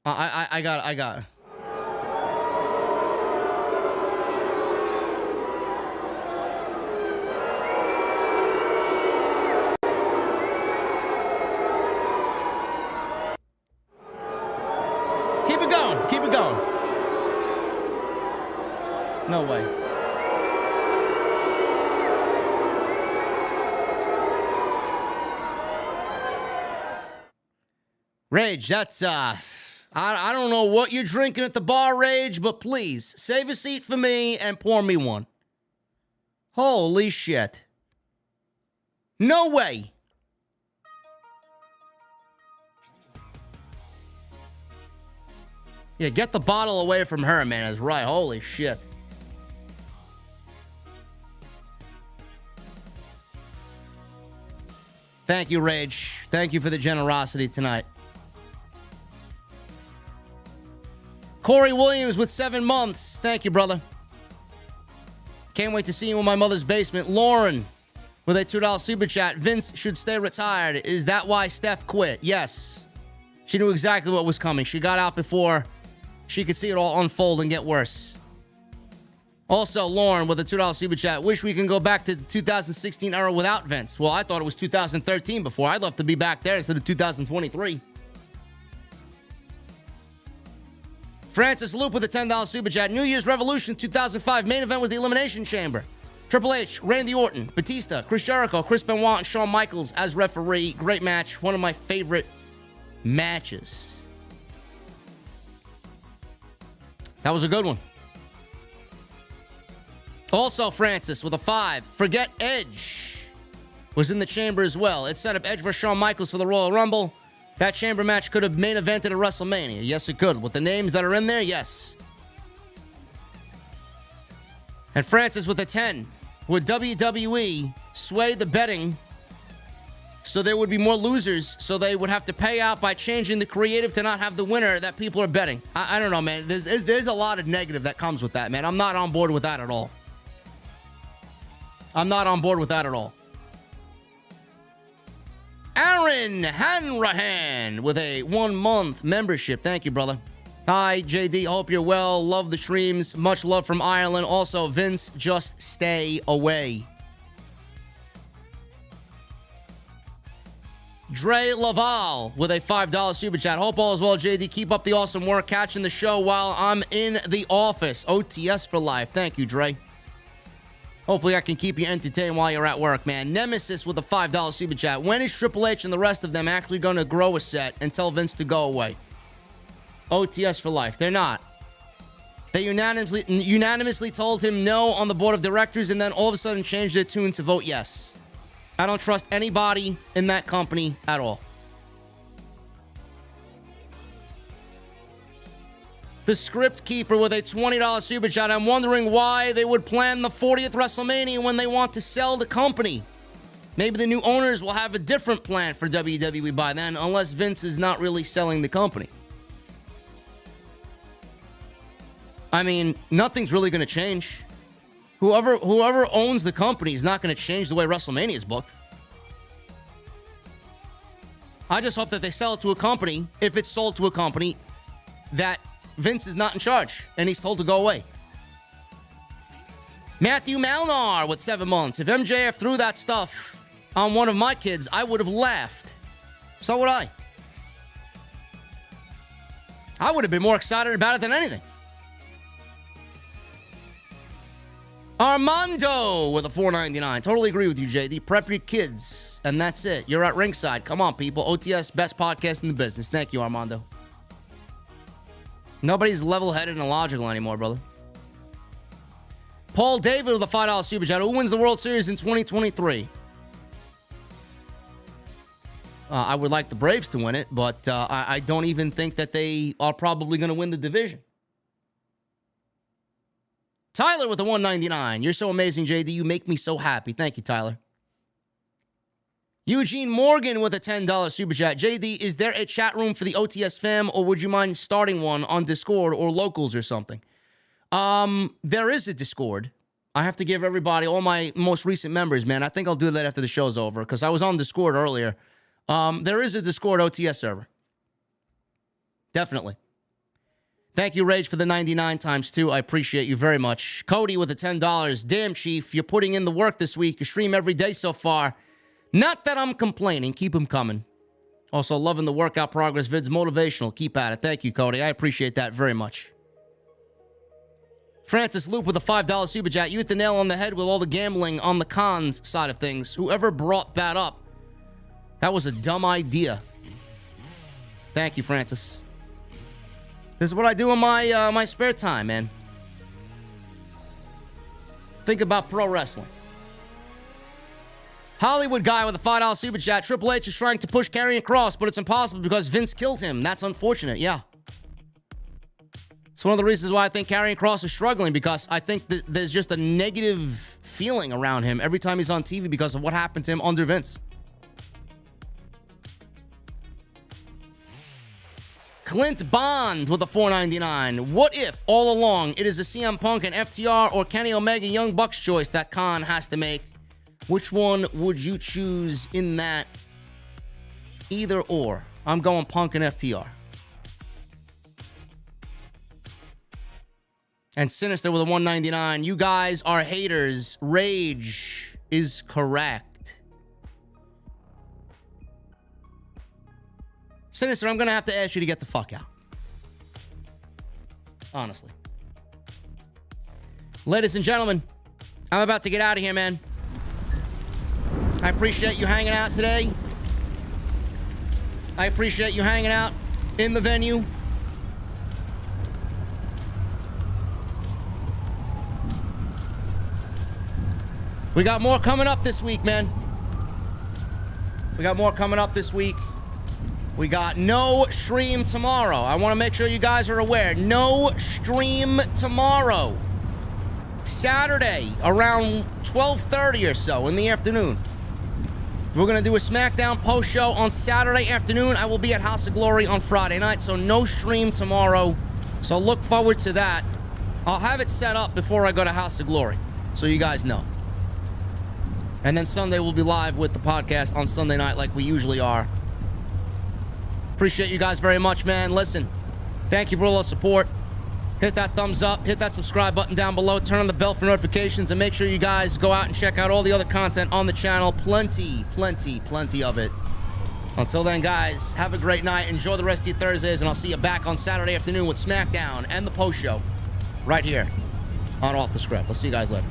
I got. Keep it going. No way. Rage, that's, I don't know what you're drinking at the bar, Rage, but please, save a seat for me and pour me one. Holy shit. No way. Yeah, get the bottle away from her, man. That's right. Holy shit. Thank you, Rage. Thank you for the generosity tonight. Corey Williams with 7 months. Thank you, brother. Can't wait to see you in my mother's basement. Lauren with a $2 super chat. Vince should stay retired. Is that why Steph quit? Yes. She knew exactly what was coming. She got out before she could see it all unfold and get worse. Also, Lauren with a $2 super chat. Wish we can go back to the 2016 era without Vince. Well, I thought it was 2013 before. I'd love to be back there instead of 2023. Francis Loop with a $10 super chat. New Year's Revolution 2005 main event was the Elimination Chamber. Triple H, Randy Orton, Batista, Chris Jericho, Chris Benoit, and Shawn Michaels as referee. Great match. One of my favorite matches. That was a good one. Also, Francis with a 5. Forget Edge was in the chamber as well. It set up Edge versus Shawn Michaels for the Royal Rumble. That chamber match could have main evented at WrestleMania. Yes, it could. With the names that are in there, yes. And Francis with a 10. Would WWE sway the betting so there would be more losers, so they would have to pay out by changing the creative to not have the winner that people are betting? I don't know, man. There's a lot of negative that comes with that, man. I'm not on board with that at all. I'm not on board with that at all. Aaron Hanrahan with a 1-month membership. Thank you, brother. Hi, JD. Hope you're well. Love the streams. Much love from Ireland. Also, Vince, just stay away. Dre Laval with a $5 super chat. Hope all is well, JD. Keep up the awesome work. Catching the show while I'm in the office. OTS for life. Thank you, Dre. Hopefully I can keep you entertained while you're at work, man. Nemesis with a $5 super chat. When is Triple H and the rest of them actually going to grow a set and tell Vince to go away? OTS for life. They're not. They unanimously told him no on the board of directors and then all of a sudden changed their tune to vote yes. I don't trust anybody in that company at all. The Script Keeper with a $20 super chat. I'm wondering why they would plan the 40th WrestleMania when they want to sell the company. Maybe the new owners will have a different plan for WWE by then, unless Vince is not really selling the company. I mean, nothing's really going to change. Whoever owns the company is not going to change the way WrestleMania is booked. I just hope that they sell it to a company, if it's sold to a company, that Vince is not in charge, and he's told to go away. Matthew Malnar with 7 months. If MJF threw that stuff on one of my kids, I would have laughed. So would I. I would have been more excited about it than anything. Armando with a $4.99. Totally agree with you, JD. Prep your kids, and that's it. You're at ringside. Come on, people. OTS, best podcast in the business. Thank you, Armando. Nobody's level-headed and logical anymore, brother. Paul David with a $5 super chat. Who wins the World Series in 2023? I would like the Braves to win it, but I don't even think that they are probably going to win the division. Tyler with a $1.99. You're so amazing, JD. You make me so happy. Thank you, Tyler. Eugene Morgan with a $10 super chat. JD, is there a chat room for the OTS fam, or would you mind starting one on Discord or Locals or something? There is a Discord. I have to give everybody, all my most recent members, man. I think I'll do that after the show's over, because I was on Discord earlier. There is a Discord OTS server. Definitely. Thank you, Rage, for the 99 times 2. I appreciate you very much. Cody with the $10. Damn, Chief, you're putting in the work this week. You stream every day so far. Not that I'm complaining. Keep them coming. Also, loving the workout progress vids. Motivational. Keep at it. Thank you, Cody. I appreciate that very much. Francis Loop with a $5 super chat. You hit the nail on the head with all the gambling on the cons side of things. Whoever brought that up, that was a dumb idea. Thank you, Francis. This is what I do in my spare time, man. Think about pro wrestling. Hollywood guy with a $5 super chat. Triple H is trying to push Karrion Kross, but it's impossible because Vince killed him. That's unfortunate, yeah. It's one of the reasons why I think Karrion Kross is struggling, because I think that there's just a negative feeling around him every time he's on TV because of what happened to him under Vince. Clint Bond with a $4.99. What if, all along, it is a CM Punk and FTR or Kenny Omega Young Bucks choice that Khan has to make? Which one would you choose in that either or? I'm going Punk and FTR. And Sinister with a $1.99. You guys are haters. Rage is correct. Sinister, I'm going to have to ask you to get the fuck out. Honestly. Ladies and gentlemen, I'm about to get out of here, man. I appreciate you hanging out today. I appreciate you hanging out in the venue. We got more coming up this week, man. We got more coming up this week. We got no stream tomorrow. I want to make sure you guys are aware. No stream tomorrow. Saturday, around 12:30 or so in the afternoon. We're going to do a SmackDown post show on Saturday afternoon. I will be at House of Glory on Friday night, so no stream tomorrow. So look forward to that. I'll have it set up before I go to House of Glory, so you guys know. And then Sunday we'll be live with the podcast on Sunday night like we usually are. Appreciate you guys very much, man. Listen, thank you for all the support. Hit that thumbs up, hit that subscribe button down below, turn on the bell for notifications, and make sure you guys go out and check out all the other content on the channel. Plenty of it. Until then, guys, have a great night. Enjoy the rest of your Thursdays, and I'll see you back on Saturday afternoon with SmackDown and the post show right here on Off the Script. I'll see you guys later.